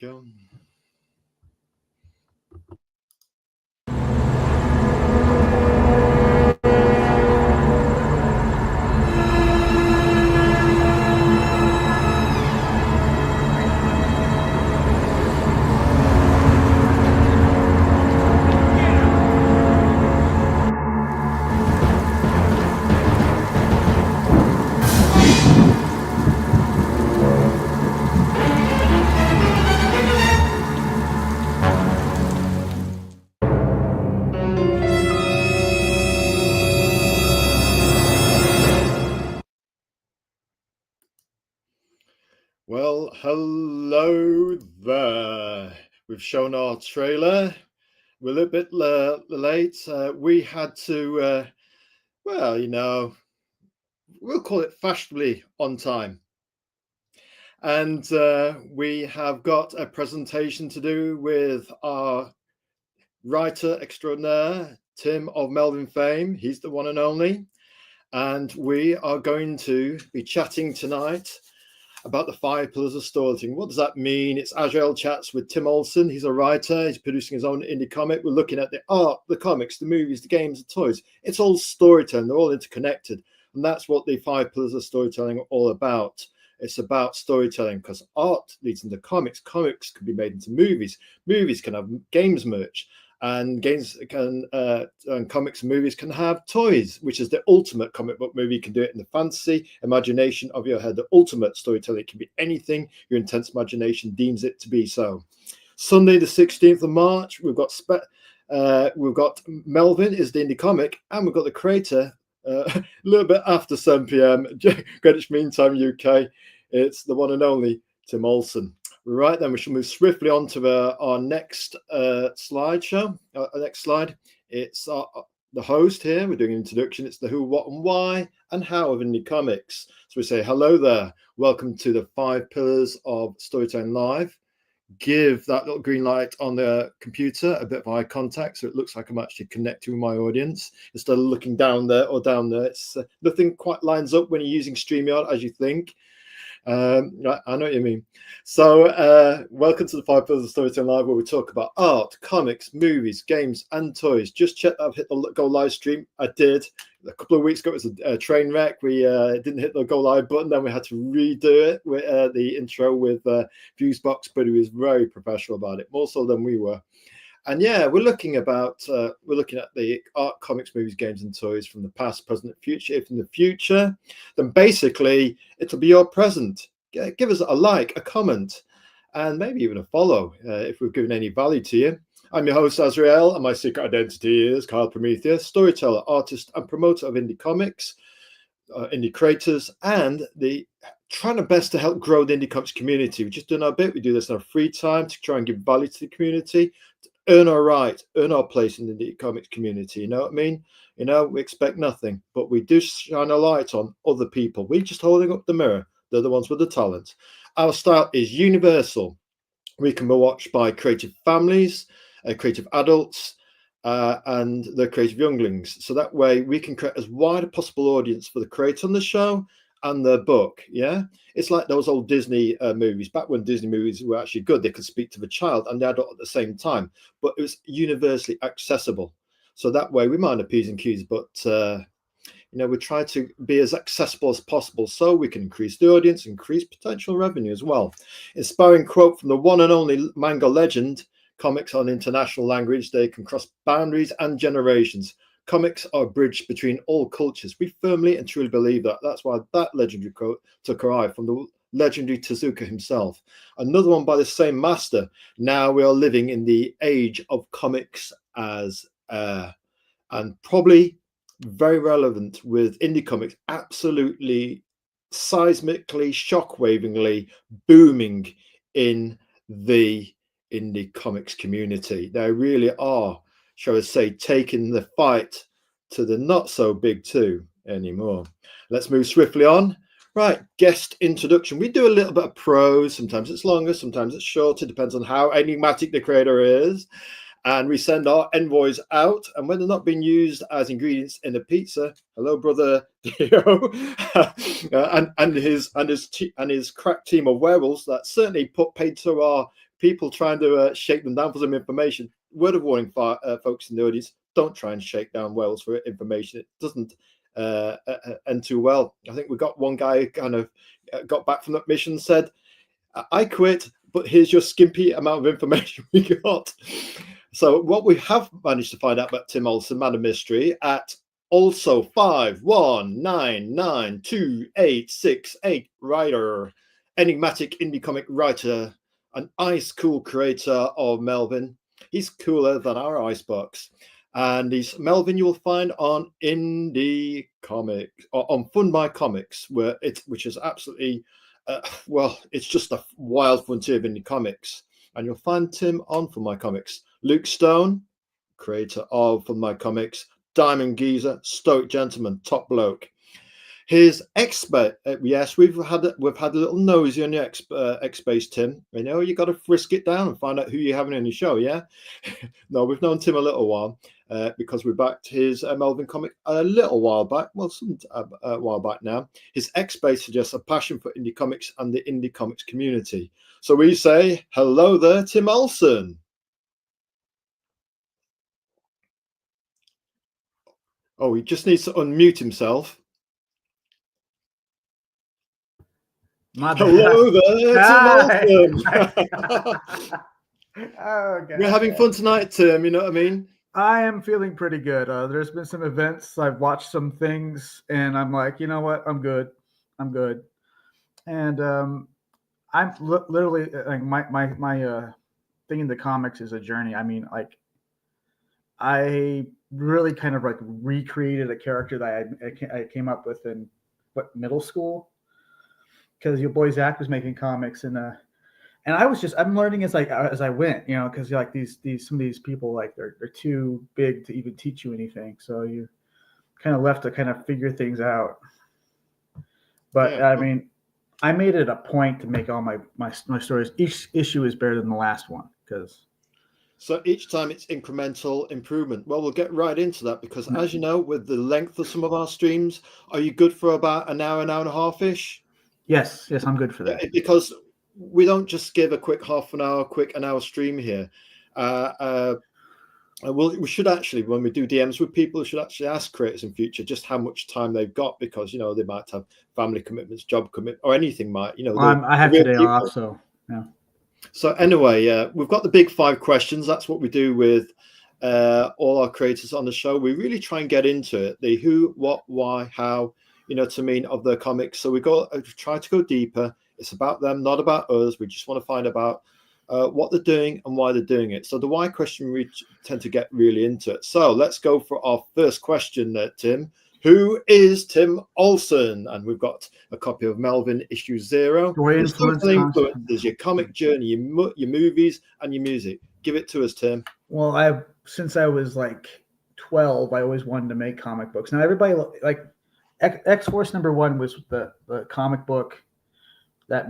Go. Well, hello there. We've shown our trailer. We're a little bit late. We had to, we'll call it fashionably on time. And we have got a presentation to do with our writer extraordinaire, Tim of Melvin fame. He's the one and only. And we are going to be chatting tonight about the 5 pillars of storytelling. What does that mean? It's Azrael chats with Tim Olson. He's a writer. He's producing his own indie comic. We're looking at the art, the comics, the movies, the games, the toys. It's all storytelling. They're all interconnected. And that's what the 5 pillars of storytelling are all about. It's about storytelling because art leads into comics. Comics can be made into movies. Movies can have games merch. And games can, and comics and movies can have toys, which is the ultimate comic book movie. You can do it in the fantasy imagination of your head. The ultimate storytelling. It can be anything your intense imagination deems it to be. So, Sunday the 16th of March, we've got Melvin is the indie comic, and we've got the creator a little bit after 7 p.m. Greenwich Mean Time UK. It's the one and only Tim Olson. Right, then we shall move swiftly on to our next slideshow. Next slide. It's the host here. We're doing an introduction. It's the who, what, and why, and how of indie comics. So we say hello there. Welcome to the 5 pillars of storytelling live. Give that little green light on the computer a bit of eye contact, so it looks like I'm actually connecting with my audience instead of looking down there or down there. It's nothing quite lines up when you're using StreamYard as you think. I know what you mean. So welcome to the 5 pillars of storytelling live, where we talk about art, comics, movies, games, and toys. Just check that I've hit the go live stream. I did a couple of weeks ago. It was a train wreck. We didn't hit the go live button, then we had to redo it with the intro with Viewsbox, but he was very professional about it, more so than we were. And yeah, we're looking at the art, comics, movies, games, and toys from the past, present, future. If in the future, then basically it'll be your present. Give us a like, a comment, and maybe even a follow if we've given any value to you. I'm your host, Azrael, and my secret identity is Kyle Prometheus, storyteller, artist, and promoter of indie comics, indie creators, and trying our best to help grow the indie comics community. We're just doing our bit. We do this in our free time to try and give value to the community, earn our right, earn our place in the comics community. You know what I mean? You know, we expect nothing, but we do shine a light on other people. We're just holding up the mirror. They're the ones with the talent. Our style is universal. We can be watched by creative families, creative adults, and the creative younglings. So that way we can create as wide a possible audience for the creator on the show and the book. Yeah, it's like those old Disney movies. Back when Disney movies were actually good, they could speak to the child and the adult at the same time, but it was universally accessible. So that way we mind the P's and Q's, but we try to be as accessible as possible so we can increase the audience, increase potential revenue as well. Inspiring quote from the one and only manga legend: comics are an international language. They can cross boundaries and generations. Comics are a bridge between all cultures. We firmly and truly believe that. That's why that legendary quote took her eye from the legendary Tezuka himself. Another one by the same master. Now we are living in the age of comics as air. And probably very relevant with indie comics, absolutely seismically, shockwavingly booming in the indie comics community. They really are, shall I say, taking the fight to the not so big two anymore. Let's move swiftly on. Right, guest introduction. We do a little bit of prose. Sometimes it's longer, sometimes it's shorter. Depends on how enigmatic the creator is. And we send our envoys out, and when they're not being used as ingredients in a pizza, hello, brother Dio, and his crack team of werewolves that certainly paid to our people trying to shake them down for some information. Word of warning, folks in the audience: don't try and shake down whales for information. It doesn't end too well. I think we got one guy who kind of got back from that mission and said, I quit, but here's your skimpy amount of information we got. So what we have managed to find out about Tim Olson, Man of Mystery, at also 519928868, writer, enigmatic indie comic writer, an ice cool creator of Melvin. He's cooler than our icebox. And he's Melvin you'll find on Indie Comics, or on Fund My Comics, which is absolutely well, it's just a wild frontier of indie comics. And you'll find Tim on Fund My Comics. Luke Stone, creator of Fund My Comics. Diamond Geezer, Stoic Gentleman, top bloke. His expert, yes, we've had a little nosy on your X-Base, Tim. I know you got to frisk it down and find out who you're having on your show, yeah? No, we've known Tim a little while because we backed his Melvin comic a little while back, well, a while back now. His X-Base suggests a passion for indie comics and the indie comics community. So we say, hello there, Tim Olson. Oh, he just needs to unmute himself. Hello there, Tim Olson. Oh, God. We're having fun tonight, Tim. You know what I mean? I am feeling pretty good. There's been some events. I've watched some things, and I'm like, you know what? I'm good. And I'm literally like my thing in the comics is a journey. I mean, like, I really kind of like recreated a character that I came up with in middle school, because your boy Zach was making comics, and I'm learning as I went, you know, because like some of these people, like they're too big to even teach you anything, so you kind of left to kind of figure things out. But yeah. I mean, I made it a point to make all my stories. Each issue is better than the last one, because. So each time it's incremental improvement. Well, we'll get right into that, because as you know, with the length of some of our streams, are you good for about an hour and a half-ish? Yes, I'm good for that. Because we don't just give a quick half an hour stream here. We should actually, when we do DMs with people, we should actually ask creators in future just how much time they've got, because, you know, they might have family commitments, job commitment, or anything might, you know. Well, I have today off, so yeah. So anyway, we've got the big 5 questions. That's what we do with all our creators on the show. We really try and get into it, the who, what, why, how, you know, to mean of their comics. So we try to go deeper. It's about them, not about us. We just want to find about what they're doing and why they're doing it. So the why question, we tend to get really into it. So let's go for our first question there, Tim. Who is Tim Olson? And we've got a copy of Melvin issue 0. Influences, your comic journey, your movies, and your music. Give it to us, Tim. Well, since I was like 12, I always wanted to make comic books. Now everybody, like, X-Force #1 was the comic book that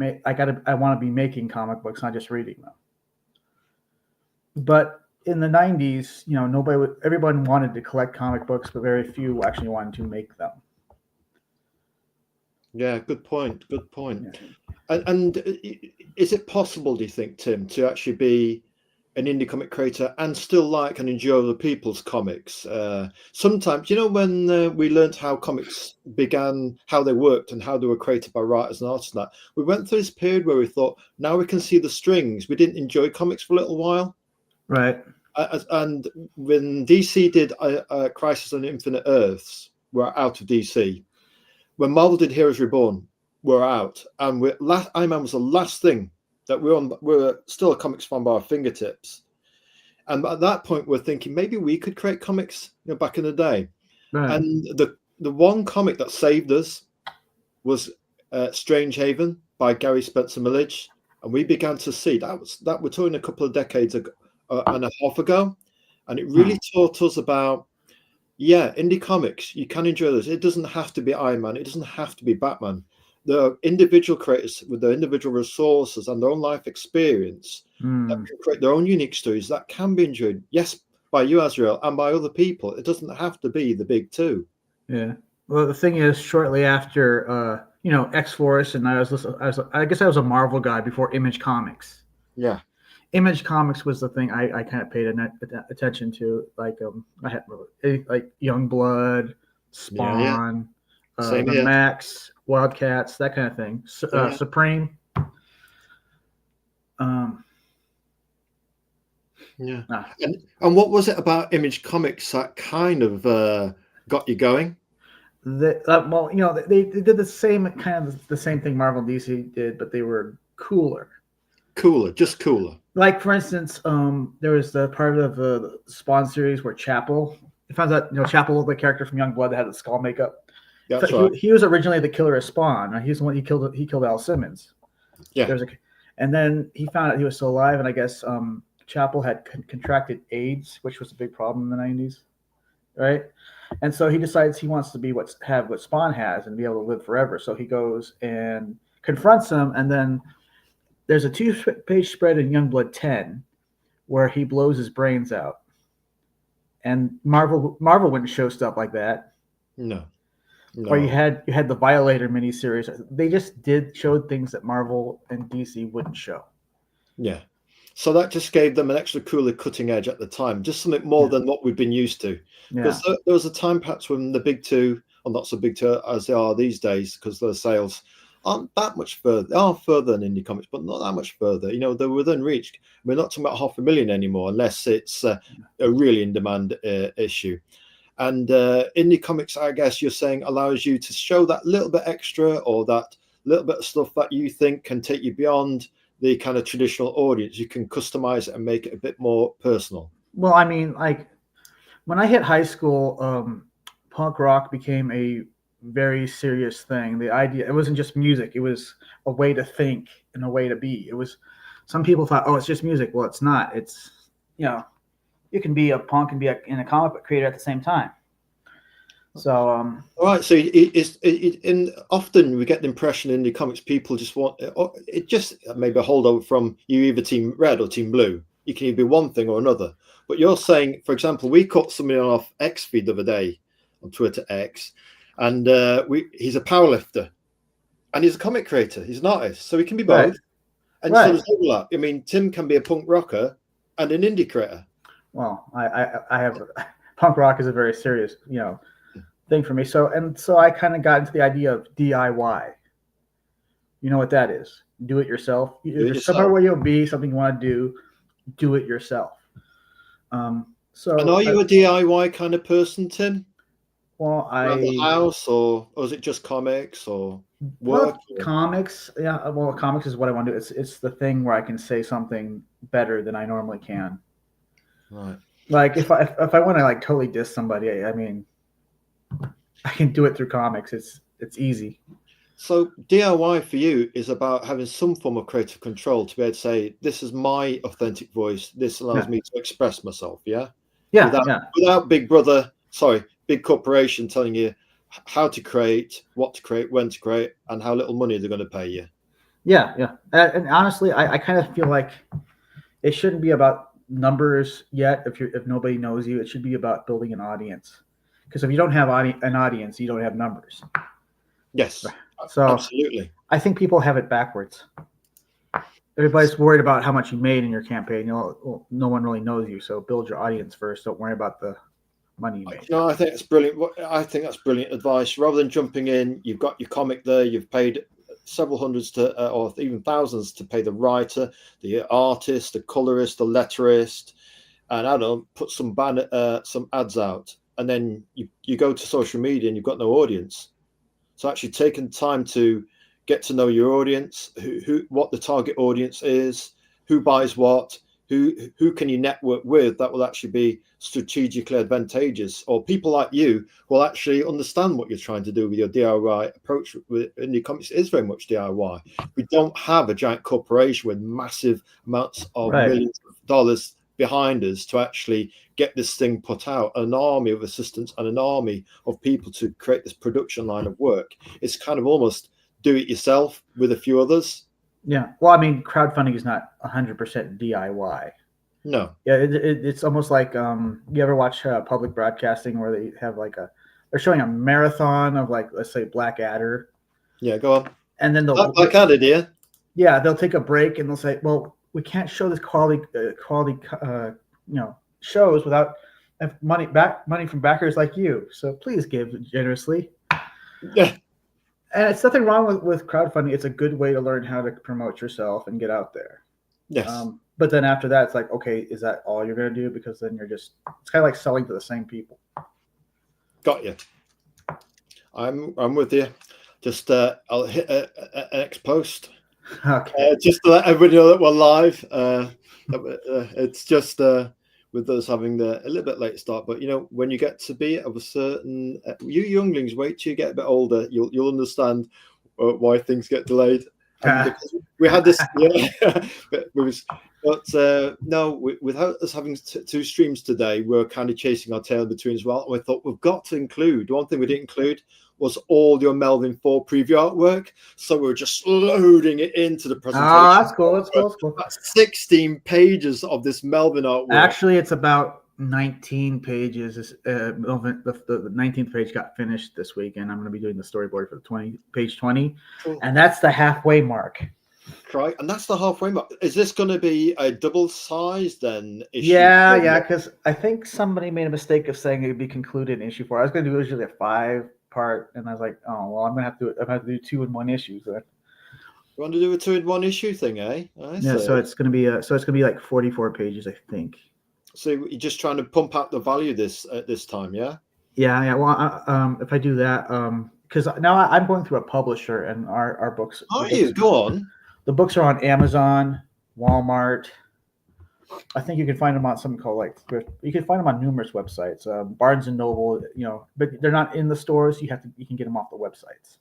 I want to be making comic books, not just reading them. But in the 90s, you know, everyone wanted to collect comic books, but very few actually wanted to make them. Yeah, good point. Yeah. And is it possible, do you think, Tim, to actually be an indie comic creator and still like and enjoy other people's comics? Sometimes, you know, when we learned how comics began, how they worked and how they were created by writers and artists and that, we went through this period where we thought, now we can see the strings. We didn't enjoy comics for a little while. Right. And when DC did Crisis on Infinite Earths, we're out of DC. When Marvel did Heroes Reborn, we're out. And Iron Man was the last thing that we're still a comics fan by our fingertips. And at that point, we're thinking maybe we could create comics, you know, back in the day. Right. And the one comic that saved us was Strange Haven by Gary Spencer Millage. And we began to see that we're talking a couple of decades ago. And a half ago, and it really taught us about, indie comics. You can enjoy those. It doesn't have to be Iron Man. It doesn't have to be Batman. There are individual creators with their individual resources and their own life experience that can create their own unique stories that can be enjoyed, yes, by you, Azrael, and by other people. It doesn't have to be the big two. Yeah. Well, the thing is, shortly after, X-Force, and I guess I was a Marvel guy before Image Comics. Yeah. Image Comics was the thing I kind of paid attention to. Like I had like Youngblood, Spawn, Same the here. Max, Wildcats, that kind of thing. Yeah. Supreme. Yeah. And what was it about Image Comics that kind of got you going? Well, you know, they did the same kind of the same thing Marvel and DC did, but they were cooler. Just cooler. Like for instance, there was the part of the Spawn series where Chapel. It found out, you know, Chapel, the character from Youngblood that had the skull makeup. That's right. He was originally the killer of Spawn. He's the one he killed Al Simmons. Yeah. And then he found out he was still alive, and I guess Chapel had contracted AIDS, which was a big problem in the 90s, right? And so he decides he wants to be what Spawn has and be able to live forever. So he goes and confronts him, and then there's a 2-page spread in Youngblood 10 where he blows his brains out. And Marvel wouldn't show stuff like that. No. Or you had the Violator miniseries. They just showed things that Marvel and DC wouldn't show. Yeah. So that just gave them an extra cooler cutting edge at the time, just something more than what we've been used to. Because there was a time perhaps when the big two, or not so big two as they are these days, because their sales aren't that much further. They are further than indie comics, but not that much further. You know, they're within reach. We're not talking about 500,000 anymore, unless it's a really in-demand issue. And indie comics, I guess you're saying, allows you to show that little bit extra, or that little bit of stuff that you think can take you beyond the kind of traditional audience. You can customize it and make it a bit more personal. Well, I mean, like when I hit high school, punk rock became a very serious thing. The idea, it wasn't just music. It was a way to think and a way to be. It was, some people thought, oh, it's just music. Well, it's not. It's, you know, you can be a punk and be in a comic book creator at the same time. So, all right. So often we get the impression in the comics, people just want it, just maybe a holdover from you, either Team Red or Team Blue. You can either be one thing or another. But you're saying, for example, we caught somebody off X feed the other day on Twitter X, and he's a powerlifter, and he's a comic creator. He's an artist, so he can be both. Right. And so there's overlap. I mean, Tim can be a punk rocker and an indie creator. Well, I have punk rock is a very serious, you know, thing for me. So I kind of got into the idea of DIY. You know what that is? Do it yourself. There's somewhere where you'll be, something you want to do it yourself. So. And are you a DIY kind of person, Tim? Well, around the house, or is it just comics or work? Well, comics, yeah. Well, comics is what I want to do. It's the thing where I can say something better than I normally can. Right. Like if I want to like totally diss somebody, I mean, I can do it through comics. It's easy. So DIY for you is about having some form of creative control to be able to say, this is my authentic voice. This allows me to express myself. Yeah. Yeah. Without big corporation telling you how to create, what to create, when to create, and how little money they're going to pay you. Yeah. And honestly, I kind of feel like it shouldn't be about numbers yet. If nobody knows you, it should be about building an audience. Because if you don't have an audience, you don't have numbers. Yes. So absolutely. I think people have it backwards. Everybody's worried about how much you made in your campaign. You know, well, no one really knows you, so build your audience first. Don't worry about the money you make. No, I think that's brilliant. I think that's brilliant advice. Rather than jumping in, you've got your comic there. You've paid several hundreds to, or even thousands to pay the writer, the artist, the colorist, the letterist, and I don't know, put some ads out, and then you go to social media and you've got no audience. So actually taking time to get to know your audience, what the target audience is, who buys what, who can you network with that will actually be strategically advantageous, or people like you will actually understand what you're trying to do with your DIY approach. In your comics, it is very much DIY. We don't have a giant corporation with massive amounts of millions of dollars behind us to actually get this thing put out, an army of assistants and an army of people to create this production line of work. It's kind of almost do it yourself with a few others. Yeah. Well, I mean, crowdfunding is not 100% DIY. No. Yeah, it's almost like you ever watch public broadcasting where they have they're showing a marathon of let's say Blackadder. Yeah, go on. And then they'll Blackadder, dear. Yeah, they'll take a break and they'll say, well, we can't show this quality shows without money from backers like you. So please give generously. Yeah. And it's nothing wrong with crowdfunding. It's a good way to learn how to promote yourself and get out there. Yes. But then after that, it's like, okay, is that all you're going to do? Because then it's kind of like selling to the same people. Got you. I'm with you. Just I'll hit an X post. Okay. Just to let everybody know that we're live. It's just with us having a little bit late start, but when you get to be of a certain, you younglings, wait till you get a bit older, you'll understand why things get delayed. Because we had this, without us having two streams today, we're kind of chasing our tail in between as well. And we thought we've got to include one thing we didn't include was all your Melvin 4 preview artwork. So we were just loading it into the presentation. Oh, that's cool. That's cool. That's 16 pages of this Melvin artwork. Actually, it's about 19 pages. Melvin, the 19th page got finished this week, and I'm going to be doing the storyboard for page 20. Cool. And that's the halfway mark. Right, and that's the halfway mark. Is this going to be a double size then? Issue yeah, because I think somebody made a mistake of saying it would be concluded in issue 4. I was going to do usually a 5-part, and I was like, oh well, I'm going to have to do 2 in 1 issue. So. You want to do a 2 in 1 issue thing, eh? Yeah, so it's going to be like 44 pages, I think. So you're just trying to pump out the value this time, yeah? Yeah. Well, if I do that, because now I'm going through a publisher, and our books. Are you? Go on. The books are on Amazon, Walmart. I think you can find them on something called you can find them on numerous websites, Barnes and Noble. But they're not in the stores. You can get them off the websites.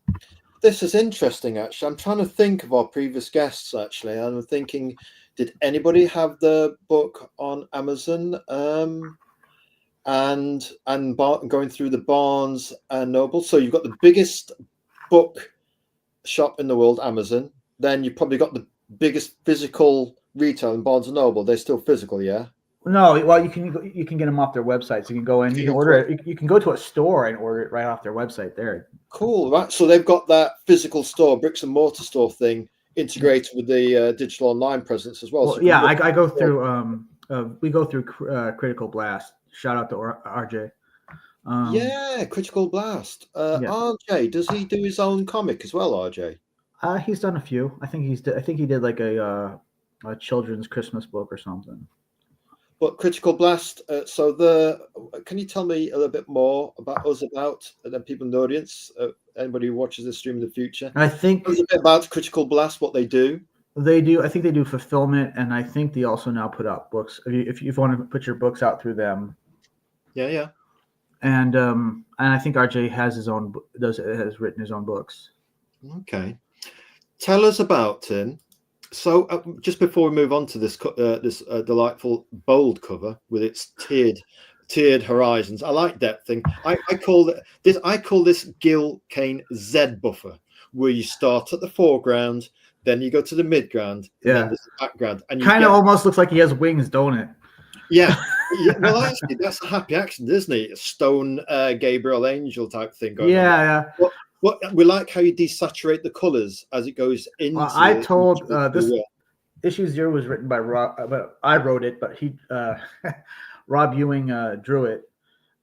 This is interesting, actually. I'm trying to think of our previous guests, actually. I'm thinking, did anybody have the book on Amazon? And going through the Barnes and Noble. So you've got the biggest book shop in the world, Amazon. Then you've probably got the biggest physical retail in Barnes and Noble. They're still physical, yeah? No, well, you can get them off their websites. You can go in, you can order it. You can go to a store and order it right off their website there. Cool, right? So they've got that physical store, bricks and mortar store thing integrated with the digital online presence as well. Well, so yeah, I go through. We go through Critical Blast. Shout out to RJ. Yeah, Critical Blast. RJ, does he do his own comic as well? RJ. He's done a few. I think he did like a children's Christmas book or something. But Critical Blast. Can you tell me a little bit more about the people in the audience? Anybody who watches this stream in the future. I think a bit about Critical Blast, what they do. They do. I think they do fulfillment, and I think they also now put out books. If you want to put your books out through them. Yeah. And I think RJ has has written his own books. Okay. Tell us about him. So just before we move on to this delightful bold cover with its tiered horizons, I like that thing. I call this Gil Kane Z buffer, where you start at the foreground, then you go to the midground, and then there's the background, and kind of almost looks like he has wings, don't it? Yeah. Well, actually, that's a happy accident, isn't it? A stone Gabriel Angel type thing going on. Yeah. Well, we like how you desaturate the colors as it goes into. I told this issue 0 was written by Rob, but I wrote it, but Rob Ewing drew it.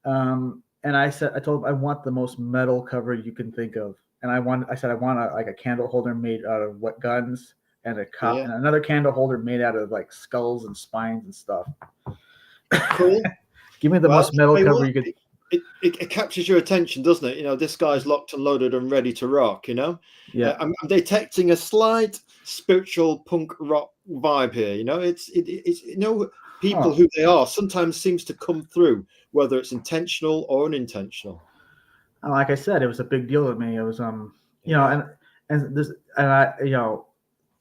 And I told him I want the most metal cover you can think of, and I want a candle holder made out of wet guns and and another candle holder made out of like skulls and spines and stuff. Cool. Give me the most metal cover you could. It captures your attention, doesn't it? This guy's locked and loaded and ready to rock. Yeah. I'm detecting a slight spiritual punk rock vibe here. It's people who they are sometimes seems to come through, whether it's intentional or unintentional. Like I said, it was a big deal to me. It was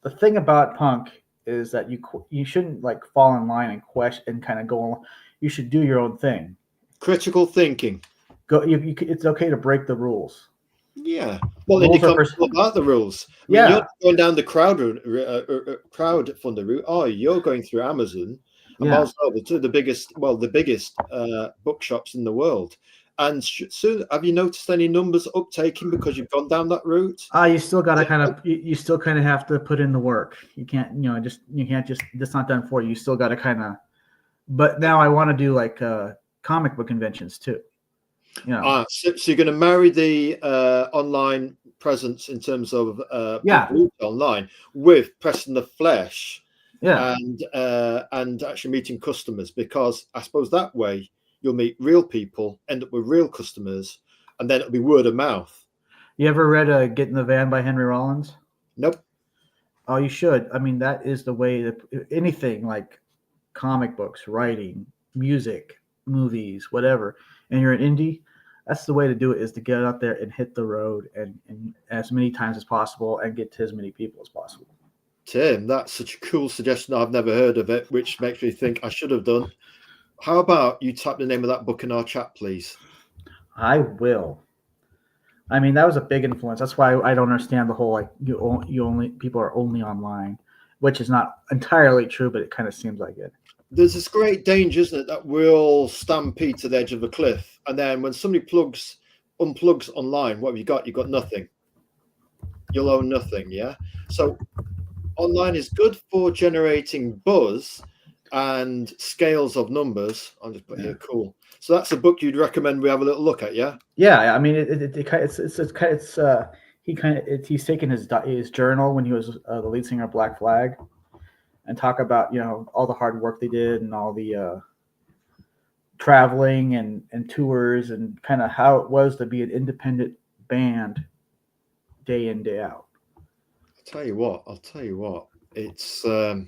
the thing about punk is that you shouldn't like fall in line and question and kind of go on. You should do your own thing. Critical thinking. It's okay to break the rules. Yeah. Well, then you can't talk about the rules. You're not going down the crowdfunder route. Oh, you're going through Amazon. And the biggest bookshops in the world. And soon, have you noticed any numbers uptaking because you've gone down that route? You still got to you still kind of have to put in the work. You can't, you can't just, it's not done for you. You still got to kind of, but now I want to do like comic book conventions too. So you're going to marry the online presence in terms of people online with pressing the flesh, and actually meeting customers, because I suppose that way you'll meet real people, end up with real customers, and then it'll be word of mouth. You ever read Get in the Van by Henry Rollins? Nope. Oh, you should. I mean, that is the way that anything like comic books, writing, music, movies, whatever, and you're an indie, that's the way to do it, is to get out there and hit the road and as many times as possible and get to as many people as possible. Tim, that's such a cool suggestion. I've never heard of it, which makes me think I should have done. How about you type the name of that book in our chat, please? I will. I mean, that was a big influence. That's why I don't understand the whole like people are only online, which is not entirely true, but it kind of seems like it. There's this great danger, isn't it, that we'll stampede to the edge of the cliff, and then when somebody unplugs online, what have you got? You've got nothing. You'll own nothing, yeah? So online is good for generating buzz and scales of numbers. I'll just put here, cool. So that's a book you'd recommend we have a little look at, yeah? Yeah, I mean, he's taken his journal when he was the lead singer of Black Flag, and talk about all the hard work they did and all the traveling and tours and kind of how it was to be an independent band day in, day out. I'll tell you what, it's I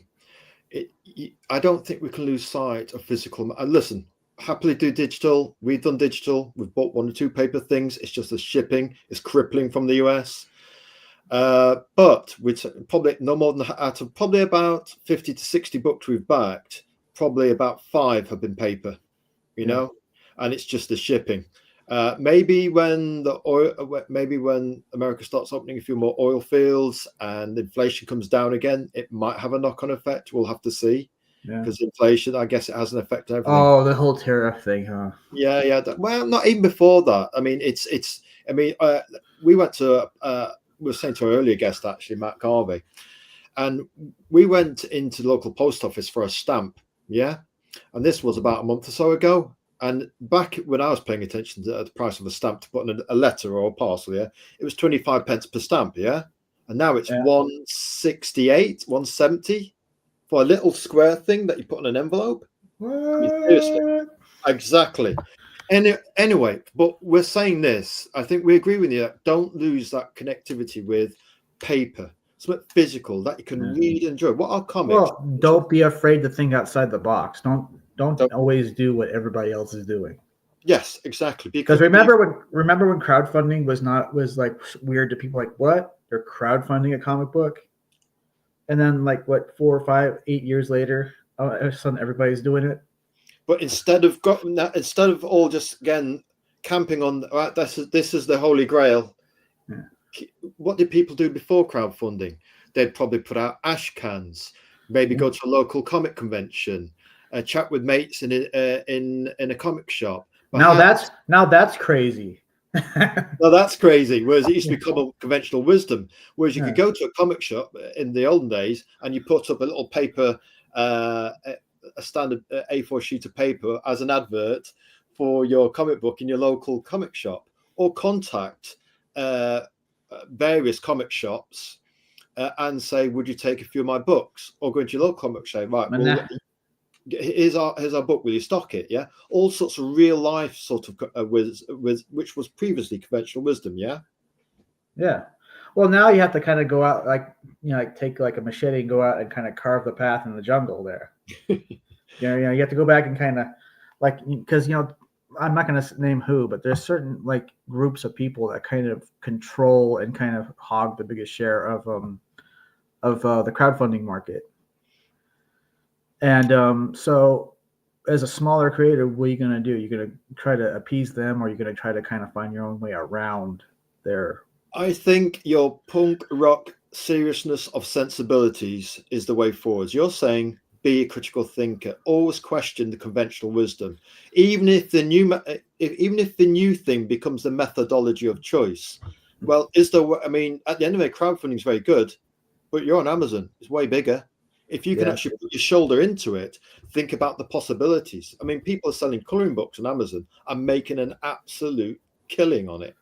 don't think we can lose sight of physical. Listen, happily do digital. We've done digital. We've bought 1 or 2 paper things. It's just the shipping is crippling from the US. But we'd probably no more than, out of probably about 50 to 60 books we've backed, probably about 5 have been paper, know, and it's just the shipping. Maybe when when America starts opening a few more oil fields and inflation comes down again, it might have a knock-on effect. We'll have to see, because inflation, I guess, it has an effect on everything. Oh, the whole tariff thing, huh? Yeah. Well, not even before that. I mean, we went to we were saying to our earlier guest, actually, Matt Garvey, and we went into the local post office for a stamp, and this was about a month or so ago. And back when I was paying attention to the price of a stamp to put in a letter or a parcel, it was 25 pence per stamp, and now it's 168, 170 for a little square thing that you put in an envelope. What? I mean, seriously, exactly. Anyway, but we're saying this. I think we agree with you. Don't lose that connectivity with paper, something physical that you can read and enjoy. What are comics? Well, don't be afraid to think outside the box. Don't always do what everybody else is doing. Yes, exactly. Because remember when crowdfunding was like weird to people, like, what? They're crowdfunding a comic book, and then like 4, 5, 8 years later, all of a sudden everybody's doing it. But instead of all just again camping on this is the holy grail. What did people do before crowdfunding? They'd probably put out ash cans, maybe go to a local comic convention, chat with mates in a comic shop. Now that's crazy. No, that's crazy. Whereas it used to be common conventional wisdom. Whereas you could go to a comic shop in the olden days and you put up a little paper, a standard A4 sheet of paper as an advert for your comic book in your local comic shop, or contact various comic shops and say, would you take a few of my books? Or go into your local comic shop, right? Here's our book, will you stock it? All sorts of real life sort of which was previously conventional wisdom. Well, now you have to kind of go out, like take like a machete and go out and kind of carve the path in the jungle there. You have to go back and kind of because I'm not going to name who, but there's certain like groups of people that kind of control and kind of hog the biggest share of the crowdfunding market. And so as a smaller creator, what are you going to do? You're going to try to appease them, or you're going to try to kind of find your own way around their... I think your punk rock seriousness of sensibilities is the way forward. You're saying be a critical thinker. Always question the conventional wisdom, even if the new thing becomes the methodology of choice. Well, is there? I mean, at the end of it, crowdfunding is very good, but you're on Amazon. It's way bigger. If you can actually put your shoulder into it, think about the possibilities. I mean, people are selling coloring books on Amazon and making an absolute killing on it.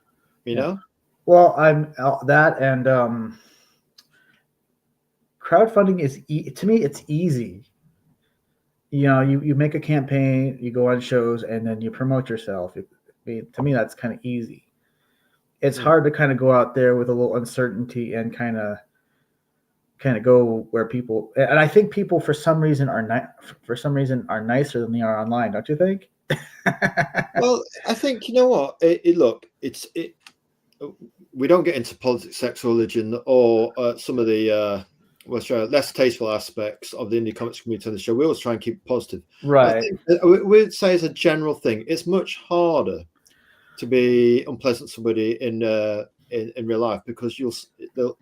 You know. Well, I'm that, and crowdfunding is to me, it's easy. You know, you make a campaign, you go on shows, and then you promote yourself. To me, that's kind of easy. It's hard to kind of go out there with a little uncertainty and kind of go where people, and I think people for some reason are nicer than they are online. Don't you think? Well, I think, you know what? Look, we don't get into politics, sex, religion, or some of the less tasteful aspects of the indie comics community on the show. We always try and keep it positive. Right. I think, we'd say as a general thing, it's much harder to be unpleasant to somebody in real life, because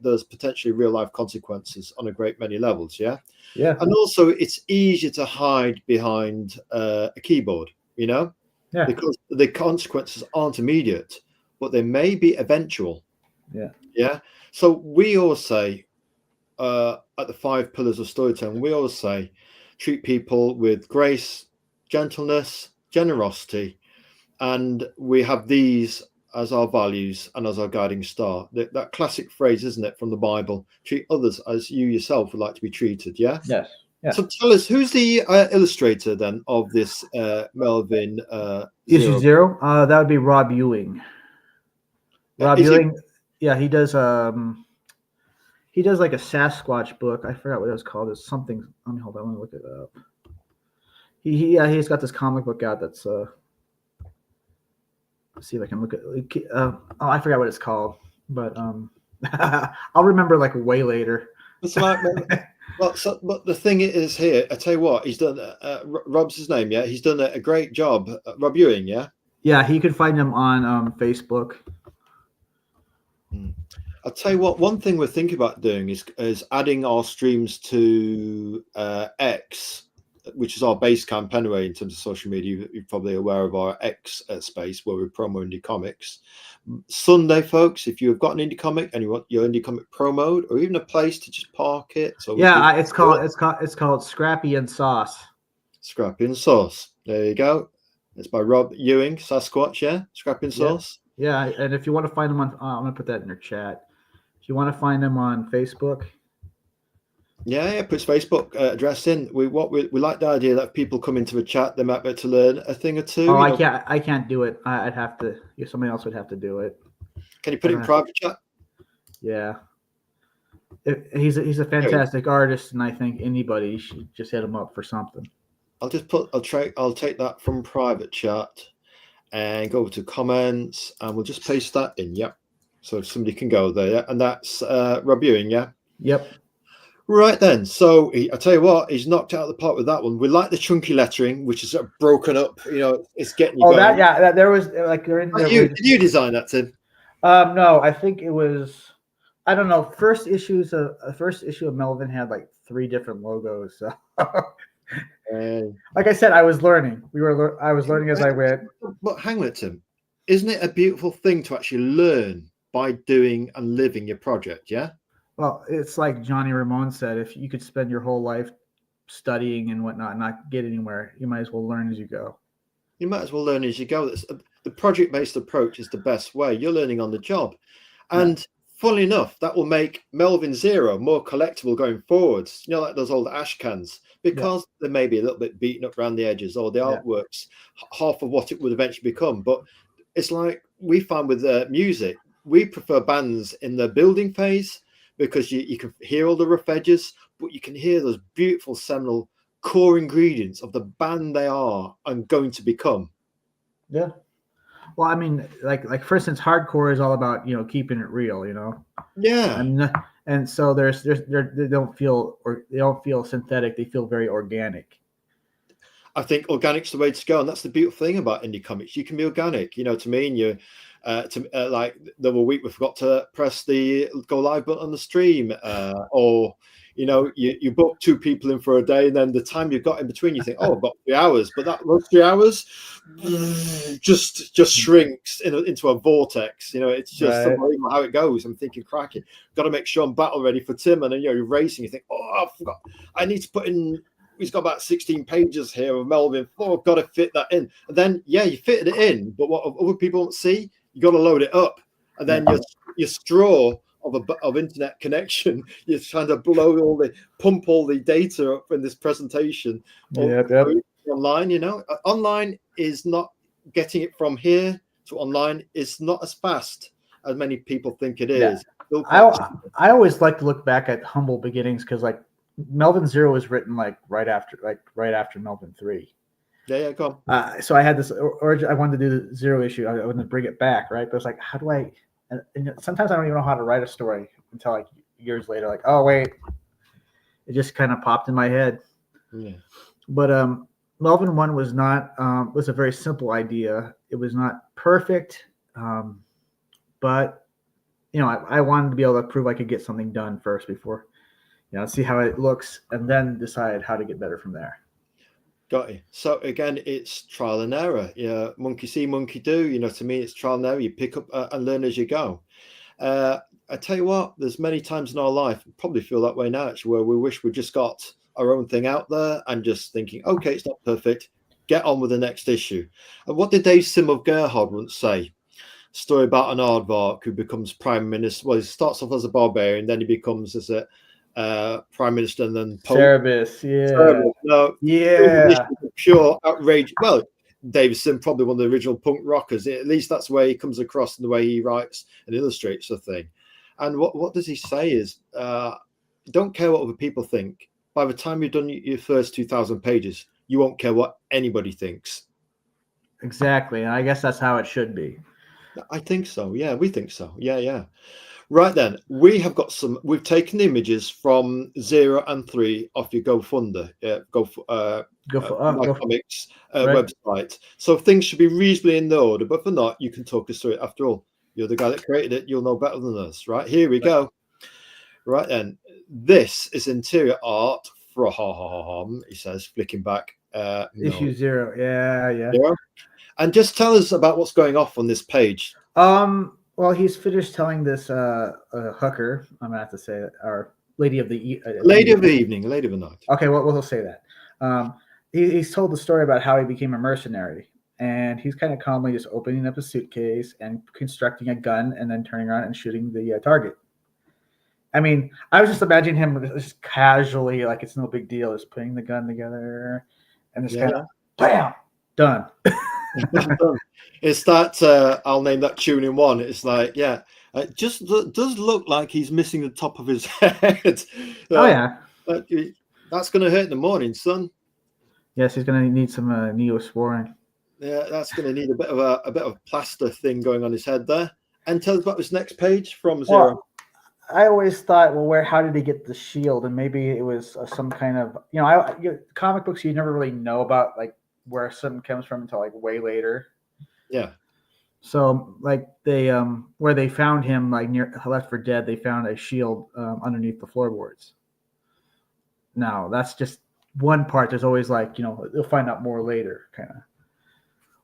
there's potentially real life consequences on a great many levels. Yeah. And also, it's easier to hide behind a keyboard, you know, because the consequences aren't immediate, but they may be eventual. Yeah. So we always say, at the 5 pillars of storytelling, we always say, treat people with grace, gentleness, generosity, and we have these as our values and as our guiding star. That classic phrase, isn't it, from the Bible? Treat others as you yourself would like to be treated. Yes. So tell us, who's the illustrator then of this Melvin Issue Zero? That would be Rob Ewing. Rob Ewing, he does like a Sasquatch book. I forgot what it was called. It's something. Let me look it up. He's got this comic book out that's let's see if I can look at. I forgot what it's called, but I'll remember like way later. That's right, man. But the thing is here, I tell you what, he's done. Rob's his name, yeah. He's done a great job. Rob Ewing, yeah. Yeah, you can find him on Facebook. I'll tell you what. One thing we're thinking about doing is adding our streams to X, which is our base camp anyway in terms of social media. You're probably aware of our X space where we promo indie comics. Sunday, folks, if you've got an indie comic and you want your indie comic promoed, or even a place to just park it. So it's called Scrappy and Sauce. Scrappy and Sauce. There you go. It's by Rob Ewing, Sasquatch. Yeah, Scrappy and Sauce. Yeah, and if you want to find them on, I'm gonna put that in your chat. If you want to find them on Facebook. Yeah, put his Facebook address in. We like the idea that if people come into the chat, they might be able to learn a thing or two. Oh, I can't do it. I'd have to. Somebody else would have to do it. Can you put it in private chat? Yeah. He's a fantastic artist, and I think anybody should just hit him up for something. I'll take that from private chat and go over to comments, and we'll just paste that in. Yep. So somebody can go there, yeah? And that's Rob Ewing, yeah. Yep. Right then, so I tell you what, he's knocked out of the park with that one. We like the chunky lettering, which is sort of broken up. You know, it's getting you. That there was like they're in. Did you design that, Tim? No, I think it was. I don't know. First issue of Melvin had like 3 different logos. So, like I said, I was learning. I was learning as I went. But hang on, Tim, isn't it a beautiful thing to actually learn by doing and living your project? Yeah. Well, it's like Johnny Ramone said, if you could spend your whole life studying and whatnot and not get anywhere, you might as well learn as you go. You might as well learn as you go. The project-based approach is the best way. You're learning on the job. And funnily enough, that will make Melvin Zero more collectible going forwards. You know, like those old ash cans, because they may be a little bit beaten up around the edges, or the artwork's half of what it would eventually become. But it's like we find with music, we prefer bands in the building phase, because you can hear all the rough edges, but you can hear those beautiful seminal core ingredients of the band they are and going to become. Yeah. Well, I mean, like for instance, hardcore is all about, keeping it real, Yeah. And so they don't feel synthetic. They feel very organic. I think organic's the way to go, and that's the beautiful thing about indie comics. You can be organic, to me, and you. Like the other week, we forgot to press the go live button on the stream, or You know, you book 2 people in for a day, and then the time you've got in between, you think, oh, I've got 3 hours, but those 3 hours just shrinks into a vortex. You know, it's just Right. unbelievable how it goes. I'm thinking, cracking, got to make sure I'm battle ready for Tim, and then, you know, you're racing. You think, oh, I forgot, I need to put in. He's got about 16 pages here of Melvin. Oh, I've got to fit that in. And then, yeah, you fitted it in, but what other people don't see, you got to load it up, and then your straw of internet connection, you're trying to pump all the data up in this presentation online. You know, online is not getting it from here to online is not as fast as many people think it is. I always like to look back at humble beginnings, because like Melvin 0 was written like right after Melvin 3. Yeah, go on. So I had this origin. I wanted to do the 0 issue. I wanted to bring it back, right? But it's like, how do I? And sometimes I don't even know how to write a story until like years later. Like, oh wait, it just kind of popped in my head. Yeah. But Melvin 1 was not was a very simple idea. It was not perfect, but you know, I wanted to be able to prove I could get something done first before, you know, see how it looks, and then decide how to get better from there. Got you. So again, it's trial and error. Yeah, monkey see, monkey do. You know, to me, it's trial and error. You pick up and learn as you go. I tell you what, there's many times in our life, probably feel that way now, actually, where we wish we just got our own thing out there and just thinking, okay, it's not perfect, get on with the next issue. And what did Dave Sim of Gerhard once say? Story about an aardvark who becomes prime minister. Well, he starts off as a barbarian, then he becomes as a prime minister, and then Pope. Cerebus, Pure outrage. Well, Davison, probably one of the original punk rockers. At least that's the way he comes across in the way he writes and illustrates the thing. And what does he say is, don't care what other people think. By the time you've done your first 2,000 pages, you won't care what anybody thinks. Exactly. And I guess that's how it should be. I think so. Yeah, we think so. Yeah. Right then, we've taken the images from 0 and 3 off your GoFunder, Comics website. So things should be reasonably in the order, but if not, you can talk us through it. After all, you're the guy that created it. You'll know better than us, right? Here we go. Right then, this is interior art from, he says, flicking back. Issue 0. Yeah. And just tell us about what's going off on this page. Well, he's finished telling this hooker, I'm gonna have to say it, or lady of the evening, lady of the night. Okay, well, we'll say that. He's told the story about how he became a mercenary, and he's kind of calmly just opening up a suitcase and constructing a gun, and then turning around and shooting the target. I mean, I was just imagining him just casually, like it's no big deal, just putting the gun together and just kind of bam, done. It's that I'll name that tune in one. It's like, yeah, it just does look like he's missing the top of his head. That's going to hurt in the morning, son. Yes, he's going to need some Neosporin. Yeah, that's going to need a bit of plaster thing going on his head there. And tell us about this next page from 0. Well, I always thought, well, how did he get the shield? And maybe it was some kind of, comic books you never really know about, like where something comes from until like way later. Yeah. So like they where they found him, like near Left 4 Dead, they found a shield underneath the floorboards. Now that's just one part. There's always like, you'll find out more later, kind of.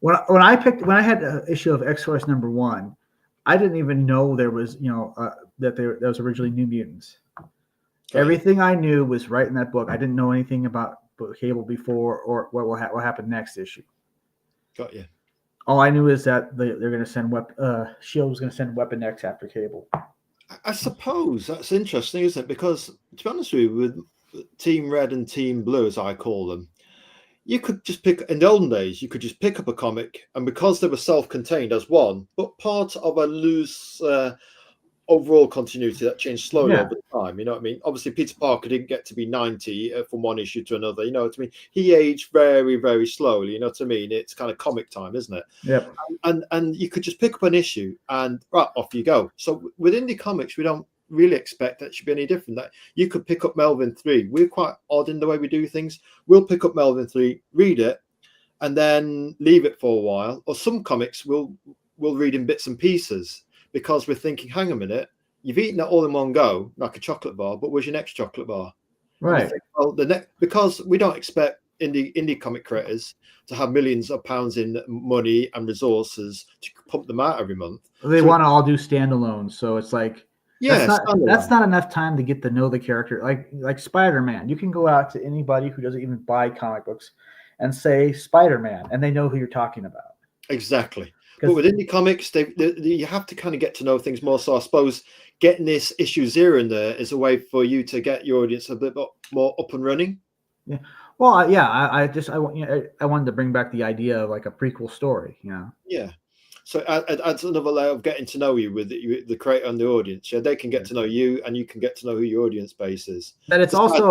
When I had an issue of X-Force number 1, I didn't even know there was that there was originally New Mutants. Okay. Everything I knew was right in that book. I didn't know anything about Cable before or what happened next issue. Got you. All I knew is that they're going to send Shield was going to send Weapon X after Cable. I suppose that's interesting, isn't it? Because to be honest with you, with Team Red and Team Blue, as I call them, you could just in the olden days, you could just pick up a comic, and because they were self-contained as one, but part of a loose overall continuity that changed slowly over time. You know what I mean? Obviously, Peter Parker didn't get to be 90 from one issue to another. You know what I mean? He aged very, very slowly. You know what I mean? It's kind of comic time, isn't it? Yep. And you could just pick up an issue and off you go. So with indie comics, we don't really expect that it should be any different. That you could pick up Melvin 3. We're quite odd in the way we do things. We'll pick up Melvin 3, read it, and then leave it for a while. Or some comics we'll read in bits and pieces, because we're thinking, hang a minute, you've eaten it all in one go, like a chocolate bar, but where's your next chocolate bar? And you Right. think, well, because we don't expect indie comic creators to have millions of pounds in money and resources to pump them out every month. They So want to all do standalones, so it's like yeah, that's standalone. not enough time to get to know the character. Like Spider-Man, you can go out to anybody who doesn't even buy comic books and say Spider-Man, and they know who you're talking about. Exactly. But Because with indie comics, you have to kind of get to know things more. So I suppose getting this issue 0 in there is a way for you to get your audience a bit more up and running. yeah, well, yeah, I wanted to bring back the idea of like a prequel story, you know. Yeah. So it adds another layer of getting to know you with the creator and the audience. Yeah, they can get to know you, and you can get to know who your audience base is. But it's Besides,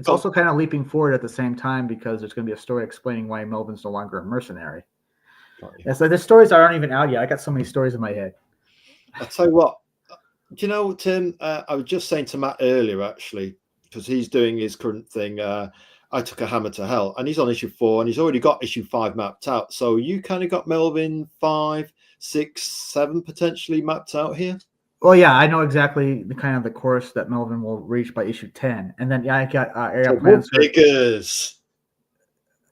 also kind of leaping forward at the same time because there's going to be a story explaining why Melvin's no longer a mercenary. It's like the stories aren't even out yet. I got so many stories in my head. I'll tell you what. Do you know, Tim? I was just saying to Matt earlier, actually, because he's doing his current thing. I took a hammer to hell, and he's on issue 4, and he's already got issue 5 mapped out. So you kind of got Melvin 5, 6, 7 potentially mapped out here. Well, yeah, I know exactly the kind of the course that Melvin will reach by issue 10, and then I got plans for figures.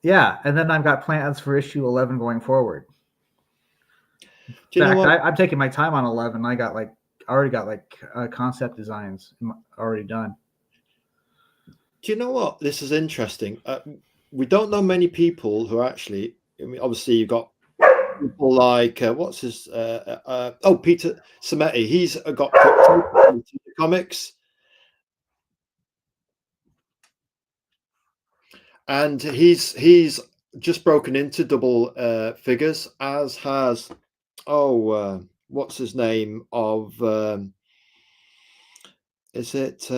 Yeah, and then I've got plans for issue 11 going forward. Do you know what? I'm taking my time on 11. I already got concept designs already done. Do you know what? This is interesting. We don't know many people who actually. I mean, obviously, you've got people like what's his? Peter Sameti. He's got comics, and he's just broken into double figures. As has what's his name of? Is it?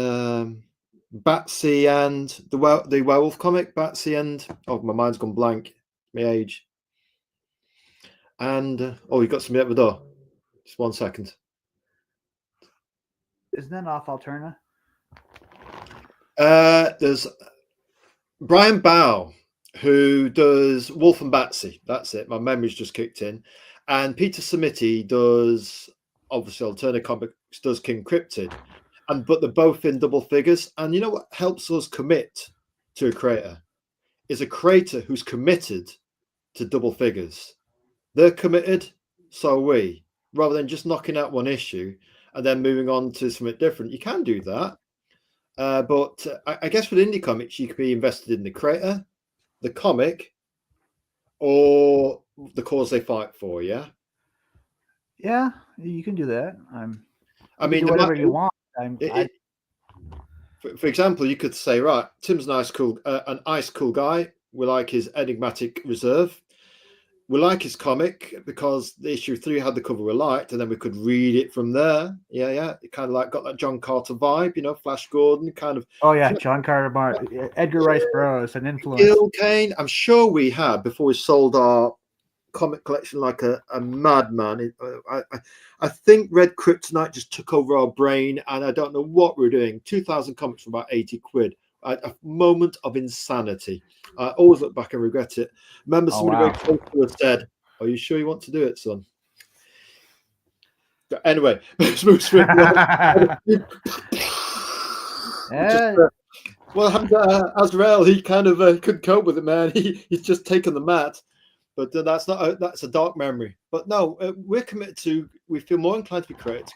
Batsy and the werewolf comic, Batsy and my mind's gone blank, my age. And you got somebody at the door. Just 1 second. Isn't that off Alterna? There's Brian Bow who does Wolf and Batsy. That's it. My memory's just kicked in. And Peter Samiti does obviously Alterna Comics, does King Cryptid. But they're both in double figures. And you know what helps us commit to a creator is a creator who's committed to double figures. They're committed, so are we. Rather than just knocking out one issue and then moving on to something different. You can do that. But I guess with indie comics, you could be invested in the creator, the comic, or the cause they fight for, yeah? Yeah, you can do that. I mean, do whatever you want. For example, you could say, right, Tim's an ice cool guy. We like his enigmatic reserve. We like his comic because the issue 3 had the cover we liked, and then we could read it from there. Yeah. It kind of like got that John Carter vibe, Flash Gordon kind of. Oh yeah, John Carter, Edgar Rice Burroughs, an influence. Gil Kane. I'm sure we had before we sold our comic collection like a madman. I think Red Kryptonite just took over our brain, and I don't know what we're doing. 2,000 comics for about 80 quid. A moment of insanity. I always look back and regret it. Remember, somebody very close to us said, "Are you sure you want to do it, son?" But anyway, let's move swiftly on. Well, Azrael, he kind of couldn't cope with it, man. He's just taken the mat. But that's a dark memory. But no, we're committed to. We feel more inclined to be creative.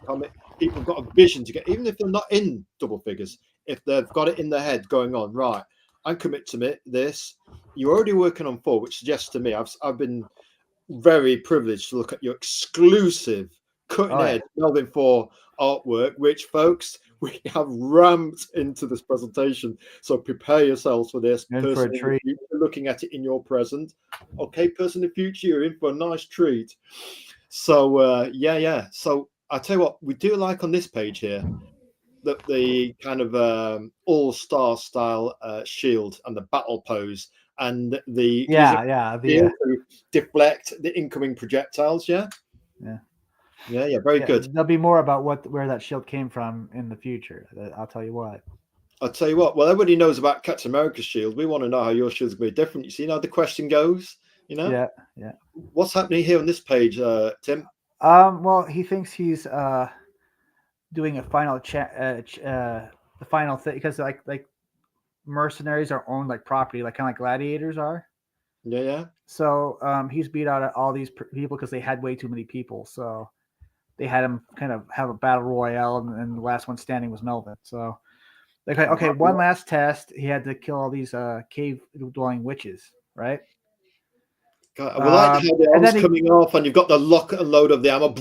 People have got a vision to get, even if they're not in double figures. If they've got it in their head going on, right, I'm committed to this. You're already working on 4, which suggests to me I've been very privileged to look at your exclusive cutting edge Melvin 4 artwork, which, folks, we have ramped into this presentation. So prepare yourselves for this. For a treat. Looking at it in your present. Okay, person in the future, you're in for a nice treat. So, yeah. So I'll tell you what, we do like on this page here, the kind of all-star style shield and the battle pose and the deflect the incoming projectiles. Yeah, very good. There'll be more about where that shield came from in the future. I'll tell you what. Well, everybody knows about Captain America's shield. We want to know how your shield's going to be different. You see how the question goes, Yeah. What's happening here on this page, Tim? Well, he thinks he's doing a final the final thing, because like mercenaries are owned like property, like kind of like gladiators are. Yeah. So he's beat out all these people because they had way too many people. So they had him kind of have a battle royale, and the last one standing was Melvin. So like, okay, one last test. He had to kill all these cave dwelling witches, right? God, we like how the arm's coming off, and you've got the lock and load of the ammo.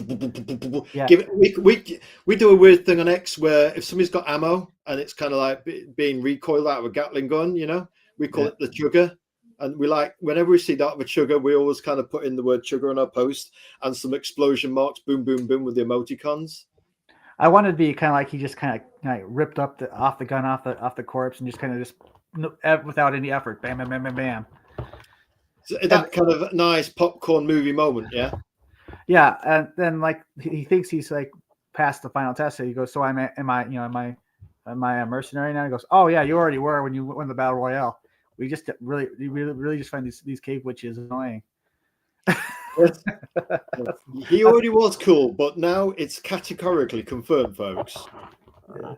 Yeah. We do a weird thing on X where if somebody's got ammo and it's kind of like being recoiled out of a Gatling gun, you know, we call it the chugger. And we like, whenever we see that of a chugger, we always kind of put in the word chugger on our post and some explosion marks, boom, boom, boom, with the emoticons. I wanted to be kind of like he just kind of ripped up off the gun off the corpse and just kind of just without any effort, bam, bam, bam, bam, bam. So that kind of nice popcorn movie moment, yeah. Yeah, and then like he thinks he's like passed the final test. So he goes, "So am I a mercenary now?" He goes, "Oh yeah, you already were when you won the battle royale. We just really just find these cave witches annoying." He already was cool, but now it's categorically confirmed, folks. Yeah.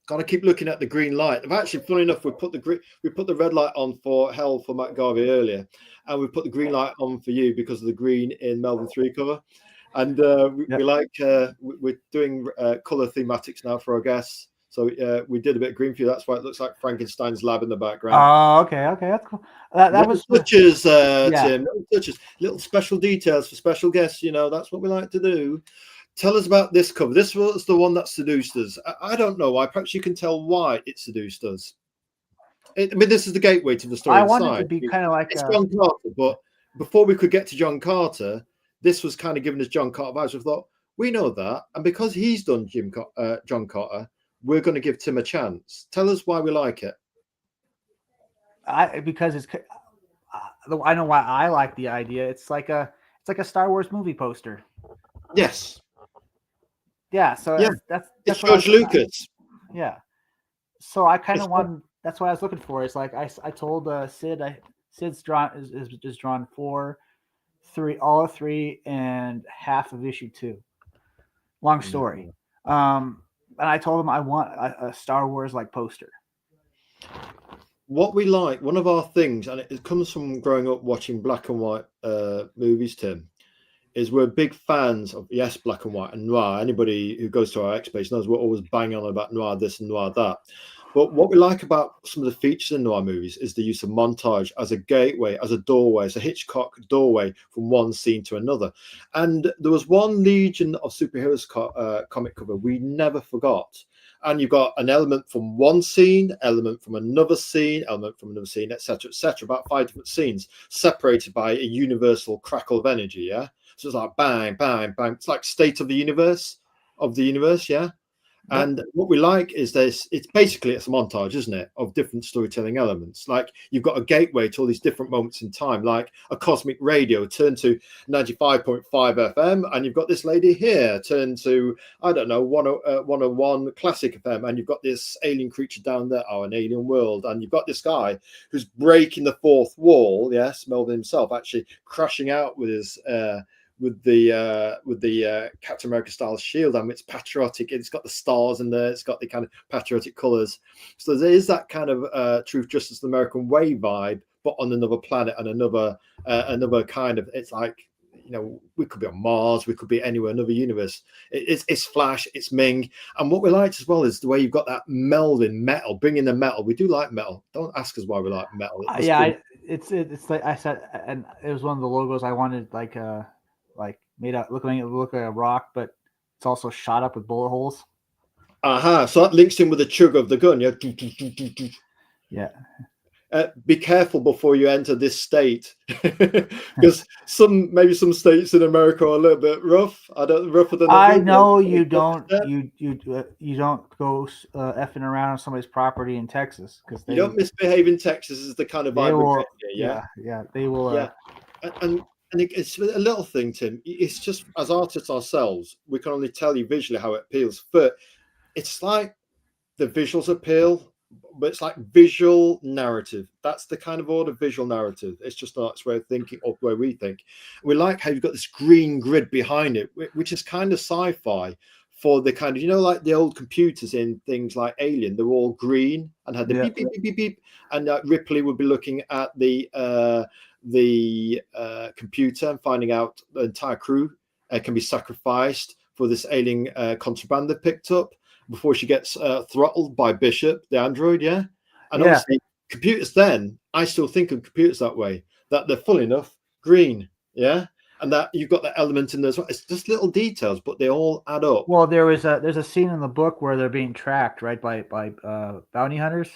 Got to keep looking at the green light. I've actually, funny enough, we put the red light on for Hell for Matt Garvey earlier, and we put the green light on for you because of the green in Melbourne 3 cover. And we're doing color thematics now for our guests. So we did a bit of green for you. That's why it looks like Frankenstein's lab in the background. Oh, okay, that's cool. That was touches, Tim. Touches, little special details for special guests. You know, that's what we like to do. Tell us about this cover. This was the one that seduced us. I don't know why. Perhaps you can tell why it seduced us. I mean, this is the gateway to the story. I wanted to be kind of like it's John Carter, but before we could get to John Carter, this was kind of giving us John Carter vibes. We thought, we know that, and because he's done John Carter, we're going to give Tim a chance. Tell us why we like it. Because it's. I know why I like the idea. It's like a Star Wars movie poster. Yes. Yeah, so that's George Lucas. Yeah, so I kind of wanted. That's what I was looking for. It's like I told Sid. Sid's drawn is drawn 4, 3, all of 3, and half of issue 2. Long story. And I told him I want a Star Wars like poster. What we like, one of our things, and it comes from growing up watching black and white movies, Tim, is we're big fans of, yes, black and white and noir. Anybody who goes to our X page knows we're always banging on about noir this and noir that. But what we like about some of the features in noir movies is the use of montage as a gateway, as a doorway, as a Hitchcock doorway from one scene to another. And there was one Legion of Superheroes comic cover we never forgot. And you've got an element from one scene, element from another scene, element from another scene, etc., about 5 different scenes separated by a universal crackle of energy, yeah? So it's like bang, bang, bang. It's like state of the universe, yeah? And what we like is this, it's a montage, isn't it, of different storytelling elements. Like you've got a gateway to all these different moments in time, like a cosmic radio, turn to 95.5 FM, and you've got this lady here, turn to, I don't know, 101 classic FM, and you've got this alien creature down there, an alien world, and you've got this guy who's breaking the fourth wall, yes, Melvin himself, actually crashing out with his with the Captain America style shield, and it's patriotic. It's got the stars in there. It's got the kind of patriotic colors. So there is that kind of truth, justice, and American way vibe, but on another planet and another kind of. It's like, you know, we could be on Mars, we could be anywhere, another universe. It's Flash, it's Ming, and what we liked as well is the way you've got that melding metal, bringing the metal. We do like metal. Don't ask us why we like metal. It's like I said, and it was one of the logos I wanted, like made out look like a rock, but it's also shot up with bullet holes. So that links in with the chug of the gun. Yeah. Be careful before you enter this state, because maybe some states in America are a little bit rough. Rougher than I know you don't you don't go effing around on somebody's property in Texas, because you don't misbehave in Texas. Is the kind of vibe they will. And it's a little thing, Tim. It's just, as artists ourselves, we can only tell you visually how it appeals. But it's like the visuals appeal, but it's like visual narrative. That's the kind of order, visual narrative. It's just not its way of thinking, or the way we think. We like how you've got this green grid behind it, which is kind of sci-fi, for the kind of, like the old computers in things like Alien, they were all green and had the beep, beep, beep, beep, beep. And Ripley would be looking at the computer and finding out the entire crew can be sacrificed for this alien contraband they picked up before she gets throttled by Bishop, the android, And obviously, computers then, I still think of computers that way, that they're full enough green, and that you've got that element in there as well. It's just little details, but they all add up. Well, there's a scene in the book where they're being tracked, right, by bounty hunters,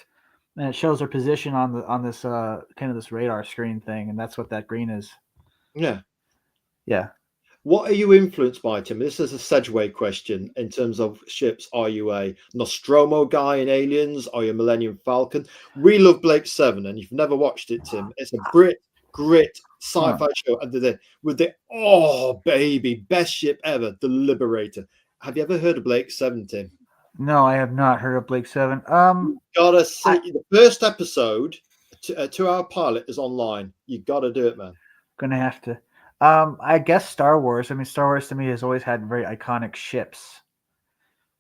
and it shows their position on this kind of this radar screen thing, and that's what that green is. Yeah. What are you influenced by, Tim? This is a Sedgway question in terms of ships. Are you a Nostromo guy in Aliens? Are you a Millennium Falcon? We love Blake 7, and you've never watched it, Tim. It's a grit sci-fi show, and with the baby, best ship ever, the Liberator. Have you ever heard of Blake 7, Tim? No, I have not heard of Blake 7. Gotta see the first episode. A 2-hour pilot is online. You gotta do it, man. Gonna have to. I guess Star Wars. I mean, Star Wars to me has always had very iconic ships,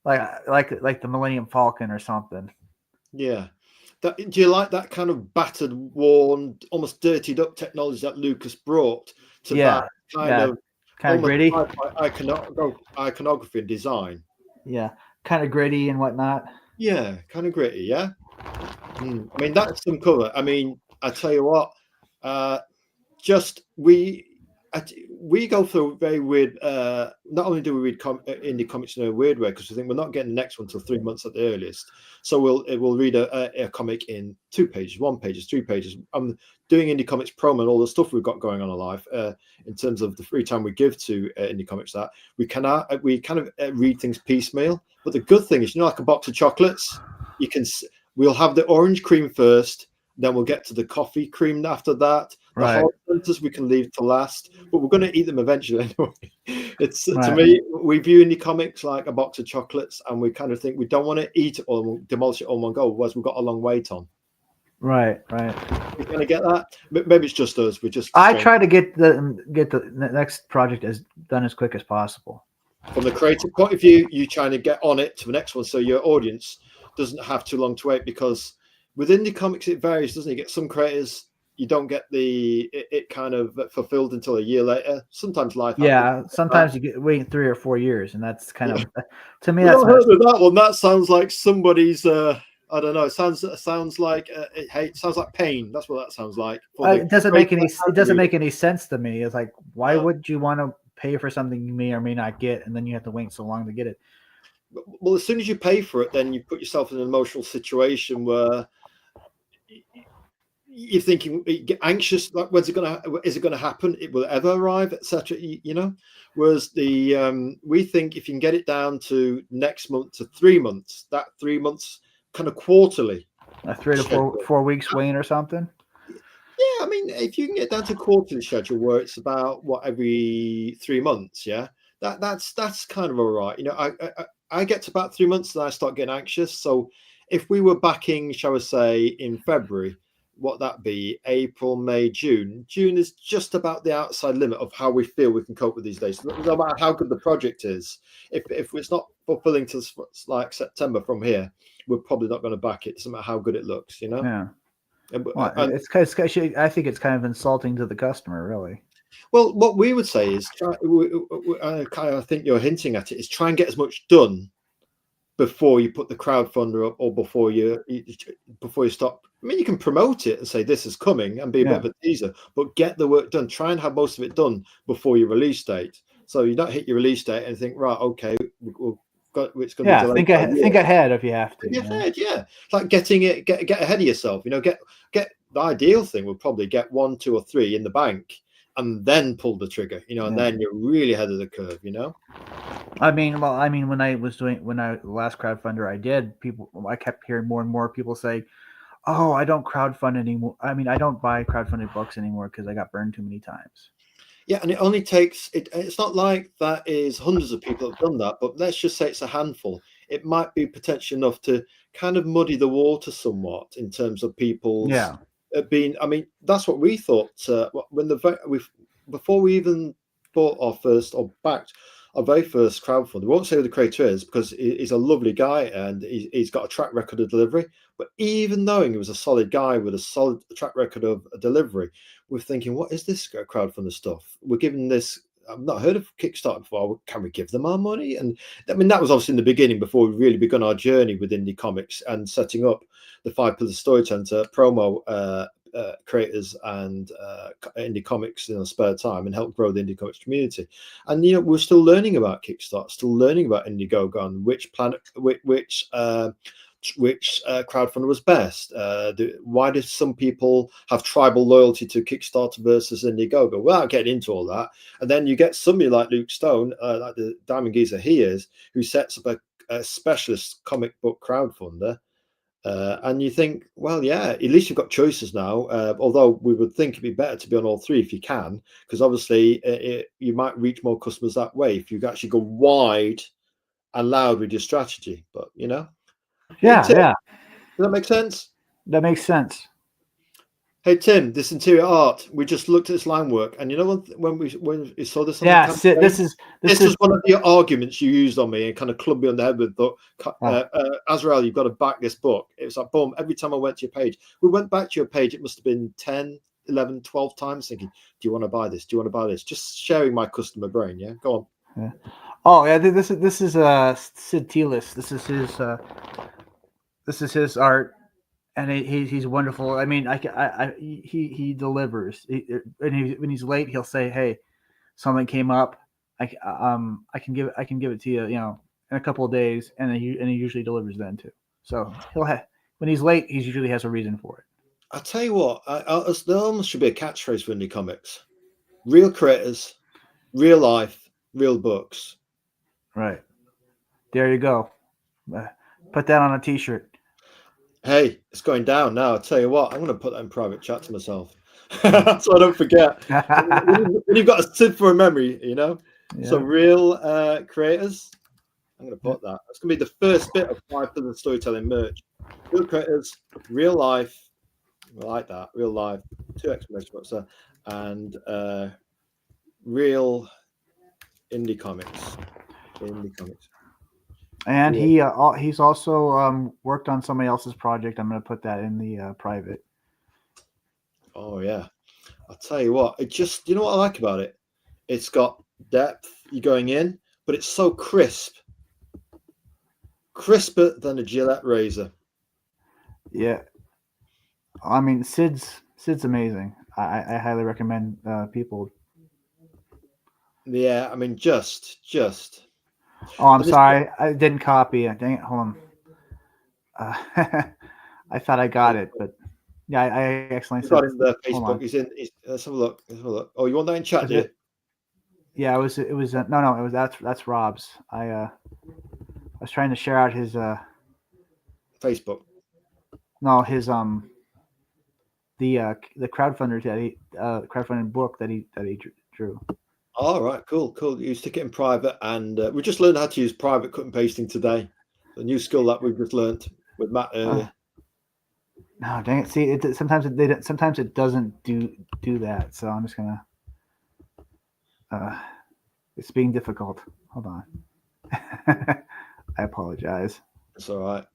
like the Millennium Falcon or something. Yeah. Do you like that kind of battered, worn, almost dirtied up technology that Lucas brought to that kind of gritty iconography and design? Yeah, kind of gritty and whatnot. Yeah, kind of gritty. Yeah. I mean, that's some cover. I mean, I tell you what, we go through a very weird. Not only do we read indie comics in a weird way because we think we're not getting the next one until 3 months at the earliest, so we'll read a comic in 2 pages, 1 page, 3 pages. I'm doing indie comics promo and all the stuff we've got going on in life in terms of the free time we give to indie comics. That we kind of read things piecemeal. But the good thing is, like a box of chocolates, we'll have the orange cream first, then we'll get to the coffee cream after that. The hard centers we can leave to last, but we're going to eat them eventually anyway. To me, we view indie comics like a box of chocolates, and we kind of think we don't want to eat it or demolish it all in one go, otherwise we've got a long wait on. Right. We're going to get that. Maybe it's just us. I try to get the next project done as quick as possible. From the creative point of view, you trying to get on it to the next one, so your audience doesn't have too long to wait, because with indie comics it varies, doesn't it? You get some creators, you don't get it kind of fulfilled until a year later. Sometimes life happens. Sometimes you get waiting 3 or 4 years, and that's kind of, to me, that's heard of that one. That sounds like somebody's I don't know. It sounds like it sounds like pain. That's what that sounds like. It doesn't make any sense to me. It's like, why would you want to pay for something you may or may not get, and then you have to wait so long to get it? Well, as soon as you pay for it, then you put yourself in an emotional situation where you're thinking, you get anxious, like, is it going to happen? It will ever arrive, etc. Whereas we think if you can get it down to next month to 3 months, that 3 months kind of quarterly, a 3 to 4 weeks waiting or something. Yeah, I mean, if you can get down to quarterly schedule where it's about every 3 months, that's kind of all right. I get to about 3 months and I start getting anxious. So if we were backing, shall we say, in February, what that be? April, May, June. June is just about the outside limit of how we feel we can cope with these days. No matter how good the project is, if it's not fulfilling to like September from here, we're probably not going to back it. It doesn't matter how good it looks, Yeah. Well, I think it's kind of insulting to the customer, really. Well, what we would say is, I think you're hinting at it, is try and get as much done before you put the crowdfunder up, or before you stop. I mean, you can promote it and say this is coming and be a bit of a teaser, but get the work done. Try and have most of it done before your release date, so you don't hit your release date and think, right, okay, it's going to be delayed. Think ahead if you have to. Think ahead, like get ahead of yourself. Get the ideal thing would probably get 1, 2, or 3 in the bank, and then pull the trigger, and then you're really ahead of the curve, I mean, when I last crowdfunder I did, I kept hearing more and more people say, "Oh, I don't crowdfund anymore. I mean, I don't buy crowdfunded books anymore because I got burned too many times." Yeah, and it only takes it's not like that is hundreds of people have done that, but let's just say it's a handful. It might be potential enough to kind of muddy the water somewhat in terms of people's being. I mean, that's what we thought when before we even bought our first or backed our very first crowdfunder. We won't say who the creator is because he's a lovely guy and he's got a track record of delivery. But even knowing he was a solid guy with a solid track record of delivery, we're thinking, what is this crowdfunder stuff? We're giving this. I've not heard of Kickstarter before. Can we give them our money? And I mean, that was obviously in the beginning before we really begun our journey with indie comics and setting up the 5 Pillars Storytelling to promo creators and indie comics in our spare time and help grow the indie comics community. And we're still learning about Kickstarter, still learning about Indiegogo and which crowdfunder was best. Why did some people have tribal loyalty to Kickstarter versus Indiegogo? Without getting into all that, and then you get somebody like Luke Stone, like the Diamond Geezer he is, who sets up a specialist comic book crowdfunder. And you think, well, yeah, at least you've got choices now. Although we would think it'd be better to be on all three if you can, because obviously you might reach more customers that way if you actually go wide and loud with your strategy. But Yeah, hey, Tim, yeah, does that make sense? that makes sense. Hey Tim, this interior art, we just looked at this line work, and when we saw this on Yeah, the campaign, this is one of the arguments you used on me and kind of clubbed me on the head with. Azrael, you've got to back this book. It was like, boom, every time I went to your page, we went back to your page, it must have been 10, 11, 12 times thinking, do you want to buy this? Do you want to buy this? Just sharing my customer brain. Yeah, go on. Yeah. Oh yeah, this is Sid Telis. This is his art. And he's wonderful. I mean, he delivers. When he's late, he'll say, "Hey, something came up. I can give it to you, in a couple of days," and he usually delivers then too. So when he's late, he usually has a reason for it. I'll tell you what, there almost should be a catchphrase for indie comics: real creators, real life, real books. Right there, you go. Put that on a T-shirt. Hey, it's going down now. I'll tell you what, I'm going to put that in private chat to myself. So I don't forget. When you've got a Sid for a memory, Yeah. So real creators, I'm going to put that. That's going to be the first bit of 5 Pillars Storytelling merch. Real creators, real life. I like that. Real life. 2 exclamation marks there. And real indie comics. Indie comics. And he's also worked on somebody else's project. I'm going to put that in the private. Oh yeah, I'll tell you what. It just, what I like about it? It's got depth. You're going in, but it's so crisp, crisper than a Gillette razor. Yeah, I mean Sid's amazing. I highly recommend people. Yeah, I mean just. Oh, I'm sorry. I didn't copy it. Dang it. Hold on. I thought I got it, but yeah, I accidentally got in the Facebook. Let's have a look. Oh, you want that in chat, do you? Yeah, it was no, it was that's Rob's. I was trying to share out his Facebook. No, his the crowdfunder that he crowdfunding book that he drew. All right, cool. You stick it in private, and we just learned how to use private cut and pasting today. The new skill that we've just learned with Matt earlier. No, dang it! See, sometimes it doesn't do that. So I'm just gonna. It's being difficult. Hold on. I apologize. It's all right.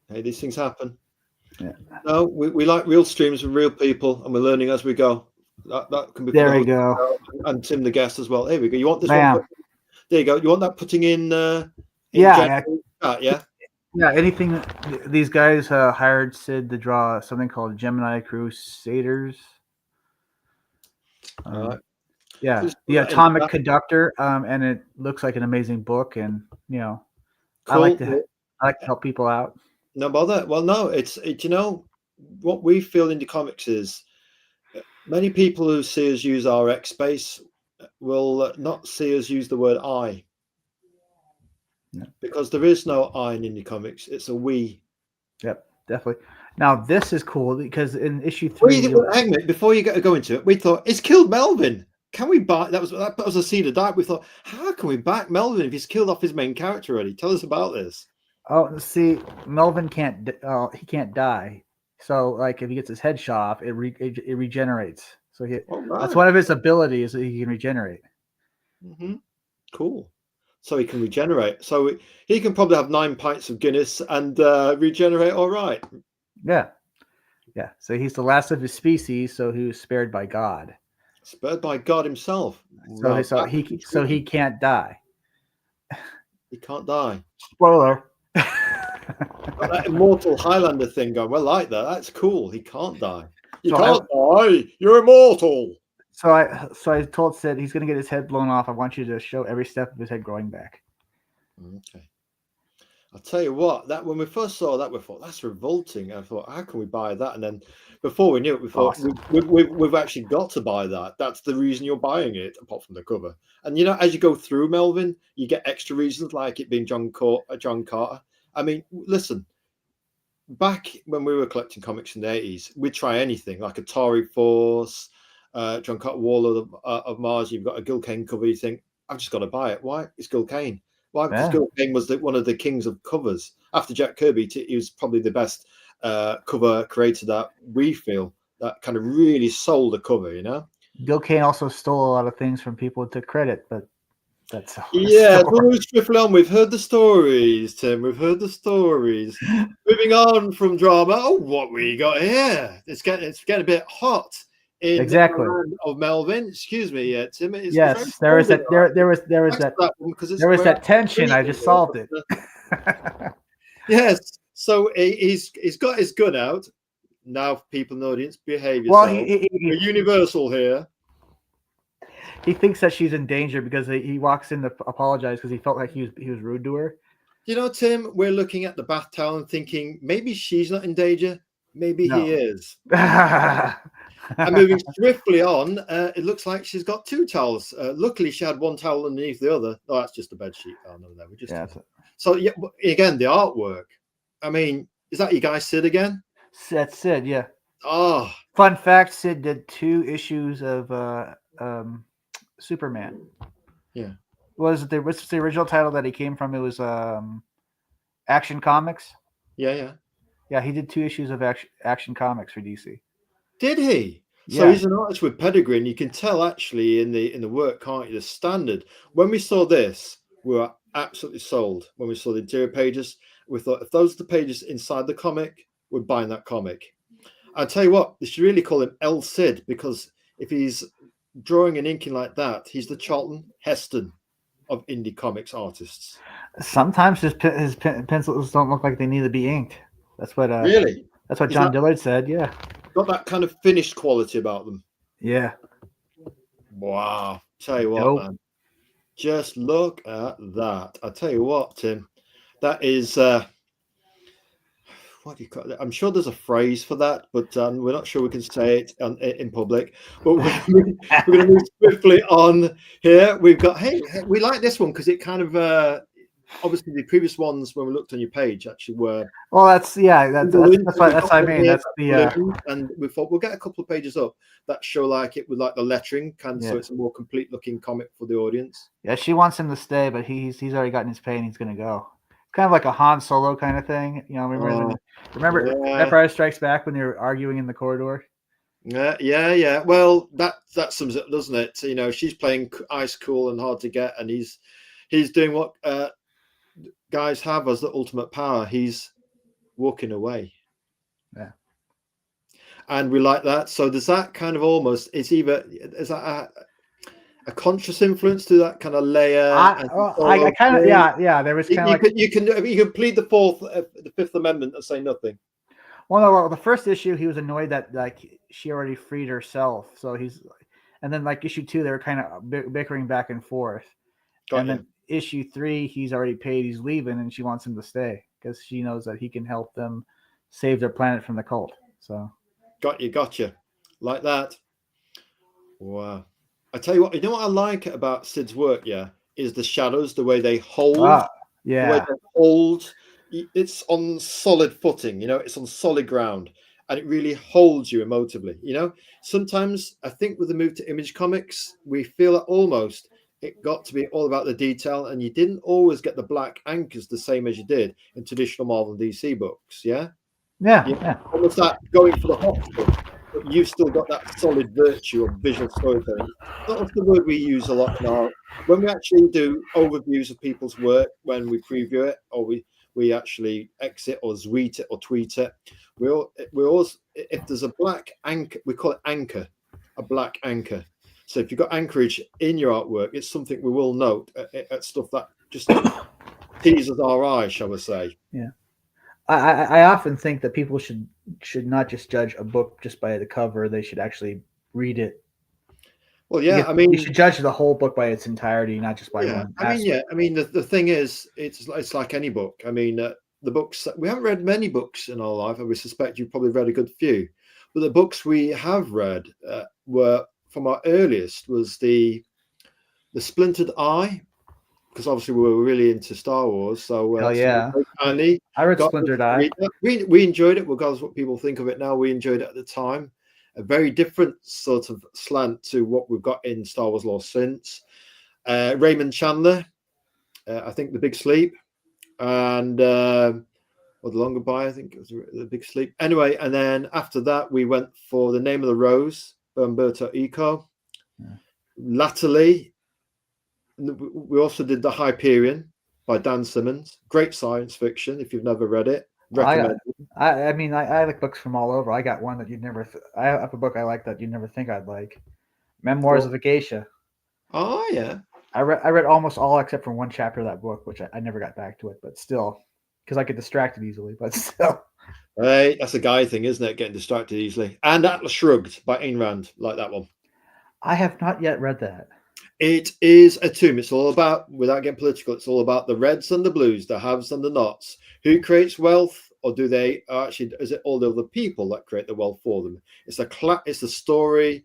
Hey, these things happen. Yeah. No, we like real streams with real people, and we're learning as we go. That can be there. We go. And Tim the guest as well. Here we go. You want this Bam. one? There you go. You want that putting in? Yeah. Yeah. Anything. These guys hired Sid to draw something called Gemini Crusaders. All right. Yeah, the Atomic Conductor, and it looks like an amazing book, and cool. I like to help people out. No bother. Well, no, it's what we feel indie comics is. Many people who see us use our X space will not see us use the word I. Yeah. Because there is no I in indie comics. It's a we. Yep, definitely. Now this is cool because in issue 3, before you go into it, we thought it's killed Melvin. Can we back? That was a seed of doubt. We thought, how can we back Melvin if he's killed off his main character already? Tell us about this. Oh, see, Melvin can't. He can't die. So, like, if he gets his head shot off, it regenerates. So that's one of his abilities that he can regenerate. Mm-hmm. Cool. So he can regenerate. So he can probably have 9 pints of Guinness and regenerate all right. Yeah. Yeah. So he's the last of his species, so he was spared by God. Spared by God himself. So he can't die. He can't die. Spoiler. Got that immortal Highlander thing going. Well, like that. That's cool. He can't die. You can't die. You're immortal. So I told Sid he's gonna get his head blown off. I want you to show every step of his head growing back. Okay. I'll tell you what, that when we first saw that, we thought that's revolting. I thought, how can we buy that? And then before we knew it, we thought we've actually got to buy that. That's the reason you're buying it, apart from the cover. And as you go through Melvin, you get extra reasons, like it being John Carter. I mean, listen, back when we were collecting comics in the 80s, we'd try anything, like Atari Force, John Carter, Wall of Mars. You've got a Gil Kane cover. You think, I've just got to buy it. Why? It's Gil Kane. Why? Because Gil Kane was one of the kings of covers. After Jack Kirby, he was probably the best cover creator that we feel that kind of really sold a cover. Gil Kane also stole a lot of things from people to credit, but that's we'll move swiftly on. We've heard the stories, Tim. We've heard the stories. Moving on from drama. Oh, what we got here? It's getting a bit hot. Exactly. Of Melvin, excuse me, Tim. Yes, there was that tension. I just solved it. Yes. So he's got his gun out. Now, people in the audience, behave yourself. Well, we're universal here. He thinks that she's in danger because he walks in to apologize because he felt like he was rude to her. Tim, we're looking at the bath towel and thinking maybe she's not in danger. Maybe he is. And moving swiftly on, it looks like she's got 2 towels. Luckily, she had 1 towel underneath the other. No, that's just a bed sheet. Oh, no, we're just. Yeah, so, again, the artwork. I mean, is that your guy Sid again? That's Sid, yeah. Oh. Fun fact, Sid did 2 issues of Superman. Yeah. What's the original title that he came from? It was Action Comics. Yeah. Yeah, he did 2 issues of Action Comics for DC. Did he? So he's an artist with pedigree, and you can tell actually in the work, can't you? The standard. When we saw this, we were absolutely sold. When we saw the interior pages, we thought if those are the pages inside the comic, we're buying that comic. I'll tell you what, they should really call him El Cid, because if he's drawing and inking like that, he's the Charlton Heston of indie comics artists. Sometimes his pencils don't look like they need to be inked. That's what really. That's what John Dillard said. Yeah. Got that kind of finished quality about them. Yeah. Wow. Tell you what, man. Just look at that. I tell you what, Tim. That is what do you call it? I'm sure there's a phrase for that, but we're not sure we can say it in public. But we're going to move swiftly on here. We've got we like this one because it kind of obviously the previous ones when we looked on your page actually were that's what I mean. That's the and we thought we'll get a couple of pages up that show like it with like the lettering so it's a more complete looking comic for the audience. Yeah, she wants him to stay, but he's already gotten his pay and he's gonna go. Kind of like a Han Solo kind of thing, remember Empire Strikes Back when they were arguing in the corridor? Yeah. Well, that sums it up, doesn't it? So, she's playing ice cool and hard to get, and he's doing what guys have as the ultimate power. He's walking away. Yeah. And we like that. So there's that kind of is that a conscious influence to that kind of layer? I kind of yeah. There was kind of you can plead the Fifth Amendment and say nothing. Well, the first issue he was annoyed that like she already freed herself, so and then like issue 2 they were kind of bickering back and forth, then issue 3 he's already paid, he's leaving, and she wants him to stay because she knows that he can help them save their planet from the cult. So gotcha, like that. Wow. I tell you what, what I like about Sid's work, is the shadows, the way they hold. The way they hold. It's on solid footing, it's on solid ground, and it really holds you emotively. Sometimes I think with the move to Image Comics, we feel that almost it got to be all about the detail, and you didn't always get the black anchors the same as you did in traditional Marvel and DC books. Yeah. Yeah. Almost that going for the hot stuff. but you've still got that solid virtue of visual storytelling. That's the word we use a lot in our when we actually do overviews of people's work, when we preview it, or we actually exit or tweet it or tweet it. We always, if there's a black anchor, we call it anchor, a black anchor. So if you've got anchorage in your artwork, it's something we will note at stuff that just teases our eye, shall we say. Yeah. I often think that people should not just judge a book just by the cover. They should actually read it. Well, yeah, I mean, you should judge the whole book by its entirety, not just by one aspect. I mean, the thing is, it's like any book. I mean, the books, we haven't read many books in our life, and we suspect you've probably read a good few. But the books we have read were from our earliest was the Splintered Eye, because obviously we were really into Star Wars. So, yeah, I read Splintered Eye. We enjoyed it, regardless of what people think of it now. We enjoyed it at the time. A very different sort of slant to what we've got in Star Wars lore since. Raymond Chandler, I think The Big Sleep, and or The Long Goodbye, I think it was The Big Sleep. Anyway, and then after that, we went for The Name of the Rose by Umberto Eco. Yeah. Latterly, we also did The Hyperion by Dan Simmons. Great science fiction, if you've never read it. Recommend. I mean, I like books from all over. I got one that you'd never. I have a book I like that you'd never think I'd like. Memoirs of a Geisha. Oh yeah. I read almost all except for one chapter of that book, which I never got back to it. But still, because I get distracted easily. But still. Right, that's a guy thing, isn't it? Getting distracted easily. And Atlas Shrugged by Ayn Rand, like that one. I have not yet read that. It is a tomb. It's all about, without getting political, it's all about the reds and the blues, the haves and the nots. Who creates wealth, or do they actually? Is it all the other people that create the wealth for them? It's a story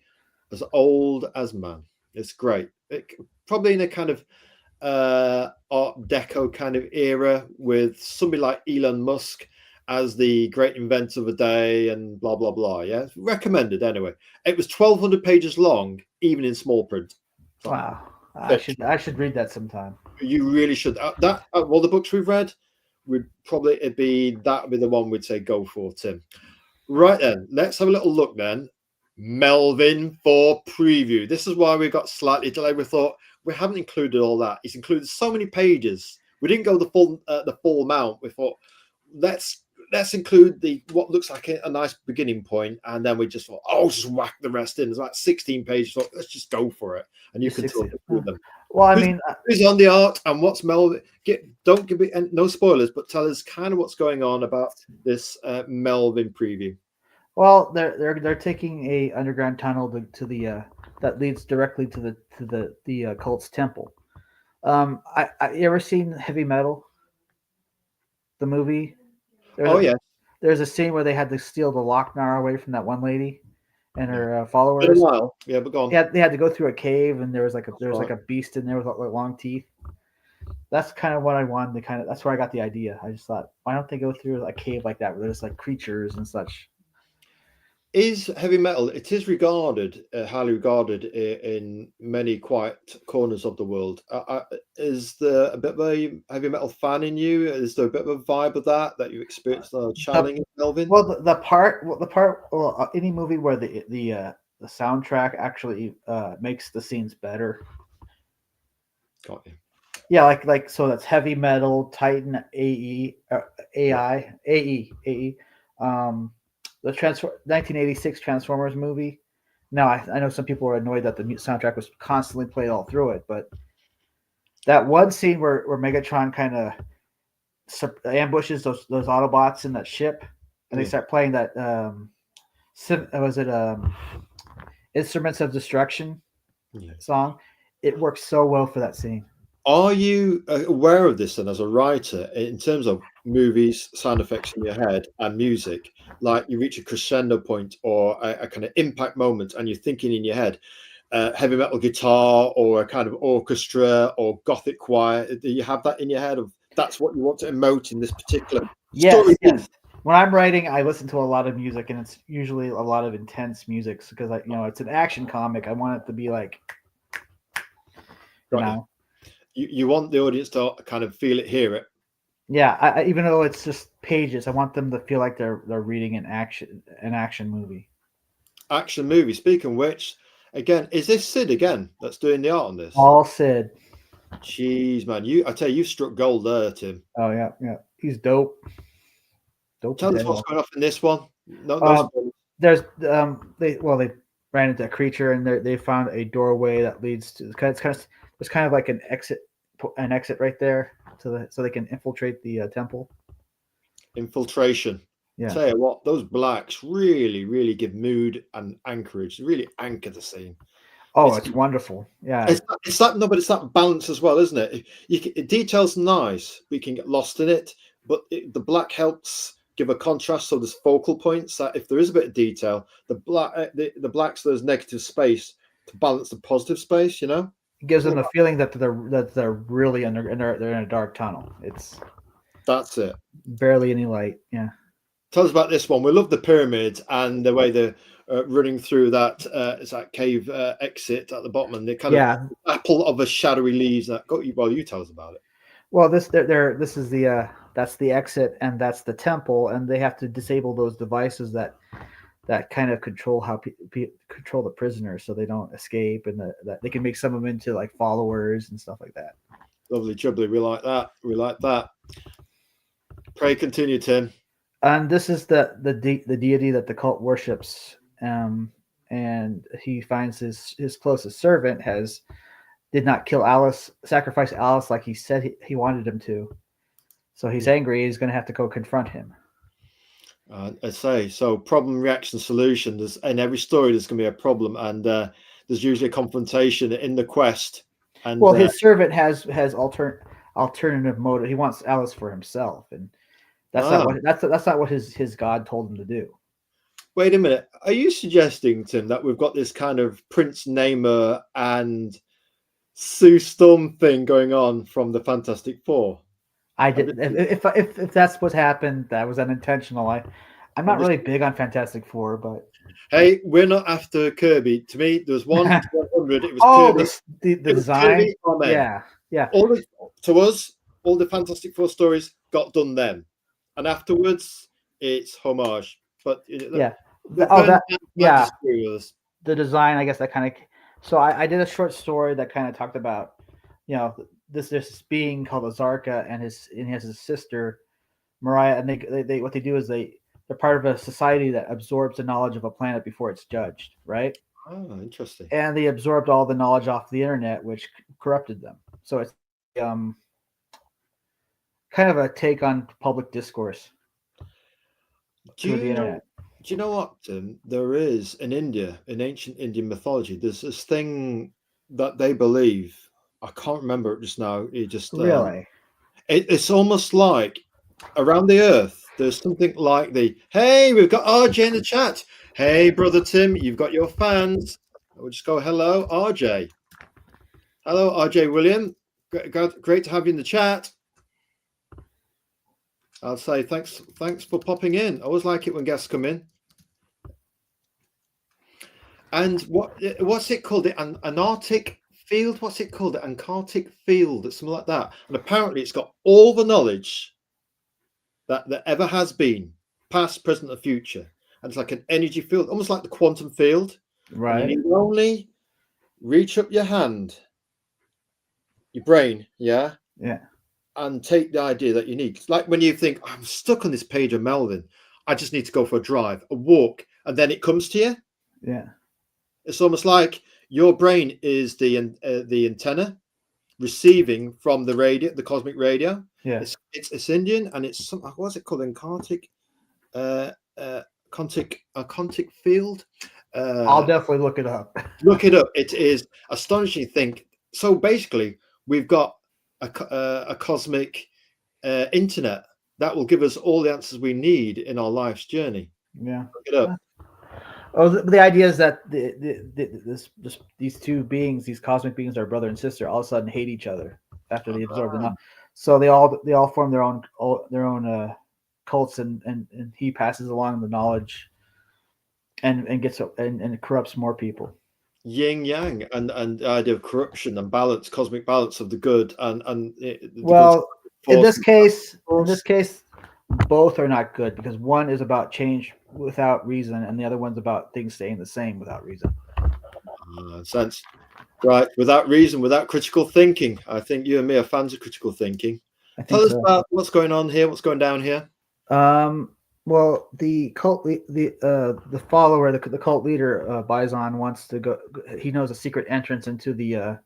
as old as man. It's great. Probably in a kind of Art Deco kind of era, with somebody like Elon Musk as the great inventor of the day, and blah blah blah. Yeah, recommended anyway. It was 1,200 pages long, even in small print. Wow, I should read that sometime. You really should. Well, the books we've read would probably be the one we'd say go for, Tim. Right then, let's have a little look then. Melvin for preview. This is why we got slightly delayed. We thought we haven't included all that. He's included so many pages. We didn't go the full amount. We thought let's include what looks like a nice beginning point, and then we just thought, just whack the rest in. There's like 16 pages. So let's just go for it, and you can talk through them. Well, I mean, who's on the art and what's Melvin? Don't give me no spoilers, but tell us kind of what's going on about this Melvin preview. Well, they're taking a underground tunnel to the that leads directly to the cult's temple. You ever seen Heavy Metal? The movie? Yeah. There's a scene where they had to steal the Lochnar away from that one lady and her followers. Been a while. Yeah, but go on. Yeah, they had to go through a cave, and there was like a beast in there with like long teeth. That's kind of what I wanted to that's where I got the idea. I just thought, why don't they go through a cave like that where there's like creatures and such? Is Heavy Metal? It is regarded, highly regarded in many quiet corners of the world. Is there a bit of a Heavy Metal fan in you? Is there a bit of a vibe of that you experienced channeling in Melvin? Well, any movie where the soundtrack actually makes the scenes better. Got you. Yeah, like so that's Heavy Metal, Titan, AE. The 1986 Transformers movie. Now, I know some people are annoyed that the soundtrack was constantly played all through it, but that one scene where Megatron kind of ambushes those Autobots in that ship, and they start playing that Instruments of Destruction song. It works so well for that scene. Are you aware of this then as a writer in terms of movies, sound effects in your head and music? Like you reach a crescendo point or a kind of impact moment and you're thinking in your head, heavy metal guitar or a kind of orchestra or gothic choir. Do you have that in your head of that's what you want to emote in this particular story? Yes. When I'm writing, I listen to a lot of music, and it's usually a lot of intense music because it's an action comic. I want it to be like, You want the audience to kind of feel it, hear it. Yeah, even though it's just pages, I want them to feel like they're reading an action movie. action movie. Speaking of which, again, is this Sid again that's doing the art on this? All Sid. Jeez, man, I tell you struck gold there, Tim. Oh yeah, yeah. He's dope. Dope. Tell us what's going on in this one. No spoilers. There's they ran into a creature and they found a doorway that leads to it's kind of like an exit right there so they can infiltrate the temple. Infiltration. Yeah. Tell you what, those blacks really, really give mood and anchorage. They really anchor the scene. Oh, it's wonderful. Yeah. It's that balance as well, isn't it? Detail's nice. We can get lost in it, but the black helps give a contrast. So there's focal points that if there is a bit of detail, the blacks there's negative space to balance the positive space. You know, it gives them a feeling that they're really they're in a dark tunnel. That's it. Barely any light. Yeah. Tell us about this one. We love the pyramids and the way they're running through that it's that cave exit at the bottom, and the kind of apple of a shadowy leaves. You tell us about it. Well, this is the that's the exit and that's the temple, and they have to disable those devices that kind of control how control the prisoners so they don't escape, and that they can make some of them into like followers and stuff like that. Lovely jubbly. We like that. Pray continue, Tim. And this is the deity that the cult worships, and he finds his closest servant did not sacrifice Alice like he said he wanted him to. So he's angry. He's going to have to go confront him. I say so. Problem, reaction, solution. In every story, there's going to be a problem, and there's usually a confrontation in the quest. And his servant has alternative motive. He wants Alice for himself, and that's not what his God told him to do. Wait a minute. Are you suggesting, Tim, that we've got this kind of Prince Namer and Sue Storm thing going on from the Fantastic Four? I did. If that's what happened, that was unintentional. I'm not really big on Fantastic Four, but hey, we're not after Kirby. To me, there was 100. It was Kirby. The design. Yeah. To us, all the Fantastic Four stories got done then, and afterwards, it's homage. But the design, I guess that kind of. So I did a short story that kind of talked about, this being called Azarka and he has his sister Mariah, and they what they do is they're part of a society that absorbs the knowledge of a planet before it's judged, right? Oh, interesting. And they absorbed all the knowledge off the internet, which corrupted them. So it's kind of a take on public discourse through the internet. Do you know what, Tim? There is in ancient Indian mythology, there's this thing that they believe. I can't remember it just now. Really? It's almost like around the earth, there's something like hey, we've got RJ in the chat. Hey, brother Tim, you've got your fans. We'll just go, hello, RJ. Hello, RJ William. Great to have you in the chat. I'll say thanks for popping in. I always like it when guests come in. And what's it called? An Arctic field? What's it called? An Antarctic field, something like that. And apparently it's got all the knowledge that there ever has been, past, present, and future. And it's like an energy field, almost like the quantum field. Right. And you only reach up your hand, your brain, yeah? Yeah. And take the idea that you need. It's like when you think, I'm stuck on this page of Melvin, I just need to go for a drive, a walk, and then it comes to you. Yeah. It's almost like your brain is the antenna receiving from the radio, the cosmic radio. Yeah. It's Indian, and it's what's it called? Antarctic field. I'll definitely look it up. Look it up. It is astonishing. Think so. Basically, we've got a cosmic internet that will give us all the answers we need in our life's journey. Yeah. Look it up. Oh, the idea is that these two beings, these cosmic beings, are brother and sister, all of a sudden hate each other after they absorb the knowledge. So they all form their own cults, and he passes along the knowledge, and gets and corrupts more people. Yin yang and the idea of corruption and balance, cosmic balance of the good and in this case, both are not good because one is about change without reason, and the other one's about things staying the same without reason. Sense. Right, without reason, without critical thinking. I think you and me are fans of critical thinking. I Tell think us so. about what's going on here, what's going down here. Well, the cult, the follower, the cult leader, Bison wants to go. He knows a secret entrance into the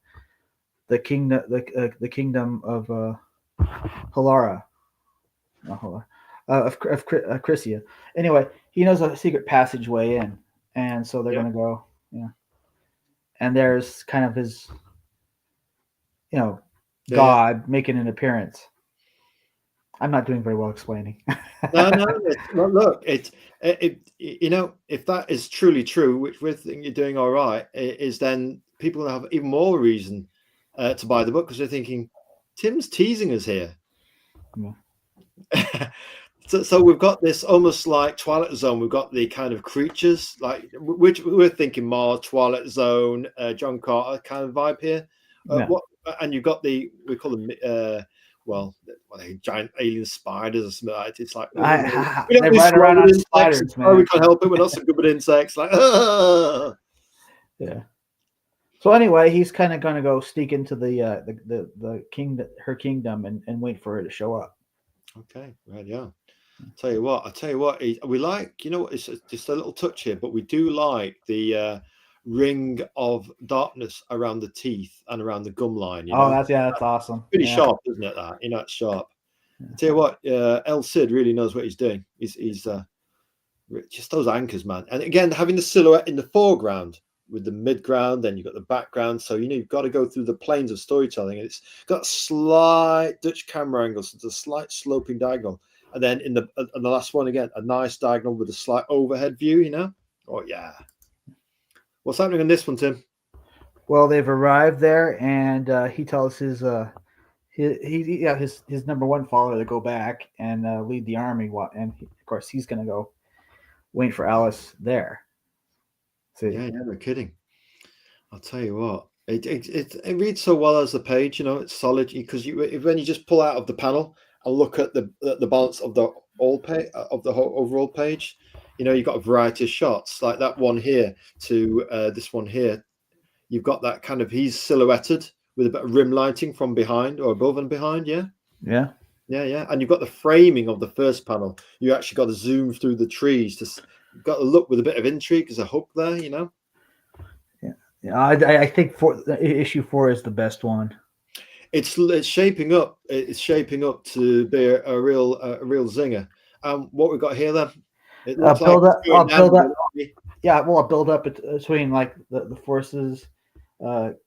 kingdom, the kingdom of Halara, of Chrysia. Anyway, he knows a secret passageway in, and so they're Yeah. gonna go. Yeah, and there's kind of his, God making an appearance. I'm not doing very well explaining. No, well, look, it, if that is truly true, which we think you're doing all right, is then people will have even more reason to buy the book because they're thinking, Tim's teasing us here. Yeah. So we've got this almost like Twilight Zone. We've got the kind of creatures, like which we're thinking more Twilight Zone, John Carter kind of vibe here. And you've got we call them giant alien spiders or something like that. It's like they ride around on spiders, man. We can't help it. We're not so good with insects. Like, yeah. So anyway, he's kind of going to go sneak into the her kingdom, and wait for her to show up. Okay, right, yeah. I tell you what, we like. It's just a little touch here, but we do like the ring of darkness around the teeth and around the gum line. That's awesome. Pretty sharp, isn't it? That it's sharp. Yeah. I tell you what, El Cid really knows what he's doing. He's just those anchors, man. And again, having the silhouette in the foreground with the midground, then you've got the background. So you've got to go through the planes of storytelling, and it's got slight Dutch camera angles, so it's a slight sloping diagonal. And then in the last one again, a nice diagonal with a slight overhead view. Oh yeah. What's happening in this one, Tim? Well, they've arrived there, and he tells his number one follower to go back and lead the army. And of course, he's going to go wait for Alice there. So, yeah, no kidding. I'll tell you what, it reads so well as the page. It's solid because when you just pull out of the panel and look at the balance of the whole overall page, you've got a variety of shots like that one here to this one here. You've got that kind of, he's silhouetted with a bit of rim lighting from behind or above and behind. Yeah. And you've got the framing of the first panel. You actually got to zoom through the trees you've got to look with a bit of intrigue. There's a hook there. I think issue 4 is the best one. It's shaping up. It's shaping up to be a real zinger. What we've got here then? It looks I'll build up. Yeah, well, I'll build up between like the forces,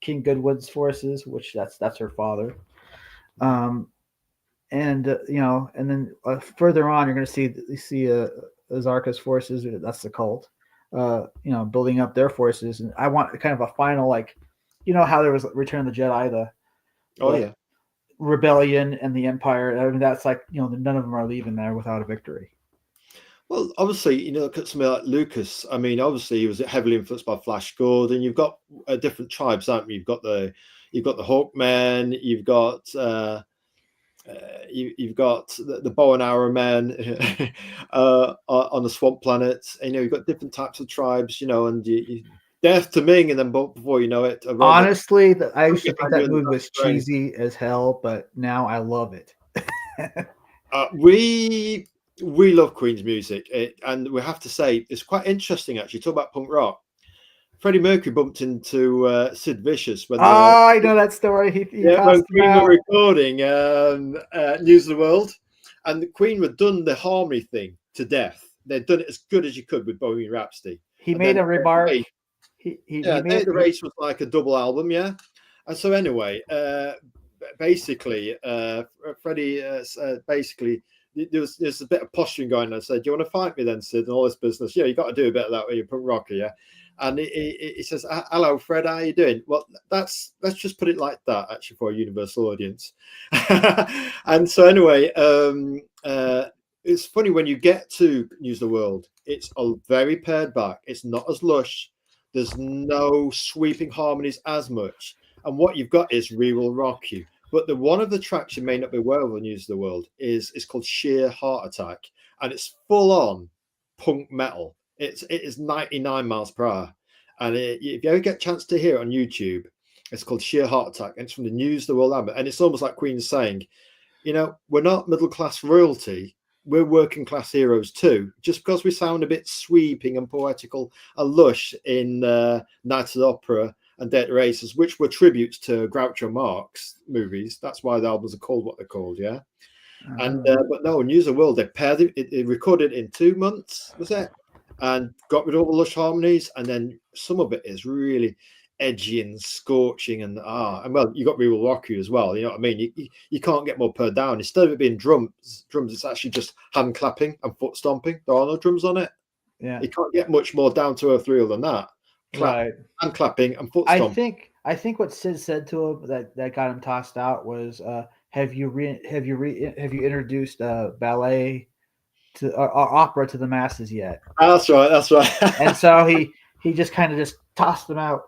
King Goodwood's forces, which that's her father, and then further on you're going to see Azarka's forces. That's the cult. Building up their forces, and I want kind of a final, like, how there was Return of the Jedi, rebellion and the Empire. I mean, that's like, none of them are leaving there without a victory. Well, obviously, look at somebody like Lucas. I mean, obviously, he was heavily influenced by Flash Gordon. You've got different tribes, haven't you? You've got the Hawkmen. You've got the bow and arrow men on the swamp planet. You've got different types of tribes. And death to Ming, and then before you know it, honestly, I used to think that movie was cheesy as hell, but now I love it. We love Queen's music, and we have to say it's quite interesting actually. Talk about punk rock. Freddie Mercury bumped into Sid Vicious when I know that story. when Queen were recording News of the World, and the Queen had done the harmony thing to death. They'd done it as good as you could with Bohemian Rhapsody. He made a remark. The Race was like a double album, yeah. And so anyway, basically, Freddie basically. There's a bit of posturing going on. I said, "Do you want to fight me then, Sid?" And all this business. Yeah, you got to do a bit of that when you're punk rocker, yeah. And he says, "Hello, Fred, how are you doing?" Well, let's just put it like that, actually, for a universal audience. And so anyway, it's funny when you get to News of the World. It's a very pared back. It's not as lush. There's no sweeping harmonies as much. And what you've got is "We Will Rock You." But the one of the tracks you may not be aware of on News of the World is called Sheer Heart Attack, and it's full on punk metal. It is 99 miles per hour, and if you ever get a chance to hear it on YouTube, it's called Sheer Heart Attack, and it's from the News of the World album, and it's almost like Queen saying, we're not middle class royalty. We're working class heroes too. Just because we sound a bit sweeping and poetical and lush in Night of the Opera and Dead Races, which were tributes to Groucho Marx movies. That's why the albums are called what they're called, yeah. And but no, News of the World, they paired it recorded in 2 months, was it? And got rid of all the lush harmonies, and then some of it is really edgy and scorching, and well, you got We Will Rock You as well. You know what I mean? You can't get more pared down. Instead of it being drums, it's actually just hand clapping and foot stomping. There are no drums on it. Yeah, you can't get much more down to earth real than that. right. Hand clapping and foot stomping. I think what Sid said to him that got him tossed out was, have you introduced ballet to or opera to the masses yet? That's right. And so he just kind of just tossed them out.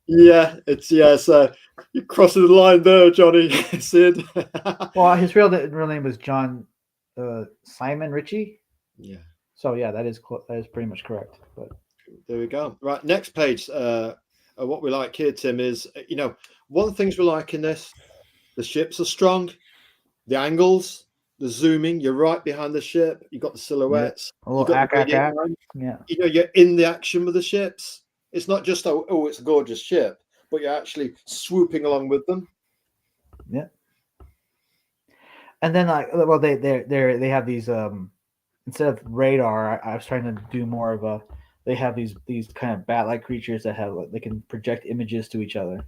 Yeah, so you're crossing the line there, Johnny. Sid. Well, his real name was John Simon Ritchie. Yeah. So yeah, that is pretty much correct. But there we go. Right, next page. What we like here, Tim, is one of the things we like in this. The ships are strong. The angles, the zooming. You're right behind the ship. You got the silhouettes. Yeah. A little yeah. You're in the action with the ships. It's not just it's a gorgeous ship, but you're actually swooping along with them. Yeah. And then they have these instead of radar, I was trying to do more of they have these kind of bat-like creatures that they can project images to each other.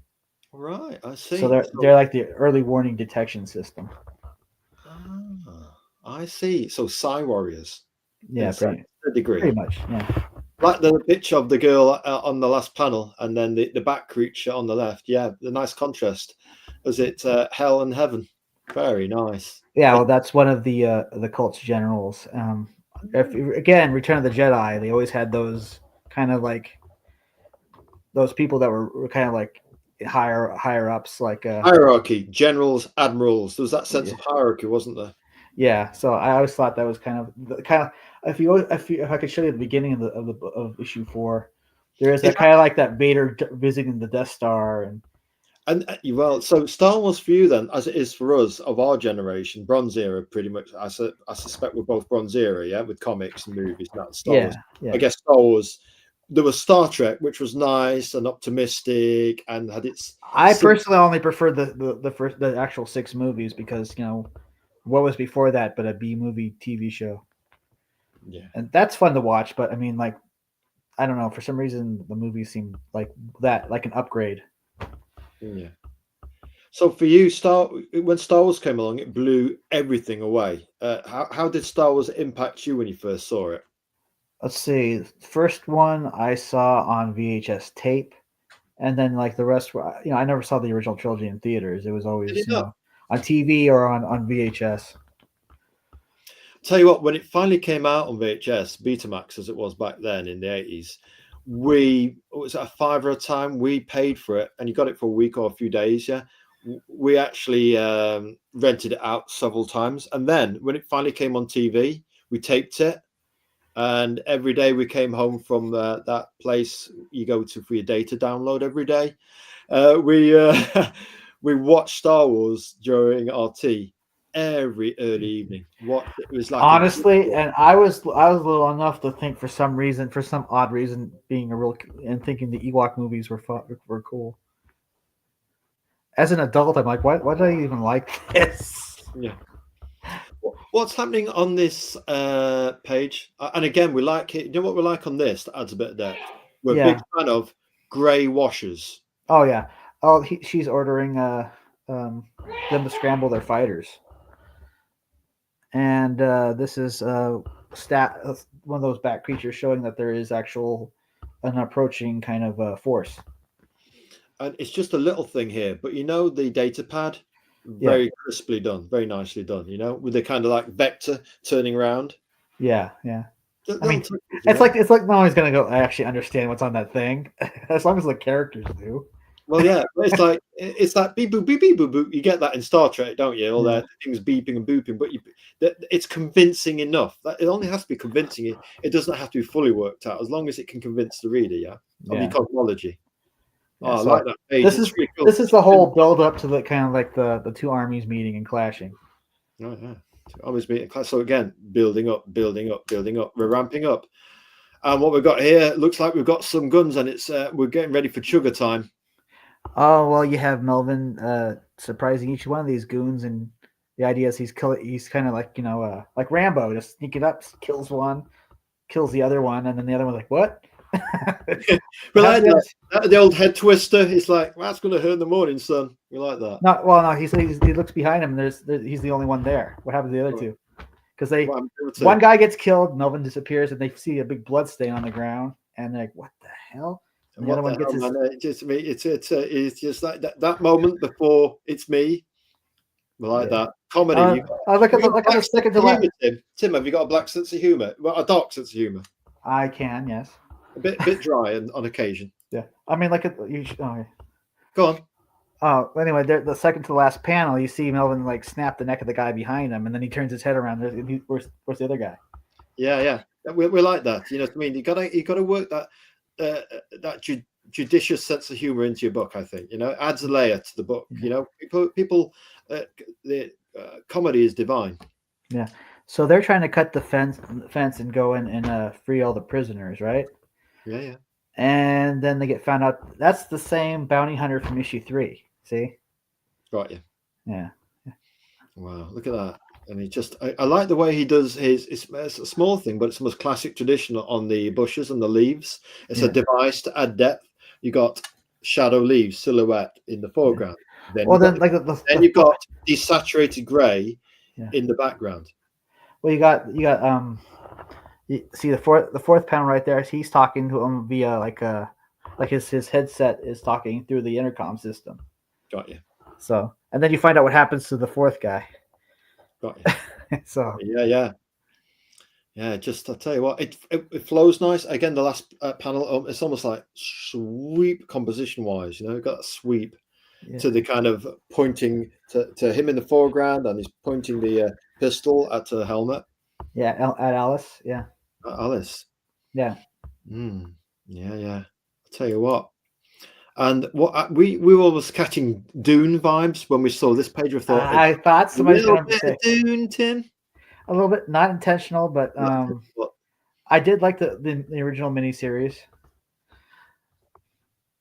Right, I see. So they're like the early warning detection system. I see. So Psy warriors. Yeah, pretty degree. Pretty much. Yeah. Like the picture of the girl on the last panel, and then the bat creature on the left. Yeah, the nice contrast. Was it hell and heaven? Very nice. Yeah, well, that's one of the cult's generals. Again, Return of the Jedi, they always had those kind of like those people that were kind of like higher ups, like hierarchy, generals, admirals. There was that sense of hierarchy, wasn't there? Yeah. So I always thought that was kind of if I could show you the beginning of issue 4, there is that kind of like that Vader visiting the Death Star and well, so Star Wars for you then, as it is for us of our generation, Bronze Era, pretty much. I suspect we're both Bronze Era, yeah, with comics and movies. Not Star Wars. Yeah. I guess Star Wars. There was Star Trek, which was nice and optimistic, and had its. I personally only prefer the actual 6 movies because what was before that but a B-movie TV show. Yeah, and that's fun to watch, but I mean, like, I don't know, for some reason the movies seem like an upgrade. Yeah. So for you, when Star Wars came along, it blew everything away. How did Star Wars impact you when you first saw it? Let's see. The first one I saw on VHS tape, and then like the rest were, I never saw the original trilogy in theaters. It was always on TV or on VHS. Tell you what, when it finally came out on VHS, Betamax as it was back then in the 80s, it was a $5 a time. We paid for it, and you got it for a week or a few days. Yeah, we actually rented it out several times, and then when it finally came on TV, we taped it, and every day we came home from that place you go to for your data download every day. We watched Star Wars during our tea every early evening. What it was like, honestly, and I was little enough to think for some odd reason, thinking the Ewok movies were cool. As an adult, I'm like, why did I even like this? Yeah. What's happening on this page? And again, we like it. You know what we like on this that adds a bit of depth? We're a big fan of grey washers. Oh yeah. Oh, she's ordering them to scramble their fighters. And this is one of those bat creatures showing that there is an approaching kind of force. And it's just a little thing here, but the data pad, very crisply done, very nicely done. With the kind of like vector turning around. Yeah. I mean, it's like no one's gonna go actually understand what's on that thing, as long as the characters do. Well, yeah, it's like beep boop beep beep boop boop. You get that in Star Trek, don't you? All that things beeping and booping, but it's convincing enough. That it only has to be convincing. It doesn't have to be fully worked out, as long as it can convince the reader, of your cosmology. Yeah, I so like that page. this It's is really cool. this is the whole build up to the kind of like the two armies meeting and clashing. Oh, yeah. Always being so again, building up, building up, building up. We're ramping up, and what we've got here looks like we've got some guns, and it's we're getting ready for sugar time. Oh well, you have Melvin surprising each one of these goons, and the idea is he's kind of like like Rambo, just sneaking up, kills one, kills the other one, and then the other one's like, "What?" We like that. The old head twister. It's like, well, that's going to hurt in the morning, son. We like that. No, he looks behind him, and he's the only one there. What happened to the other two? Because one guy gets killed, Melvin disappears, and they see a big blood stain on the ground, and they're like, "What the hell?" And the other one gets his. It's just like that moment before it's me. We like that comedy. Look at the second to last. Tim, have you got a black sense of humor? Well, a dark sense of humor. I can, yes. A bit dry on occasion. Yeah, I mean, like you. Go on. Oh, anyway, the second to the last panel, you see Melvin like snap the neck of the guy behind him, and then he turns his head around. Where's the other guy? Yeah. We like that. You know what I mean? You gotta work that judicious sense of humor into your book. I think adds a layer to the book. People, the comedy is divine. Yeah. So they're trying to cut the fence and go in and free all the prisoners, right? Yeah. And then they get found out that's the same bounty hunter from issue 3. See? Got you. Yeah. Wow, look at that. And I like the way he does it's a small thing, but it's the most classic tradition on the bushes and the leaves. It's a device to add depth. You got shadow leaves, silhouette in the foreground. Then you've got desaturated gray in the background. Well, you got you see the fourth panel right there. He's talking to him via like his headset is talking through the intercom system. Got you. So, and then you find out what happens to the fourth guy. Got you. So yeah. Just I'll tell you what, it flows nice. Again, the last panel, it's almost like sweep composition wise. You've got that sweep to the kind of pointing to him in the foreground, and he's pointing the pistol at the helmet. Yeah, at Alice. Yeah. Alice. Yeah. Yeah. I'll tell you what. And what we were always catching Dune vibes when we saw this page. I thought somebody's going to say Dune, Tim. A little bit, not intentional, but I did like the original miniseries.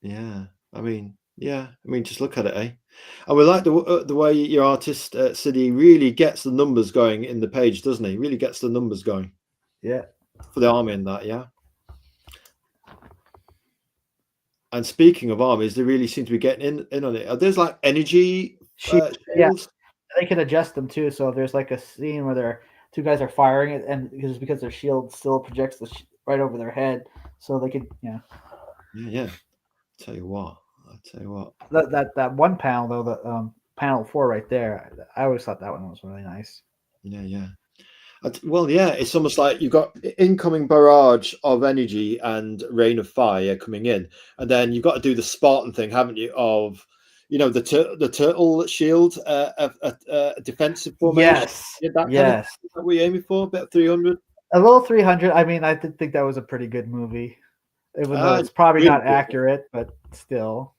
Yeah, I mean, just look at it, eh? And we like the way your artist Sidney really gets the numbers going in the page, doesn't he? Really gets the numbers going. Yeah. For the army in that, yeah. And speaking of armies, they really seem to be getting in on it. There's like energy shields. Yeah, they can adjust them too. So there's like a scene where two guys are firing it, and because their shield still projects right over their head, so they could, Yeah. I'll tell you what. That one panel though, the panel 4 right there, I always thought that one was really nice. Yeah. Well, yeah, it's almost like you've got incoming barrage of energy and rain of fire coming in, and then you've got to do the Spartan thing, haven't you? Of the turtle shield, defensive formation. Yes. Is that what we're aiming for? About 300. A little 300. I mean, I did think that was a pretty good movie, even though it's probably not accurate, but still.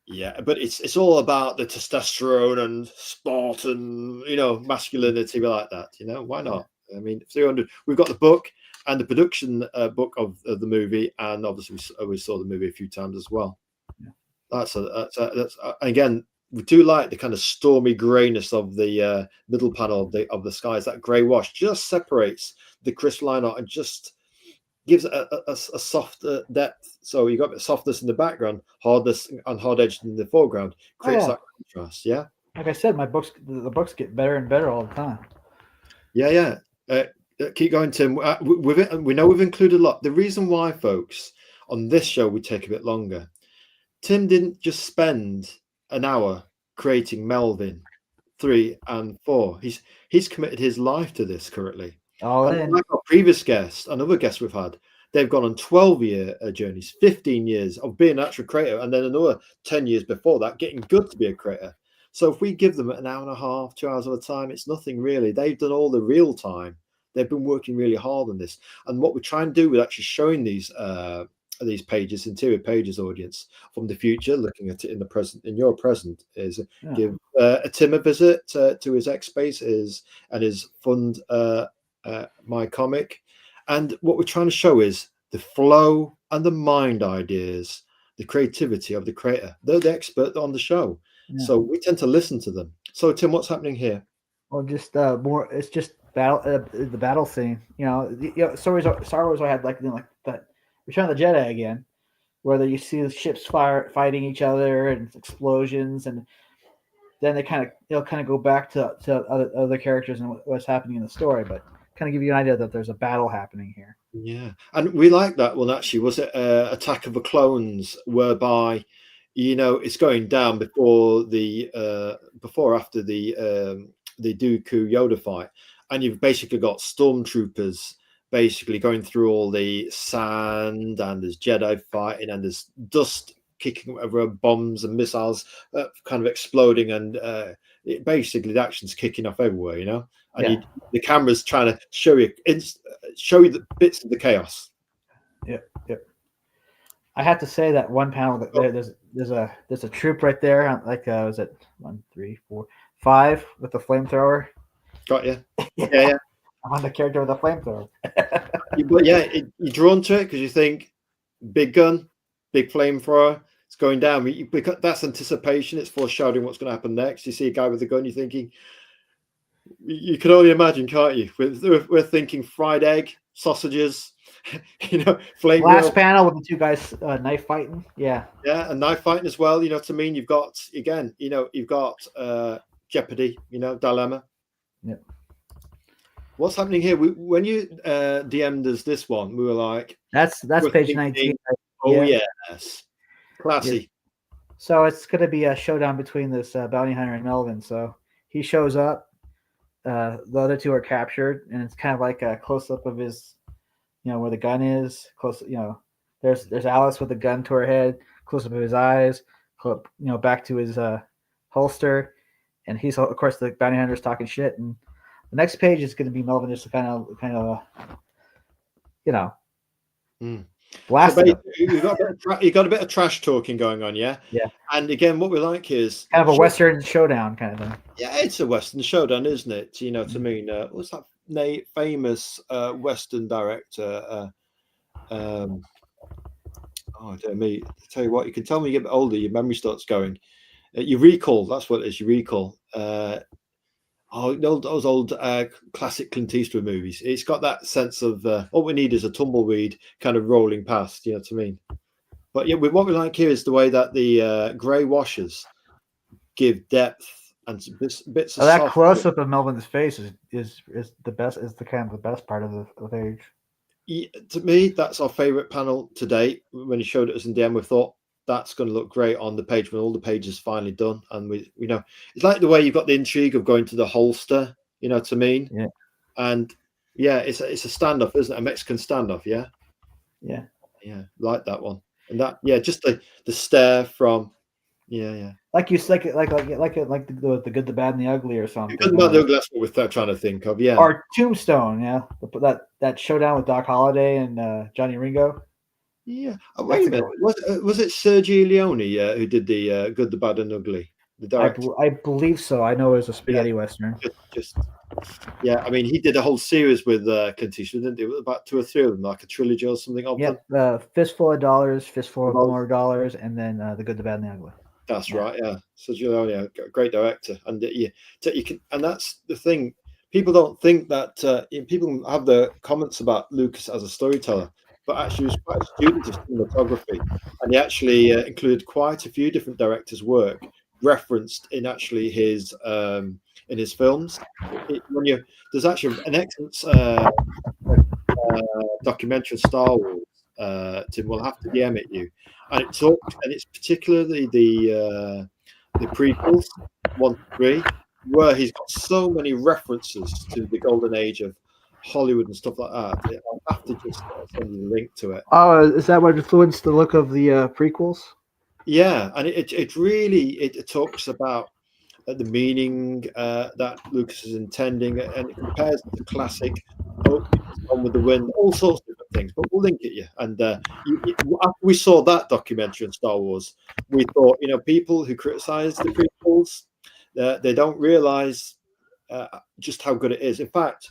Yeah, but it's all about the testosterone and Spartan, masculinity. We like that. Why not? I mean, 300. We've got the book and the production book of the movie, and obviously we saw the movie a few times as well. Yeah. That's again, we do like the kind of stormy grayness of the middle panel of the skies. That grey wash just separates the crystalline art and just gives it a softer depth. So you got a bit of softness in the background, hardness and hard edged in the foreground. Creates that contrast. Yeah. Like I said, the books get better and better all the time. Yeah. Keep going, Tim. We know we've included a lot. The reason why, folks, on this show we take a bit longer. Tim didn't just spend an hour creating Melvin 3 and 4. He's committed his life to this currently. Like our previous guests and other guests we've had, They've gone on 12-year journeys, 15 years of being an actual creator, and then another 10 years before that, getting good to be a creator. So if we give them an hour and a half, 2 hours at a time, it's nothing really. They've done all the real time. They've been working really hard on this. And what we try and do with actually showing these pages, interior pages, audience from the future, looking at it in the present, in your present, is give Tim a visit to his X space and his fund my comic. And what we're trying to show is the flow and the mind ideas, the creativity of the creator. They're the expert on the show. Yeah. So we tend to listen to them. So Tim, what's happening here? Well, just more. It's just battle. The battle scene. Star Wars. I had like that Return of the Jedi again, where you see the ships fighting each other and explosions, and then they'll kind of go back to other characters and what's happening in the story, but kind of give you an idea that there's a battle happening here. Yeah, and we like that one actually. Was it Attack of the Clones, whereby it's going down before after the Dooku Yoda fight, and you've basically got stormtroopers basically going through all the sand, and there's Jedi fighting, and there's dust kicking over, bombs and missiles kind of exploding, and basically the action's kicking off everywhere, and the camera's trying to show you the bits of the chaos. Yep. I have to say that one panel there's a troop right there, like was it 1, 3, 4, 5 with the flamethrower? Got you. Yeah. I'm on the character with the flamethrower. But you're drawn to it because you think big gun, big flamethrower, it's going down. That's anticipation. It's foreshadowing what's going to happen next. You see a guy with a gun, you're thinking, you can only imagine, can't you? We're thinking fried egg, sausages, flame. Last panel with the two guys knife fighting. Yeah, and knife fighting as well. What I mean? You've got jeopardy. Dilemma. Yep. What's happening here? When you DM'd us this one, we were like, that's page 19. Oh yes, classy. Yeah. So it's going to be a showdown between this bounty hunter and Melvin. So he shows up. The other two are captured, and it's kind of like a close up of his, where the gun is. Close, there's Alice with the gun to her head. Close up of his eyes. Back to his holster, and he's, of course, the bounty hunter's talking shit. And the next page is going to be Melvin just kind of blasting. So you got a bit of trash talking going on, yeah. Yeah. And again, what we like is kind of a Western showdown kind of thing. Yeah, it's a Western showdown, isn't it? To me, what's that famous Western director? Oh, dear me! I tell you what, you can tell when you get a bit older, your memory starts going. You recall. That's what it is. You recall. Those old classic Clint Eastwood movies. It's got that sense of all we need is a tumbleweed kind of rolling past. You know what I mean? But what we like here is the way that the grey washes give depth and bits of that close up of Melvin's face is the best. Is the kind of the best part of the page. Yeah, to me, that's our favorite panel to date. When he showed it us in DM, we thought that's going to look great on the page when all the pages finally done. And we it's like the way you've got the intrigue of going to the holster, you know what I mean? Yeah. And it's a standoff, isn't it? A Mexican standoff, yeah? Yeah. Yeah, like that one. And that, just the stare from, yeah. Like you like the good, the bad, and the ugly or something. The good, the bad, the ugly, that's what we're trying to think of, yeah. Or Tombstone, yeah. That showdown with Doc Holliday and Johnny Ringo. Yeah. Wait a minute. Was it Sergio Leone who did the Good, the Bad, and Ugly? The director? I believe so. I know it was a spaghetti western. I mean, he did a whole series with Clint Eastwood, didn't he? About 2 or 3 of them, like a trilogy or something. Yeah, Fistful of Dollars, Fistful of More Dollars, and then The Good, the Bad, and the Ugly. That's right. Yeah. Sergio Leone, a great director, and you can, and that's the thing. People don't think that people have the comments about Lucas as a storyteller. But actually, he was quite a student of cinematography, and he actually included quite a few different directors' work referenced in actually his in his films. There's actually an excellent documentary of Star Wars. Tim will have to DM it you, and it's particularly the prequels 1 to 3, where he's got so many references to the golden age of Hollywood and stuff like that. I'll have to just send you the link to it. Oh, is that what influenced the look of the prequels? Yeah, and it really it talks about the meaning that Lucas is intending, and it compares it to classic Gone with the Wind, all sorts of different things. But we'll link it you. And after we saw that documentary on Star Wars, we thought, people who criticize the prequels, they don't realize just how good it is. In fact,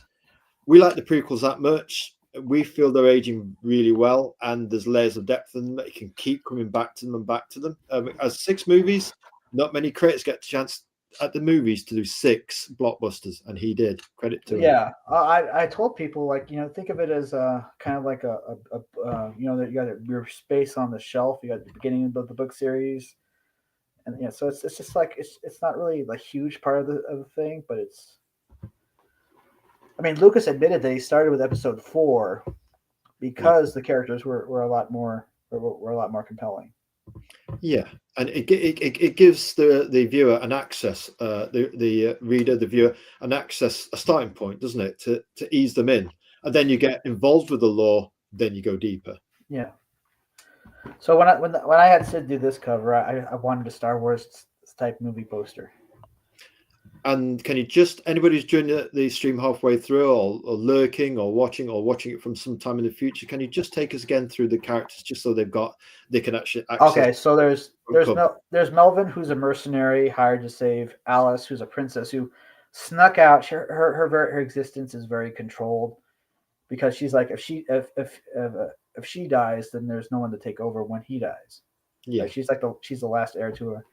we like the prequels that much. We feel they're aging really well, and there's layers of depth in them that you can keep coming back to them and back to them. As 6 movies, not many creators get the chance at the movies to do 6 blockbusters, and he did. Credit to him. Yeah, I told people, like, think of it as kind of like a that you got your space on the shelf. You got the beginning of the book series, and so it's just like it's not really a huge part of the thing, but it's. I mean, Lucas admitted that he started with episode 4 because the characters were a lot more compelling. Yeah, and it gives the viewer an access, the reader, the viewer, an access, a starting point, doesn't it, to ease them in, and then you get involved with the lore, then you go deeper. Yeah. So when I had Sid do this cover, I wanted a Star Wars type movie poster. And can you just, anybody who's joining the stream halfway through, or lurking, or watching it from some time in the future, can you just take us again through the characters, just so they can actually access? Okay, so there's Melvin, who's a mercenary hired to save Alice, who's a princess who snuck out. Her existence is very controlled because she's like, if she dies, then there's no one to take over when he dies. Yeah, like she's the last heir to her,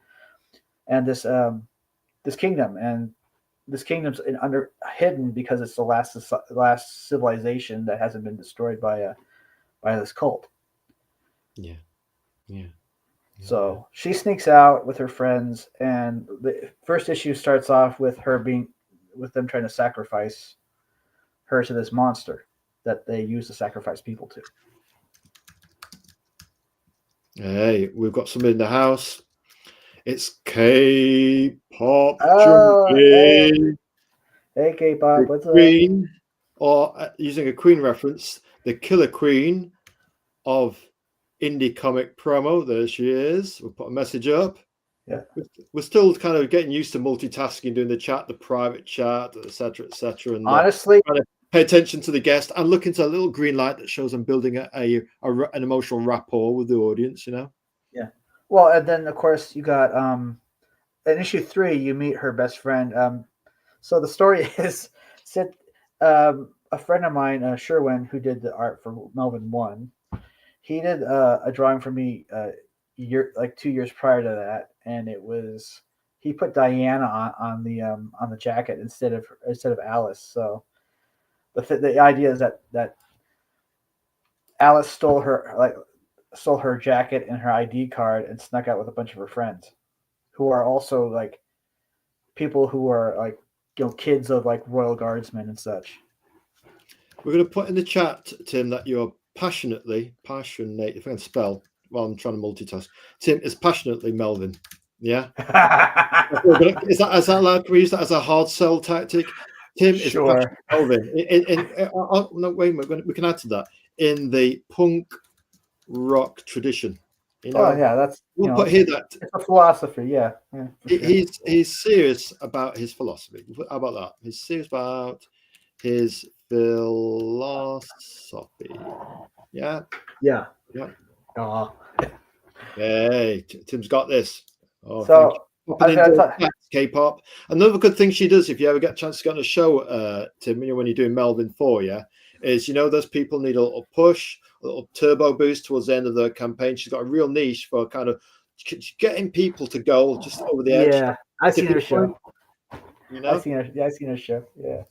and this kingdom, and this kingdom's hidden because it's the last civilization that hasn't been destroyed by this cult. Yeah. So she sneaks out with her friends, and the first issue starts off with them trying to sacrifice her to this monster that they use to sacrifice people to. Hey, we've got somebody in the house. It's K-pop. Hey K-pop, what's Queen, or using a Queen reference, the Killer Queen of indie comic promo. There she is. We'll put a message up. Yeah, we're still kind of getting used to multitasking, doing the chat, the private chat, etc., and honestly, trying to pay attention to the guest and look into a little green light that shows I'm building an emotional rapport with the audience. Yeah. Well, and then of course you got in issue 3 you meet her best friend. So the story is a friend of mine, Sherwin, who did the art for Melvin 1. He did a drawing for me 2 years prior to that, and he put Diana on the jacket instead of Alice. So the idea is that Alice stole her jacket and her ID card and snuck out with a bunch of her friends, who are also like people who are kids of royal guardsmen and such. We're going to put in the chat, Tim, that you're passionate, if I can spell while I'm trying to multitask. Tim is passionately Melvin. Yeah. Is that allowed? Can we use that as a hard sell tactic? Tim is passionate Melvin. No, wait a minute. We can add to that in the punk rock tradition. Oh yeah, that's we'll put here that it's a philosophy. Yeah, he's serious about his philosophy. How about that? He's serious about his philosophy. Yeah. Hey, Tim's got this. So K-pop. Another good thing she does, if you ever get a chance to go on a show, Tim, when you're doing Melvin 4, is those people need a little push, a little turbo boost towards the end of the campaign. She's got a real niche for kind of getting people to go just over the edge. Yeah, I've seen her show. I've seen her show. Yeah.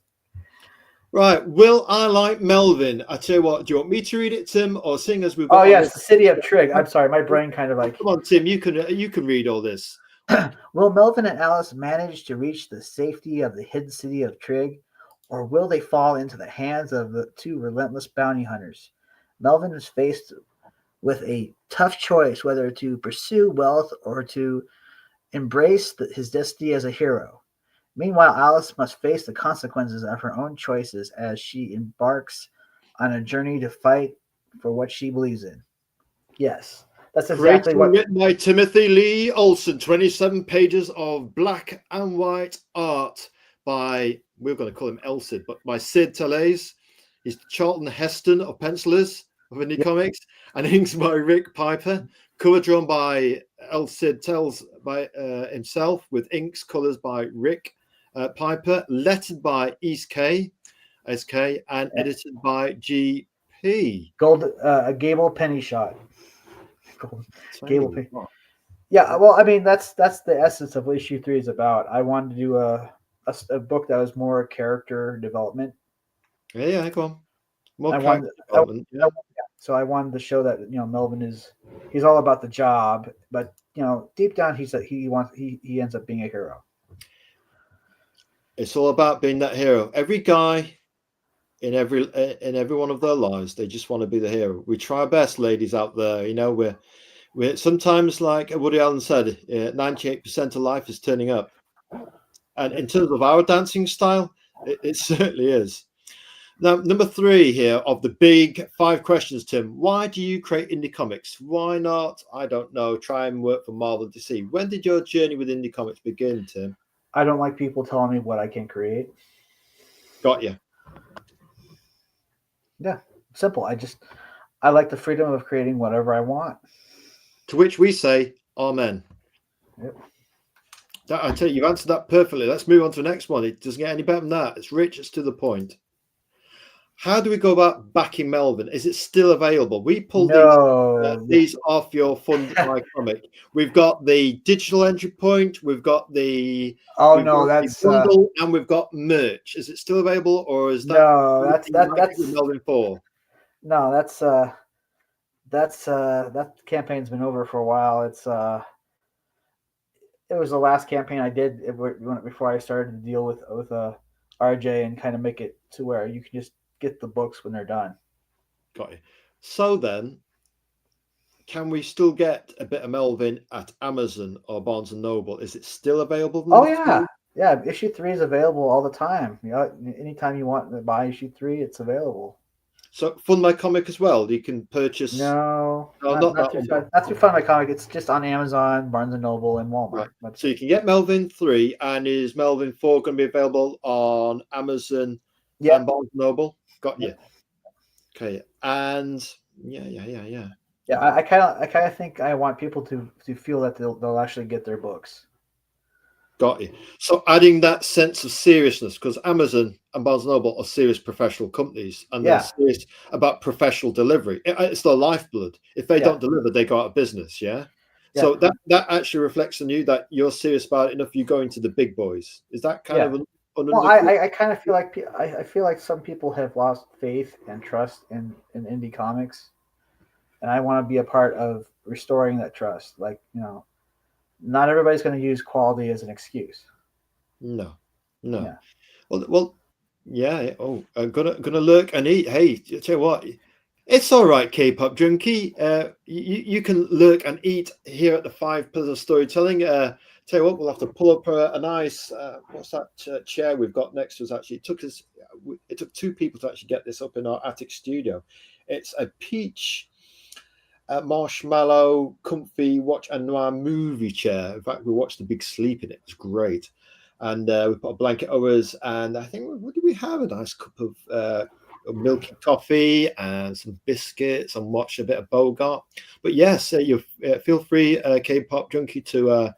Right, Will I Like Melvin? I tell you what, do you want me to read it, Tim, or seeing as we've got? Oh yes, the City of Trig. I'm sorry, my brain kind of Come on, Tim, you can read all this. Will Melvin and Alice manage to reach the safety of the hidden city of Trig, or will they fall into the hands of the 2 relentless bounty hunters? Melvin is faced with a tough choice whether to pursue wealth or to embrace his destiny as a hero. Meanwhile, Alice must face the consequences of her own choices as she embarks on a journey to fight for what she believes in. Yes, that's Created exactly and what. written by Timothy Lee Olson. 27 pages of black and white art by, we're going to call him Elsid, but by Sid Talais. He's Charlton Heston of Pencilers of Indie Comics, and inks by Rick Piper. Cover drawn by Elsid Tells by himself, with inks, colours by Rick Piper. Lettered by SK, and edited by GP. A Gable Penny shot. Gable Penny. Oh, Yeah, well, I mean that's the essence of what issue 3 is about. I wanted to do a book that was more character development. yeah, go on. More I character wanted, development. Yeah. so I wanted to show that Melvin he's all about the job, but deep down he ends up being a hero. It's all about being that hero. Every guy in every one of their lives, they just want to be the hero. We try our best, ladies out there. We're sometimes, like Woody Allen said, 98% of life is turning up. And in terms of our dancing style, it certainly is. Now, number 3 here of the big 5 questions, Tim. Why do you create indie comics? Why not, I don't know, try and work for Marvel DC? When did your journey with indie comics begin, Tim? I don't like people telling me what I can create. Got you. Yeah, simple. I like the freedom of creating whatever I want. To which we say, Amen. Yep. I tell you, you've answered that perfectly. Let's move on to the next one. It doesn't get any better than that. It's rich, it's to the point. How do we go about backing Melvin? Is it still available? We pulled these off your Fund My Comic. We've got the digital entry point. We've got the that's bundle, and we've got merch. Is it still available, or is that that's Melvin 4? No, that campaign's been over for a while. It was the last campaign I did before I started to deal with RJ and kind of make it to where you can just get the books when they're done. Got you. So then, can we still get a bit of Melvin at Amazon or Barnes and Noble? Is it still available? Oh yeah, yeah. Issue 3 is available all the time. Anytime you want to buy issue 3, it's available. So Fund My Comic as well. You can purchase. No, not through Fund My Comic. It's just on Amazon, Barnes and Noble, and Walmart. Right. So you can get Melvin 3, and is Melvin 4 going to be available on Amazon and Barnes and Noble? Got you. Okay, and yeah. Yeah, I kind of think I want people to feel that they'll actually get their books. Got you. So adding that sense of seriousness, because Amazon and Barnes & Noble are serious professional companies, and they're serious about professional delivery. It's their lifeblood. If they don't deliver, they go out of business. Yeah. So that actually reflects on you, that you're serious about it enough. You go into the big boys. Is that kind of well, I kind of feel like I feel like some people have lost faith and trust in indie comics, and I want to be a part of restoring that trust. Like, not everybody's going to use quality as an excuse. No. Yeah. Well, yeah. Oh, I'm gonna lurk and eat. Hey, tell you what, it's all right, K-pop junkie. You can lurk and eat here at the 5 Pillars of Storytelling. Tell you what, we'll have to pull up a nice what's that chair we've got next to us. Actually, it took 2 people to actually get this up in our attic studio. It's a peach marshmallow, comfy watch and noir movie chair. In fact, we watched The Big Sleep in it. It's great. And we put a blanket over us, and I think, what did we have? A nice cup of milky coffee and some biscuits, and watch a bit of Bogart. But yes, you feel free, K-pop junkie, to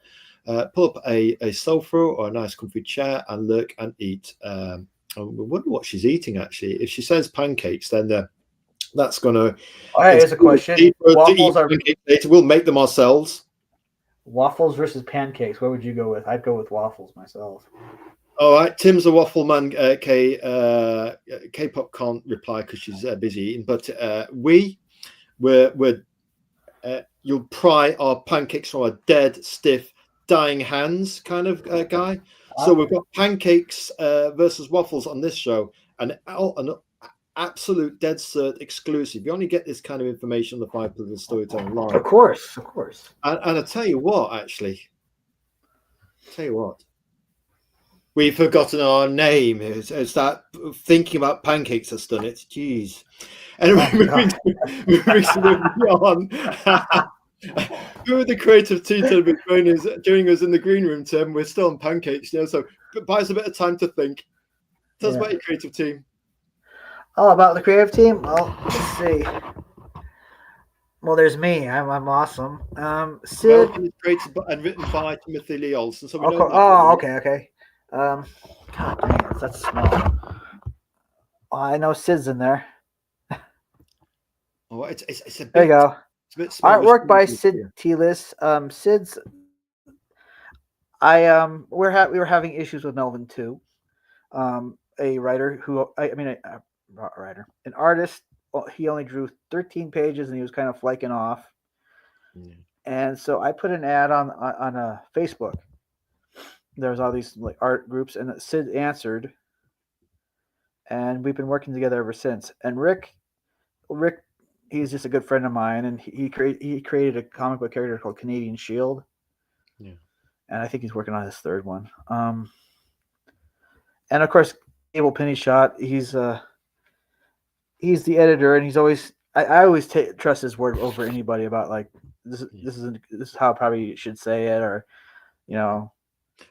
pull up a sofa or a nice comfy chair and lurk and eat. I wonder what she's eating, actually. If she says pancakes, then that's going to... Hey, here's a question. Waffles later. We'll make them ourselves. Waffles versus pancakes. What would you go with? I'd go with waffles myself. All right, Tim's a waffle man. K-pop can't reply because she's busy eating. But you'll pry our pancakes from our dead, stiff, dying hands kind of guy. So we've got pancakes versus waffles on this show, and an absolute dead cert exclusive. You only get this kind of information on the 5 Pillars of Storytelling live. Of course. And I tell you what, We've forgotten our name. It's that thinking about pancakes has done it. Jeez. Anyway, Oh God. moving swiftly on. Who are the creative team to be joining us in the green room, Tim? We're still on pancakes, so buy us a bit of time to think. Tell us Yeah. about your creative team. Oh, about the creative team? Well, let's see. Well, there's me. I'm awesome. Sid. Melvin is created and written by Timothy Lee Olson, so we Okay. know that. Oh, okay. God dang it, that's small. Oh, I know Sid's in there. Oh, it's a There you bit go. it's a bit small. Artwork by Sid Telis. Sid's. We were having issues with Melvin too. A writer who not a writer, an artist. He only drew 13 pages and he was kind of flaking off. Yeah. And so I put an ad on Facebook. There was all these like art groups, and Sid answered, and we've been working together ever since. And Rick, he's just a good friend of mine, and he created a comic book character called Canadian Shield. Yeah. And I think he's working on his third one. And of course, Abel Pennyshot, he's the editor, and he's always I always trust his word over anybody about like this is how I probably should say it, or you know.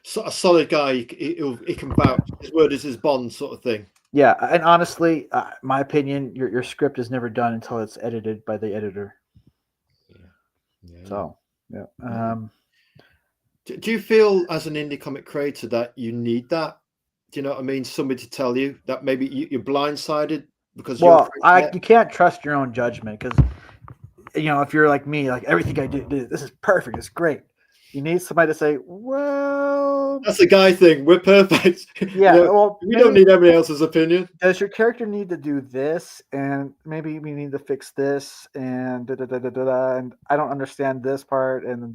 So a solid guy, he can vouch. His word is his bond, sort of thing. Yeah, and honestly, my opinion, your script is never done until it's edited by the editor. Yeah. So, yeah. Do you feel as an indie comic creator that you need that? Do you know what I mean? Somebody to tell you that maybe you're blindsided because you can't trust your own judgment because if you're like me, like everything I do, this is perfect, it's great. You need somebody to say, well, that's a guy thing. We're perfect. Yeah, well, we don't need everybody else's opinion. Does your character need to do this, and maybe we need to fix this, and and I don't understand this part, and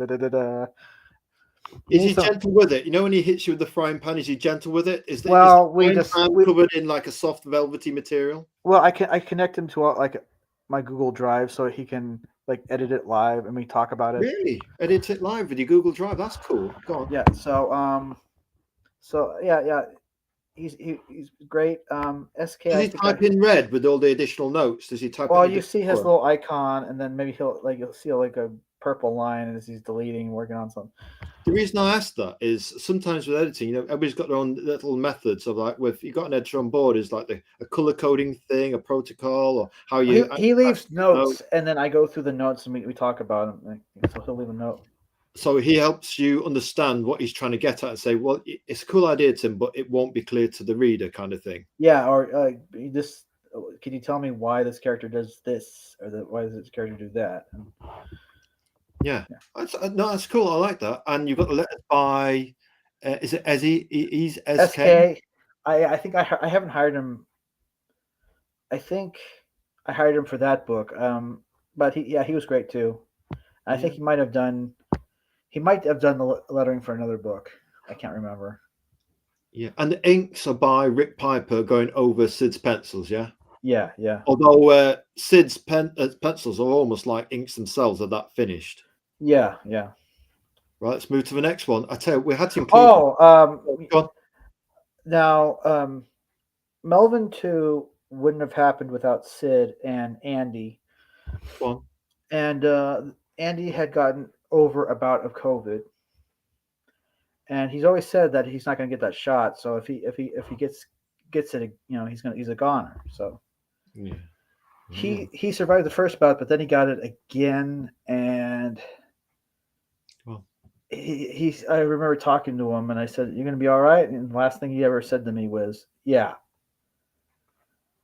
Is he gentle with it? When he hits you with the frying pan, is he gentle with it? Is the pan covered in like a soft velvety material? Well, I connect him to like my Google Drive so he can like edit it live and we talk about it. Really? Edit it live with your Google Drive? That's cool. Go on. Yeah. So yeah. He's great. SK. Does he type in red with all the additional notes? Does he type? Well, you see his little icon, and then maybe you'll see like a purple line as he's deleting, working on something. The reason I asked that is sometimes with editing, everybody's got their own little methods of like, if you've got an editor on board, is like a color coding thing, a protocol, or how you. He leaves notes, and then I go through the notes and we talk about them. So he'll leave a note. So he helps you understand what he's trying to get at and say, well, it's a cool idea, Tim, but it won't be clear to the reader, kind of thing. Yeah, or this. Can you tell me why this character does this, or why does this character do that? Yeah. That's cool. I like that. And you've got the letters by, is it Ezzy? He's SK. I think I haven't hired him. I think I hired him for that book. But he was great too. I think he might have done the lettering for another book. I can't remember. Yeah, and the inks are by Rick Piper going over Sid's pencils. Yeah. Yeah. Although Sid's pencils are almost like inks themselves, are that finished? Yeah. Right, let's move to the next one. I tell you, we had to include. Now, Melvin 2 wouldn't have happened without Sid and Andy. Go on. And Andy had gotten over a bout of COVID, and he's always said that he's not going to get that shot. So if he gets it, he's a goner. So yeah. He survived the first bout, but then he got it again, and I remember talking to him, and I said, "You're going to be all right." And the last thing he ever said to me was, "Yeah."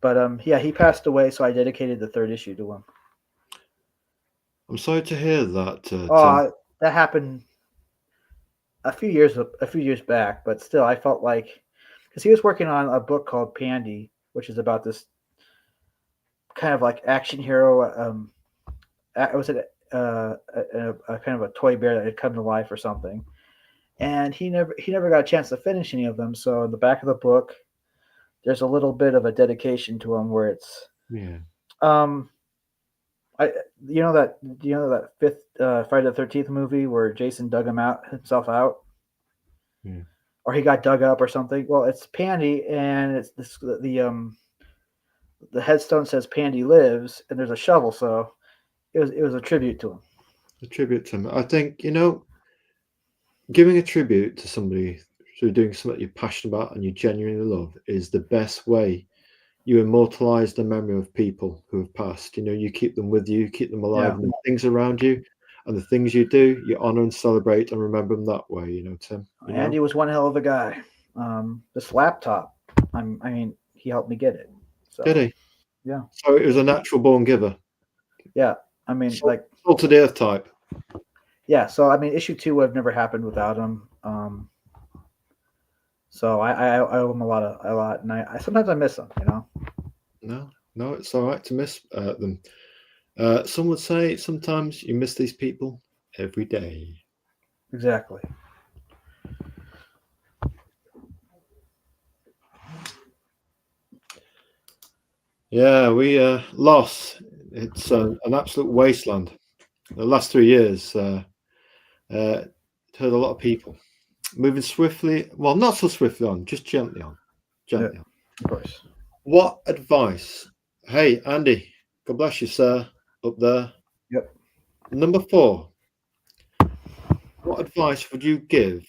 But he passed away, so I dedicated the third issue to him. I'm sorry to hear that. That happened a few years back, but still, I felt like because he was working on a book called Pandy, which is about this kind of like action hero. It was a kind of a toy bear that had come to life or something, and he never got a chance to finish any of them. So in the back of the book, there's a little bit of a dedication to him where it's you know that fifth Friday the 13th movie where Jason dug himself out. Yeah. or he got dug up or something. Well, it's Pandy, and it's this the headstone says Pandy lives, and there's a shovel, so it was a tribute to him. A tribute to him. I think, giving a tribute to somebody through doing something you're passionate about and you genuinely love is the best way. You immortalize the memory of people who have passed. You keep them with you, keep them alive, Yeah. and the things around you, and the things you do, you honor and celebrate and remember them that way. Tim. Andy was one hell of a guy. This laptop, I mean, he helped me get it. So, Did he? Yeah. So it was a natural born giver. Yeah. I mean, Salt to the earth type. Yeah. So I mean, issue 2 would have never happened without him. So I owe him a lot, and I sometimes I miss him. No, it's all right to miss them. Some would say sometimes you miss these people every day. Exactly. Yeah, we lost. It's an absolute wasteland. The last 3 years hurt a lot of people. Moving swiftly, well, not so swiftly on, just gently on. Gently on. Of course. What advice? Hey, Andy, God bless you, sir, up there. Yep. Number 4. What advice would you give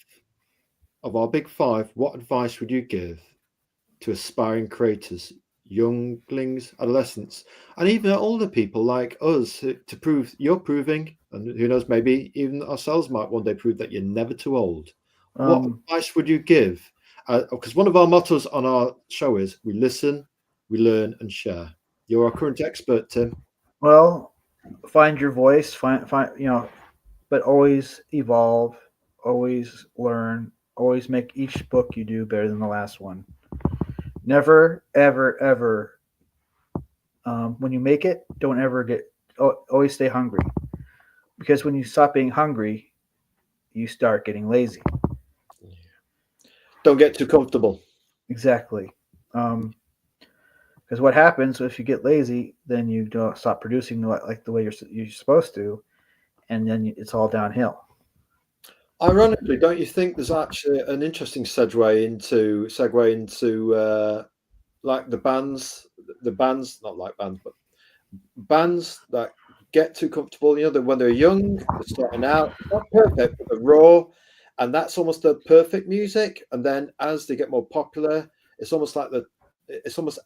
of our big 5? What advice would you give to aspiring creators, younglings, adolescents, and even older people like us to prove you're proving, and who knows, maybe even ourselves might one day prove that you're never too old? What advice would you give? Because one of our mottos on our show is we listen, we learn, and share. You're our current expert, Tim. Well, find your voice, find but always evolve, always learn, always make each book you do better than the last one. Never, ever, ever. When you make it, don't ever always stay hungry, because when you stop being hungry, you start getting lazy. Don't get too comfortable. Exactly. Because what happens if you get lazy, then you don't stop producing like the way you're supposed to, and then it's all downhill. Ironically, don't you think there's actually an interesting segue into like the bands, not like bands, but bands that get too comfortable, that when they're young, they're starting out, not perfect, but they're raw, and that's almost the perfect music. And then as they get more popular, it's almost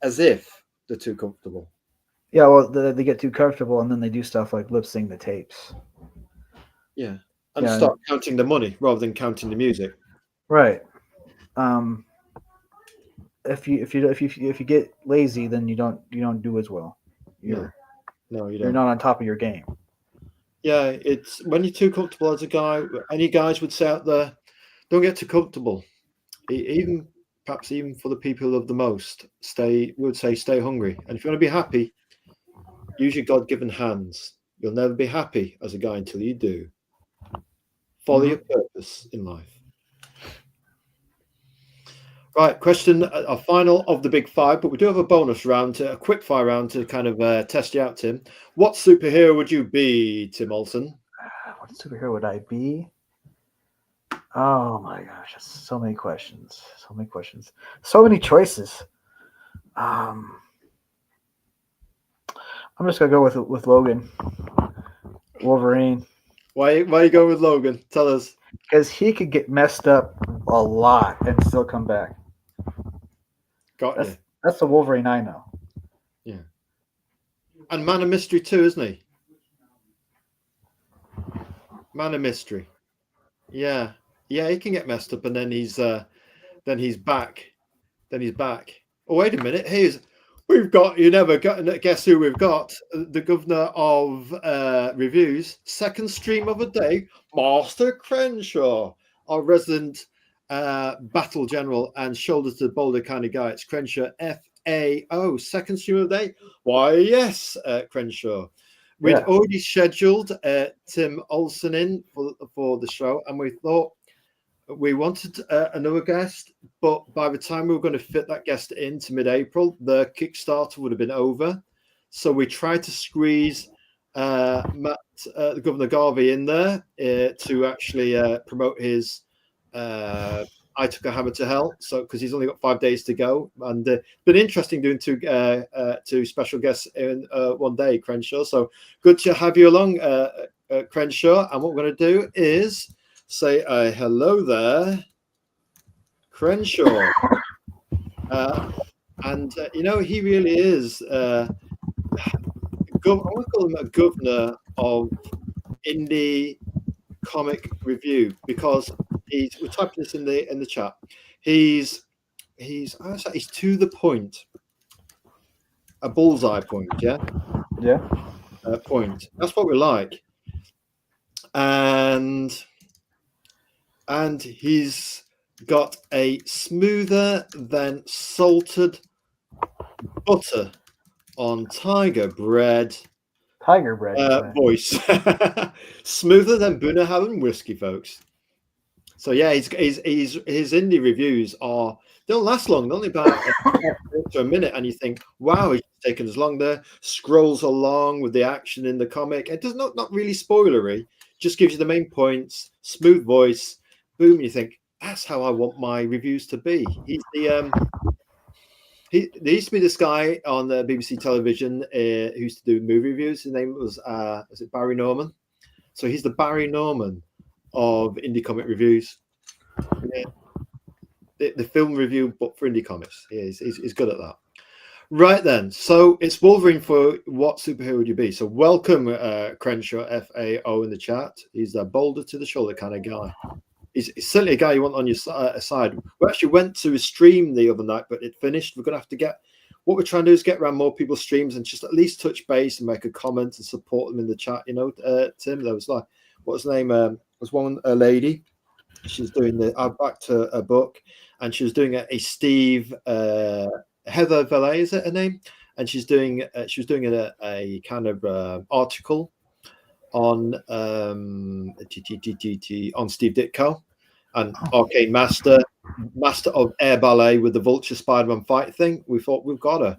as if they're too comfortable. Yeah, well, they get too comfortable, and then they do stuff like lip sync the tapes. Yeah, and start counting the money rather than counting the music. Right. If you get lazy, then you don't do as well. No, you don't. You're not on top of your game. Yeah, it's when you're too comfortable as a guy. Any guys would say out there, don't get too comfortable. Perhaps even for the people who love the most, stay hungry. And if you want to be happy, use your God-given hands. You'll never be happy as a guy until you do. Follow your purpose in life. Right, question, our final of the big 5, but we do have a bonus round, a quick fire round to kind of test you out, Tim. What superhero would you be, Tim Olson? What superhero would I be? Oh my gosh, so many questions. So many choices. I'm just gonna go with Logan. Wolverine. Why are you going with Logan? Tell us. Because he could get messed up a lot and still come back. That's the Wolverine I know. Yeah. And Man of Mystery too, isn't he? Man of Mystery. Yeah. Yeah, he can get messed up and then he's back. Oh, wait a minute. Guess who we've got? The governor of reviews, second stream of the day, Master Crenshaw, our resident battle general and shoulder to boulder kind of guy. It's Crenshaw, FAO, second stream of the day. Why, yes, Crenshaw. We'd already scheduled Tim Olson in for the show, and we thought we wanted another guest, but by the time we were going to fit that guest into mid-April, the Kickstarter would have been over. So we tried to squeeze Governor Garvey in there to actually promote his I took a hammer to hell, so because he's only got 5 days to go, and been interesting doing two special guests in one day, Crenshaw. So good to have you along, Crenshaw. And what we're going to do is say hello there, Crenshaw. And he really is. I want to call him a governor of indie comic review, because we're typing this in the chat. He's to the point, a bullseye point, yeah, point. That's what we like, and he's got a smoother than salted butter on tiger bread voice. Smoother than Bunnahabhain whiskey, folks. So yeah, his indie reviews don't last long. They're only about a minute, and you think, wow, he's taken as long there. Scrolls along with the action in the comic. It does not really spoilery. Just gives you the main points. Smooth voice. Boom. And you think, that's how I want my reviews to be. He's the there used to be this guy on the BBC television who used to do movie reviews. His name was it Barry Norman? So he's the Barry Norman of indie comic reviews. Yeah. The film review, but for indie comics. He's good at that. Right then. So it's Wolverine for what superhero would you be? So welcome, Crenshaw FAO in the chat. He's a boulder to the shoulder kind of guy. He's certainly a guy you want on your side. We actually went to a stream the other night, but it finished. We're going to have to what we're trying to do is get around more people's streams and just at least touch base and make a comment and support them in the chat. Tim, there was what was her name? Was one lady. She's doing back to a book, and she was doing a Steve Heather Valet, is it her name? And she was doing a kind of article on Steve Ditko and Arcane Master of Air Ballet with the Vulture Spider-Man fight thing. We thought we've got her,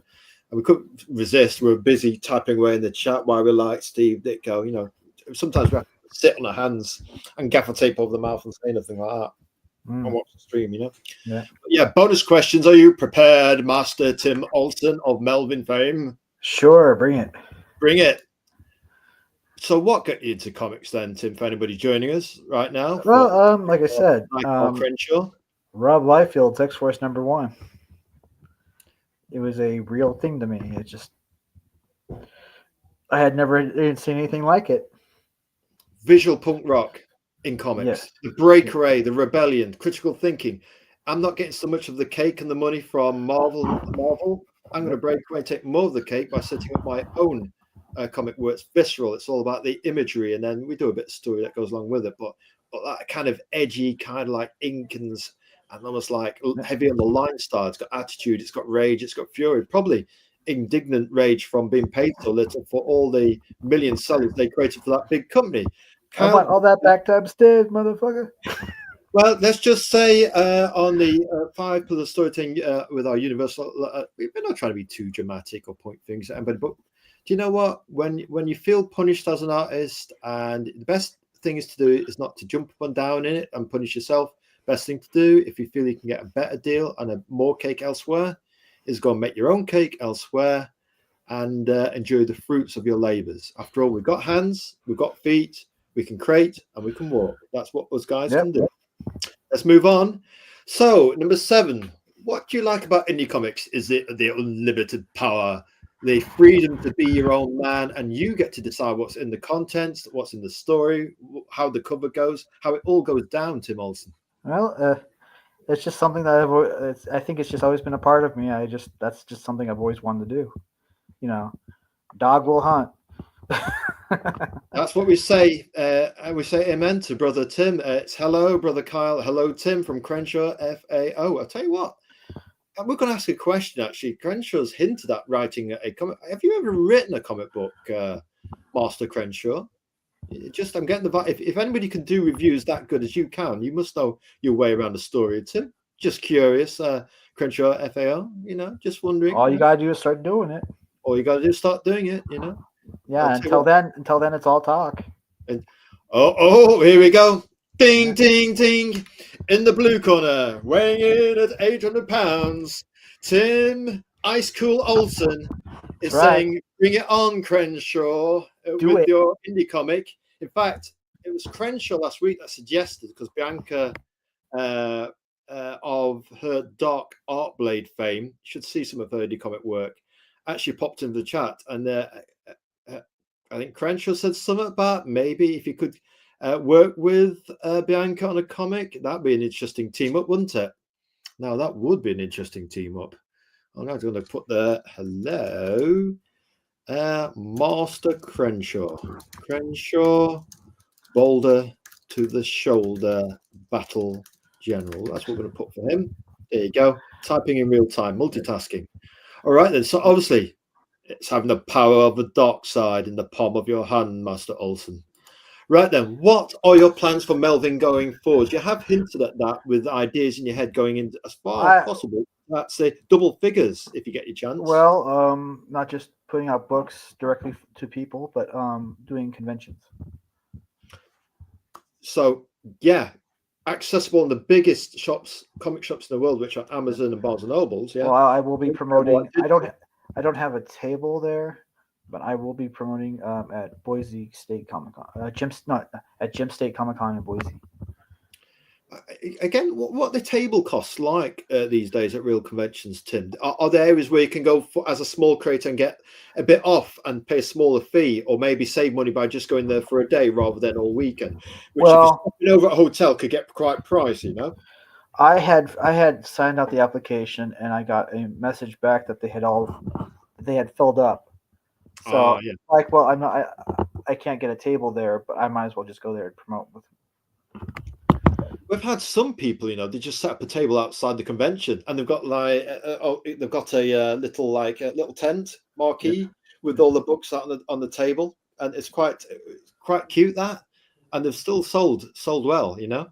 and we couldn't resist. We were busy typing away in the chat while we like Steve Ditko. Sometimes we have to sit on our hands and gaffer tape over the mouth and say anything like that and watch the stream. Yeah. Bonus questions. Are you prepared, Master Tim Olson of Melvin fame? Sure, bring it. So what got you into comics then, Tim, for anybody joining us right now? Well, like I said, Crenshaw. Rob Liefeld's X-Force #1. It was a real thing to me. It just, I had didn't see anything like it. Visual punk rock in comics. Yes. The breakaway, the rebellion, critical thinking. I'm not getting so much of the cake and the money from Marvel. I'm going to break away and take more of the cake by setting up my own comic where it's visceral. It's all about the imagery, and then we do a bit of story that goes along with it, but that kind of edgy, kind of like ink and almost like heavy on the line style. It's got attitude, it's got rage, it's got fury, probably indignant rage from being paid so little for all the million sellers they created for that big company. I want all that back to upstairs, motherfucker. Well, let's just say on the 5 Pillars storytelling with our universal, we're not trying to be too dramatic or point things at anybody, but do you know what? When you feel punished as an artist, and the best thing is to do is not to jump up and down in it and punish yourself. Best thing to do, if you feel you can get a better deal and a more cake elsewhere, is go and make your own cake elsewhere and enjoy the fruits of your labors. After all, we've got hands, we've got feet, we can create and we can walk. That's what us guys can do. Let's move on. So, number 7, what do you like about indie comics? Is it the unlimited power, the freedom to be your own man, and you get to decide what's in the contents, what's in the story, how the cover goes, how it all goes down, Tim Olson? Well, it's just something that I think it's just always been a part of me. That's just something I've always wanted to do. Dog will hunt. That's what we say. We say amen to Brother Tim. It's hello, Brother Kyle. Hello, Tim from Crenshaw FAO. I'll tell you what, we're going to ask a question, actually. Crenshaw's hinted at writing a comic. Have you ever written a comic book, Master Crenshaw? I'm getting the vibe. If anybody can do reviews that good as you can, you must know your way around the story, Tim. Just curious, Crenshaw FAO, just wondering. All you got to do is start doing it. All you got to do is start doing it, Yeah, until then, it's all talk. And here we go. Ding, ding, ding. In the blue corner, weighing in at 800 pounds, Tim Ice Cool Olson That's is right. saying, "Bring it on, Crenshaw, Do with it. your indie comic." In fact, it was Crenshaw last week that suggested, because Bianca uh, of her Dark Art Blade fame, you should see some of her indie comic work, actually popped into the chat, and I think Crenshaw said something about maybe if you could work with Bianca on a comic, that'd be an interesting team up, wouldn't it? Now that would be an interesting team up. I'm now going to put the hello, Master Crenshaw, Boulder to the shoulder, battle general. That's what we're going to put for him. There you go. Typing in real time, multitasking. All right then. So obviously, it's having the power of the dark side in the palm of your hand, Master Olson. Right then, what are your plans for Melvin going forward? You have hinted at that with ideas in your head going into as far as possible. Let's say double figures if you get your chance. Well, not just putting out books directly to people, but doing conventions. So yeah, accessible in the biggest shops, comic shops in the world, which are Amazon and Barnes and Nobles. Yeah. Well, I will be promoting. I don't have a table there, but I will be promoting at Boise State Comic Con. At Gym State Comic Con in Boise. Again, what the table costs like these days at real conventions, Tim? Are there areas where you can go as a small creator and get a bit off and pay a smaller fee, or maybe save money by just going there for a day rather than all weekend? Which, well, if you're over at a hotel, could get quite pricey, you know. I had signed out the application and I got a message back that they had filled up. So yeah. like, well, I can't get a table there, but I might as well just go there and promote with. We've had some people, you know, they just set up a table outside the convention, and they've got like they've got a little tent marquee with all the books out on the table, and it's quite cute that, and they've still sold well, you know.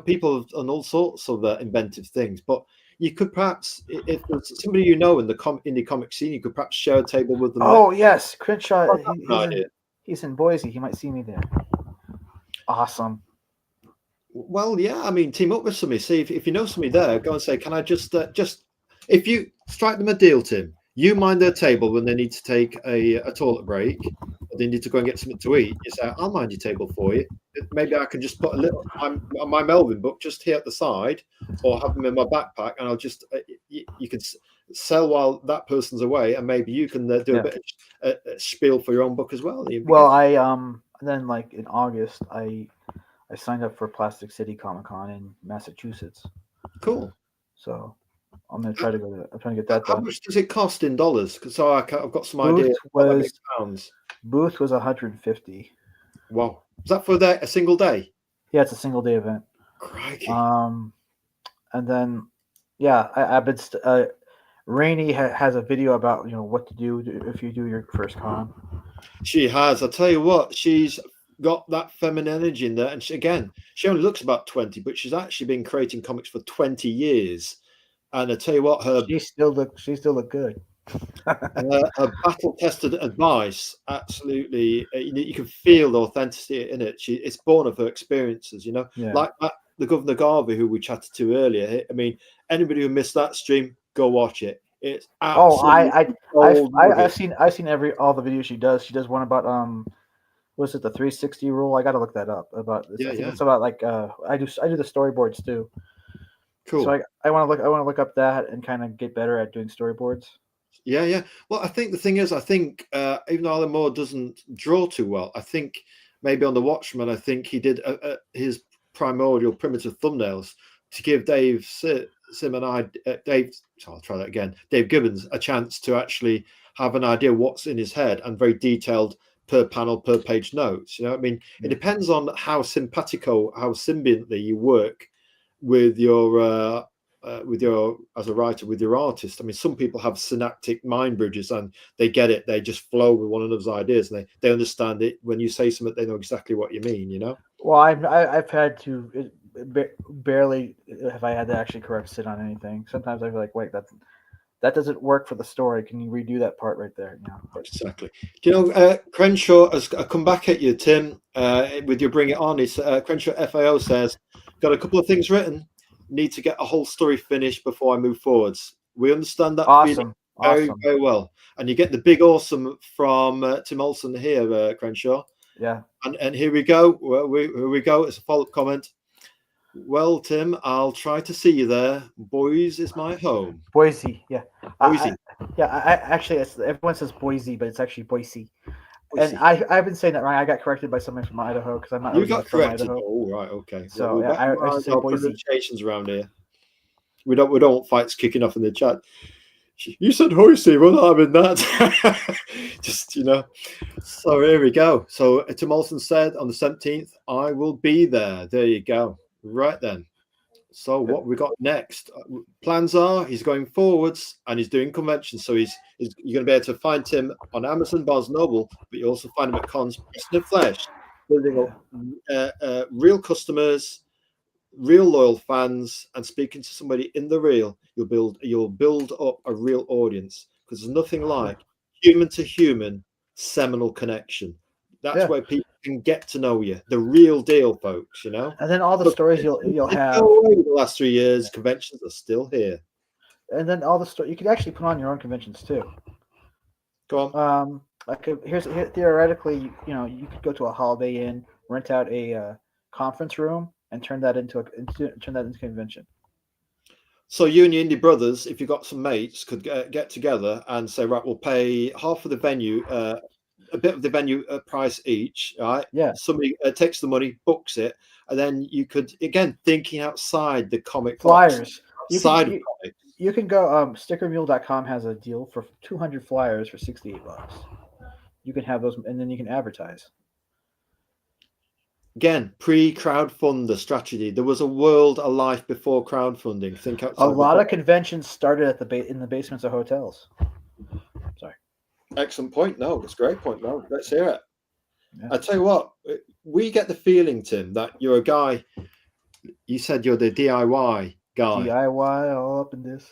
People have done all sorts of inventive things, but you could perhaps, if there's somebody you know in the indie comic scene, you could perhaps share a table with them. Oh yes, Crenshaw. He's in Boise. He might see me there. Awesome. Well, yeah, I mean, team up with somebody. See if you know somebody there, go and say, can I just if you strike them a deal, Tim, you mind their table when they need to take a toilet break, or they need to go and get something to eat. You say, I'll mind your table for you. Maybe I can just put a little my Melvin book just here at the side, or have them in my backpack, and I'll just you can sell while that person's away, and maybe you can do a bit of spiel for your own book as well. Well, then like in August, I signed up for Plastic City Comic Con in Massachusetts. Cool. So I'm gonna try to go. I'm trying to get that done. How much does it cost in dollars? Because I've got some idea. Pounds. Booth was 150. Wow. Is that for a single day? Yeah, it's a single day event. Crikey. And then I've been Rainey has a video about what to do if you do your first con. She has. I'll tell you what, she's got that feminine energy in there, and she only looks about 20, but she's actually been creating comics for 20 years. And I tell you what, she still look good. Her battle-tested advice, absolutely, you can feel the authenticity in it. It's born of her experiences, like the Governor Garvey, who we chatted to earlier. I mean, anybody who missed that stream, go watch it. It's absolutely I've seen all the videos she does. She does one about was it the 360 rule? I got to look that up. It's about like I do the storyboards too. Cool. So I want to look up that and kind of get better at doing storyboards. Yeah. Well, I think the thing is, even though Alan Moore doesn't draw too well, I think maybe on The Watchmen, I think he did his primordial primitive thumbnails to give Dave Gibbons a chance to actually have an idea what's in his head, and very detailed per panel, per page notes. I mean, it depends on how symbiantly you work with your as a writer, with your artist. I mean, some people have synaptic mind bridges and they get it, they just flow with one another's ideas, and they understand it. When you say something, they know exactly what you mean. Well, I've had to barely have I had to actually correct sit on anything. Sometimes I feel like, wait, that doesn't work for the story. Can you redo that part right there? Exactly. Do you know, Crenshaw has come back at you, Tim, with your Bring It On. Crenshaw FAO says, got a couple of things written. Need to get a whole story finished before I move forwards. We understand that feeling very, very well. And you get the big awesome from Tim Olson here, Crenshaw. Yeah. And here we go. Here we go. It's a follow-up comment. Well, Tim, I'll try to see you there. Boise is my home. Boise, yeah. Boise. Actually, everyone says Boise, but it's actually Boise. And I've been saying that wrong. I got corrected by someone from Idaho because I'm not. You got from corrected. Idaho. Oh, right, okay. So well, I say Boise. Pronunciations around here. We don't want fights kicking off in the chat. You said Boise. We're not having that. Just So here we go. So Tim Olson said on the 17th, I will be there. There you go. Right then. So what we got next? Plans are he's going forwards and he's doing conventions. So you're going to be able to find Tim on Amazon, Barnes Noble, but you also find him at cons, in the flesh, building up real customers, real loyal fans, and speaking to somebody in the real. You'll build up a real audience because there's nothing like human to human seminal connection. That's where people can get to know you, the real deal, folks. And then all the stories you'll have. The last 3 years, conventions are still here. And then all the stories you could actually put on your own conventions too. Go on. Here's theoretically, you could go to a Holiday Inn, rent out a conference room, and turn that into a convention. So you and your indie brothers, if you've got some mates, could get together and say, right, we'll pay half of the venue. A bit of the venue price each, right? Yeah. Somebody takes the money, books it, and then you could, again, thinking outside the comic flyers. You can go. Stickermule.com has a deal for 200 flyers for $68. You can have those, and then you can advertise. Again, pre-crowdfunder strategy. There was a world, a life before crowdfunding. Think outside. A lot of conventions started in the basements of hotels. Sorry. Excellent point. No, that's a great point. No, let's hear it. Yeah. I tell you what, we get the feeling, Tim, that you're a guy. You said you're the DIY guy. DIY all up in this.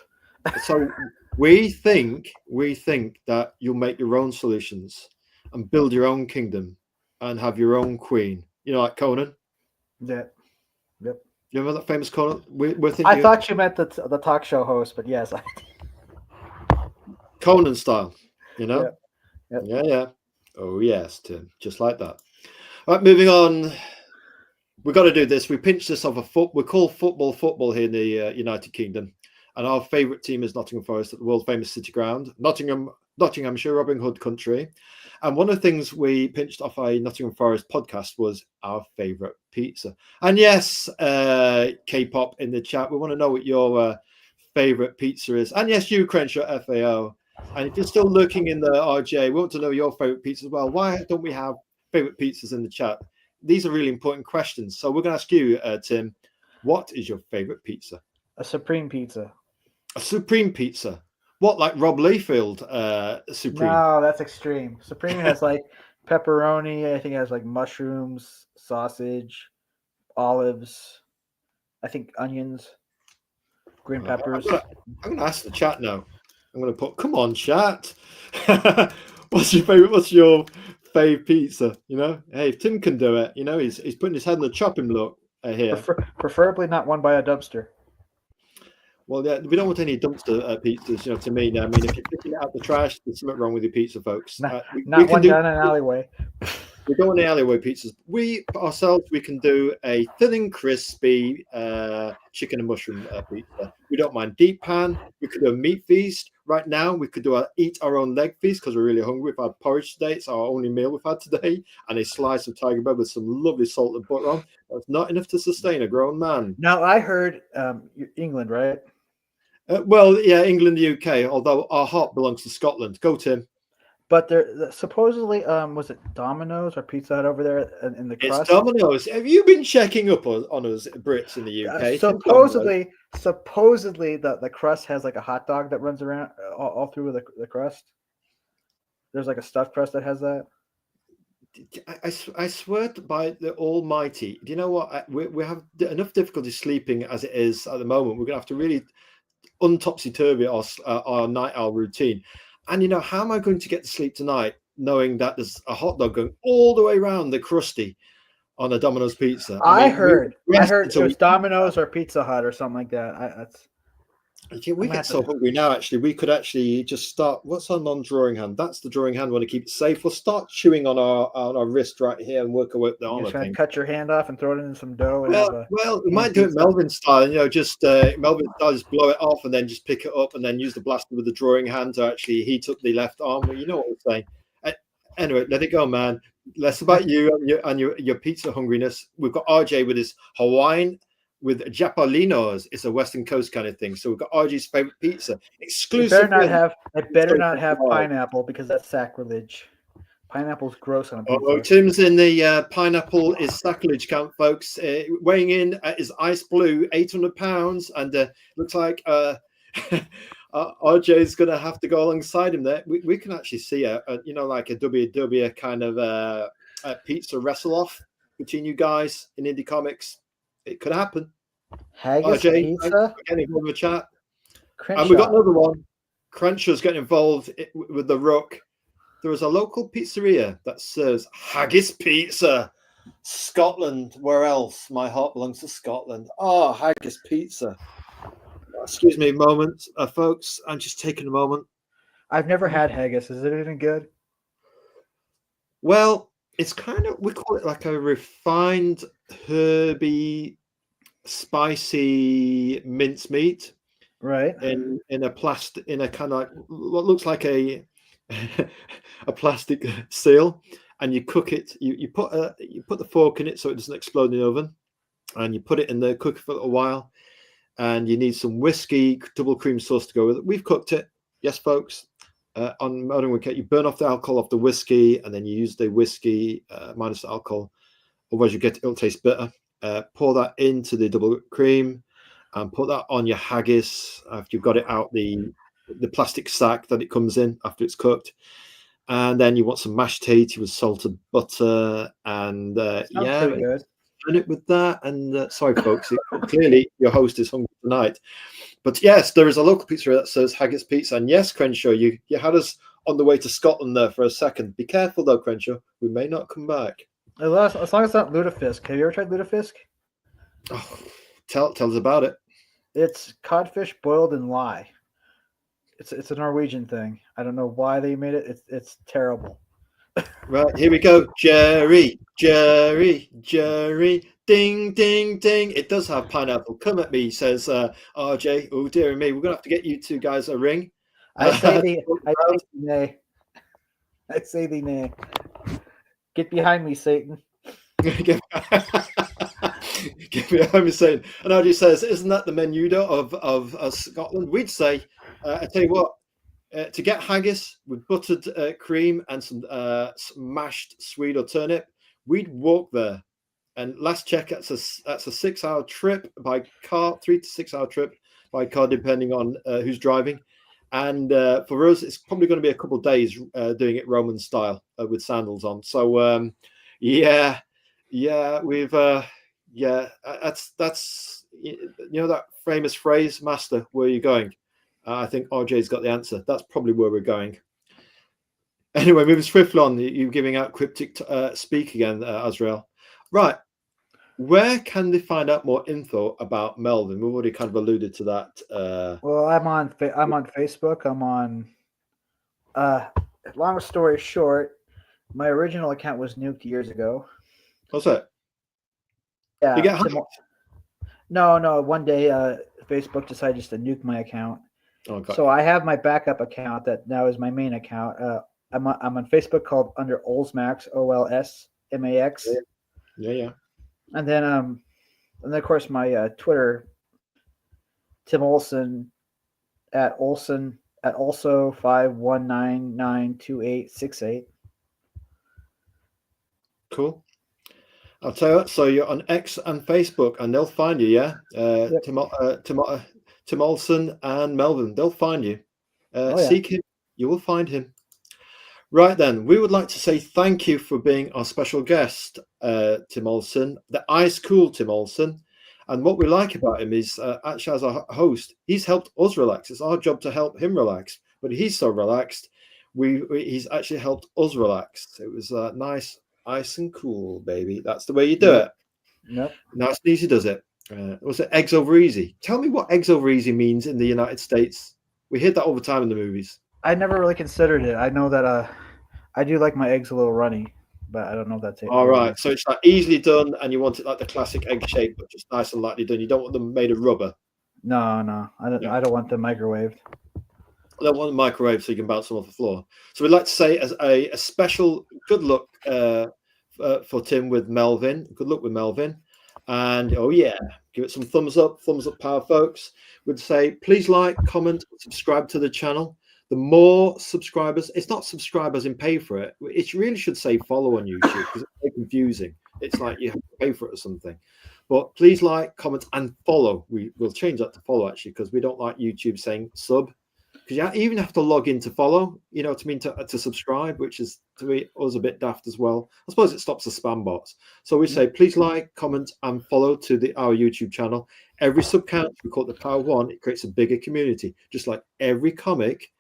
So we think that you'll make your own solutions and build your own kingdom and have your own queen. Like Conan. Yeah. Yep. You remember that famous Conan? We're thinking. I thought you meant the talk show host, but yes. Conan style. Yep. Yeah. Oh yes, Tim, just like that. All right, moving on. We've got to do this. We pinched this off we call football here in the United Kingdom, and our favourite team is Nottingham Forest at the world famous City Ground, Nottinghamshire, Robin Hood country. And one of the things we pinched off a Nottingham Forest podcast was our favourite pizza. And yes, K-pop in the chat, we want to know what your favourite pizza is. And yes, you, Crenshaw FAO. And if you're still looking in the RJ, we want to know your favourite pizza as well. Why don't we have favourite pizzas in the chat? These are really important questions. So we're going to ask you, Tim, what is your favourite pizza? A supreme pizza. A supreme pizza. What, like Rob Liefeld supreme? No, that's extreme. Supreme has like pepperoni. I think it has like mushrooms, sausage, olives. I think onions, green peppers. I'm going to ask the chat now. I'm going to put, come on, chat. What's your fave pizza? Hey, if Tim can do it, he's putting his head on the chopping block here. Preferably not one by a dumpster. Well, yeah, we don't want any dumpster pizzas, to me. I mean, if you're picking it out the trash, there's something wrong with your pizza, folks. Not one down an alleyway. We don't want the alleyway pizzas. We can do a thin and crispy chicken and mushroom pizza. We don't mind deep pan. We could do a meat feast. Right now, we could eat our own leg feast because we're really hungry. We've had porridge today. It's our only meal we've had today. And a slice of tiger bread with some lovely salt and butter on. That's not enough to sustain a grown man. Now, I heard England, right? Well, yeah, England, the UK, although our heart belongs to Scotland. Go, Tim. But there supposedly, was it Domino's or Pizza Hut over there in the crust? It's Domino's. Have you been checking up on us Brits in the UK? Supposedly the crust has like a hot dog that runs around all through the crust. There's like a stuffed crust that has that. I swear by the Almighty. Do you know what? We have enough difficulty sleeping as it is at the moment. We're going to have to really untopsy-turvy our night owl routine. And you know, how am I going to get to sleep tonight knowing that there's a hot dog going all the way around the Krusty on a Domino's pizza? I heard it was Domino's or Pizza Hut or something like that. We get so hungry now. Actually, we could actually just start. What's our non-drawing hand? That's the drawing hand. We want to keep it safe. We'll start chewing on our wrist right here and work our way up the arm. You're trying to cut your hand off and throw it in some dough. And well, we might do it Melvin style. You know, just Melvin style, just blow it off and then just pick it up and then use the blaster with the drawing hand to actually heat up the left arm. Well, you know what I'm saying. Anyway, let it go, man. Less about you and your pizza hungriness. We've got RJ with his Hawaiian with Japalinos. It's a Western Coast kind of thing. So we've got RJ's favorite pizza. Exclusive. It better not have pineapple because that's sacrilege. Pineapple's gross on a pizza. Oh, Tim's in the pineapple is sacrilege camp, folks. Weighing in is Ice Blue, 800 pounds, and looks like RJ's going to have to go alongside him there. We can actually see like a WWE kind of a pizza wrestle off between you guys in indie comics. It could happen. Haggis RJ, pizza. Getting involved in the chat. Crenshaw. And we got another one. Crenshaw's getting involved with the Rook. There is a local pizzeria that serves haggis pizza. Scotland. Where else? My heart belongs to Scotland. Oh, haggis pizza. Excuse me a moment, folks. I'm just taking a moment. I've never had haggis. Is it any good? Well, it's kind of, we call it like a refined, herby, spicy mincemeat. Right. In a kind of like what looks like a plastic seal, and you cook it. You put the fork in it so it doesn't explode in the oven, and you put it in the cooker for a little while. And you need some whiskey, double cream sauce to go with it. We've cooked it, yes, folks. On Modern Wicket, you burn off the alcohol off the whiskey, and then you use the whiskey minus the alcohol. Otherwise, it'll taste bitter. Pour that into the double cream, and put that on your haggis after you've got it out the plastic sack that it comes in after it's cooked. And then you want some mashed tatty with salted butter, and pretty good. Done it with that. And sorry, folks, clearly your host is hungry tonight. But yes, there is a local pizzeria that serves haggis pizza. And yes, Crenshaw, you had us on the way to Scotland there for a second. Be careful though, Crenshaw. We may not come back. As long as it's not lutefisk. Have you ever tried lutefisk? Oh, tell us about it. It's codfish boiled in lye. It's a Norwegian thing. I don't know why they made it. It's terrible. Right, here we go. Jerry, ding, ding, ding. It does have pineapple. Come at me, says RJ. Oh, dear me. We're going to have to get you two guys a ring. I say thee nay. I say thee nay. Get behind me, Satan. Get behind me, Satan. And RJ says, isn't that the menudo of Scotland? We'd say, I tell you what, to get haggis with buttered cream and some mashed swede or turnip, we'd walk there. And last check, that's a 6-hour trip by car, 3 to 6 hour trip by car, depending on who's driving. And for us, it's probably going to be a couple of days doing it Roman style with sandals on. So we've that's that famous phrase, Master, where are you going? I think RJ's got the answer. That's probably where we're going. Anyway, moving swiftly on, you're giving out cryptic speak again, Azrael. Right. Where can they find out more info about Melvin? We've already kind of alluded to that. Well, I'm on Facebook. I'm on. Long story short, my original account was nuked years ago. What's that? Yeah. You get No. One day, Facebook decided just to nuke my account. Okay. So I have my backup account that now is my main account. I'm on Facebook called under Olsmax, OLSMAX. Yeah. And then of course my Twitter, Tim Olson at also 519992868. Cool. I'll tell you what, so you're on X and Facebook, and they'll find you, yeah? Yep. Tim Olson and Melvin, they'll find you. Seek him, you will find him. Right then, we would like to say thank you for being our special guest, Tim Olson, the ice cool Tim Olson. And what we like about him is actually, as a host, he's helped us relax. It's our job to help him relax, but he's so relaxed. He's actually helped us relax. It was nice, ice and cool, baby. That's the way you do it. Yep. Nice and easy does it. Was it eggs over easy? Tell me what eggs over easy means in the United States. We hear that all the time in the movies. I never really considered it. I know that I do like my eggs a little runny, but I don't know if that's it. All right, so it's like easily done, and you want it like the classic egg shape, but just nice and lightly done. You don't want them made of rubber. No, I don't want them microwaved. I don't want the microwave so you can bounce them off the floor. So we'd like to say as a special good luck for Tim with Melvin. Good luck with Melvin. And oh yeah, give it some thumbs up power, folks. We'd say please like, comment, subscribe to the channel. The more subscribers, it's not subscribers and pay for it. It really should say follow on YouTube because it's very confusing. It's like you have to pay for it or something. But please like, comment, and follow. We'll change that to follow actually because we don't like YouTube saying sub. Because you even have to log in to follow, you know what I mean, to subscribe, which is to me us a bit daft as well. I suppose it stops the spam bots. So we say please like, comment, and follow to our YouTube channel. Every sub counts. We call it the Power One. It creates a bigger community, just like every comic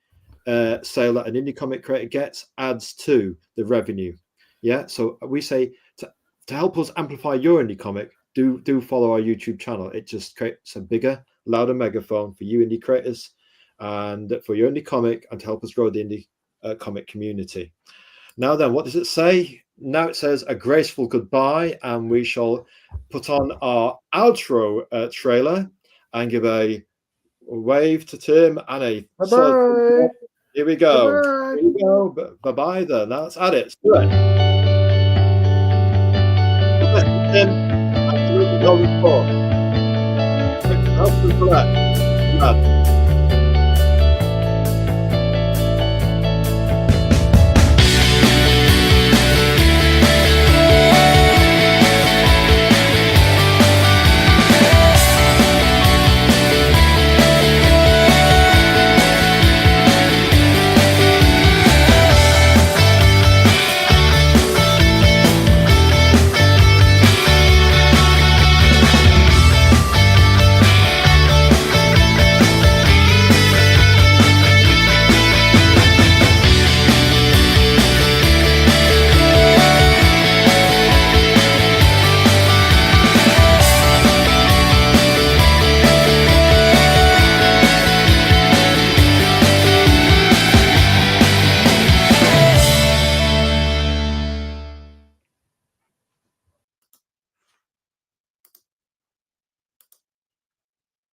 sale that an indie comic creator gets adds to the revenue. Yeah. So we say to help us amplify your indie comic, do follow our YouTube channel. It just creates a bigger, louder megaphone for you indie creators and for your indie comic, and to help us grow the indie comic community. Now then, what does it say? Now it says a graceful goodbye, and we shall put on our outro trailer and give a wave to Tim and a Bye-bye. Here we go. Bye-bye. Here we go. Bye-bye then. That's at it. Let's do it. Tim, absolutely no report. Absolutely correct.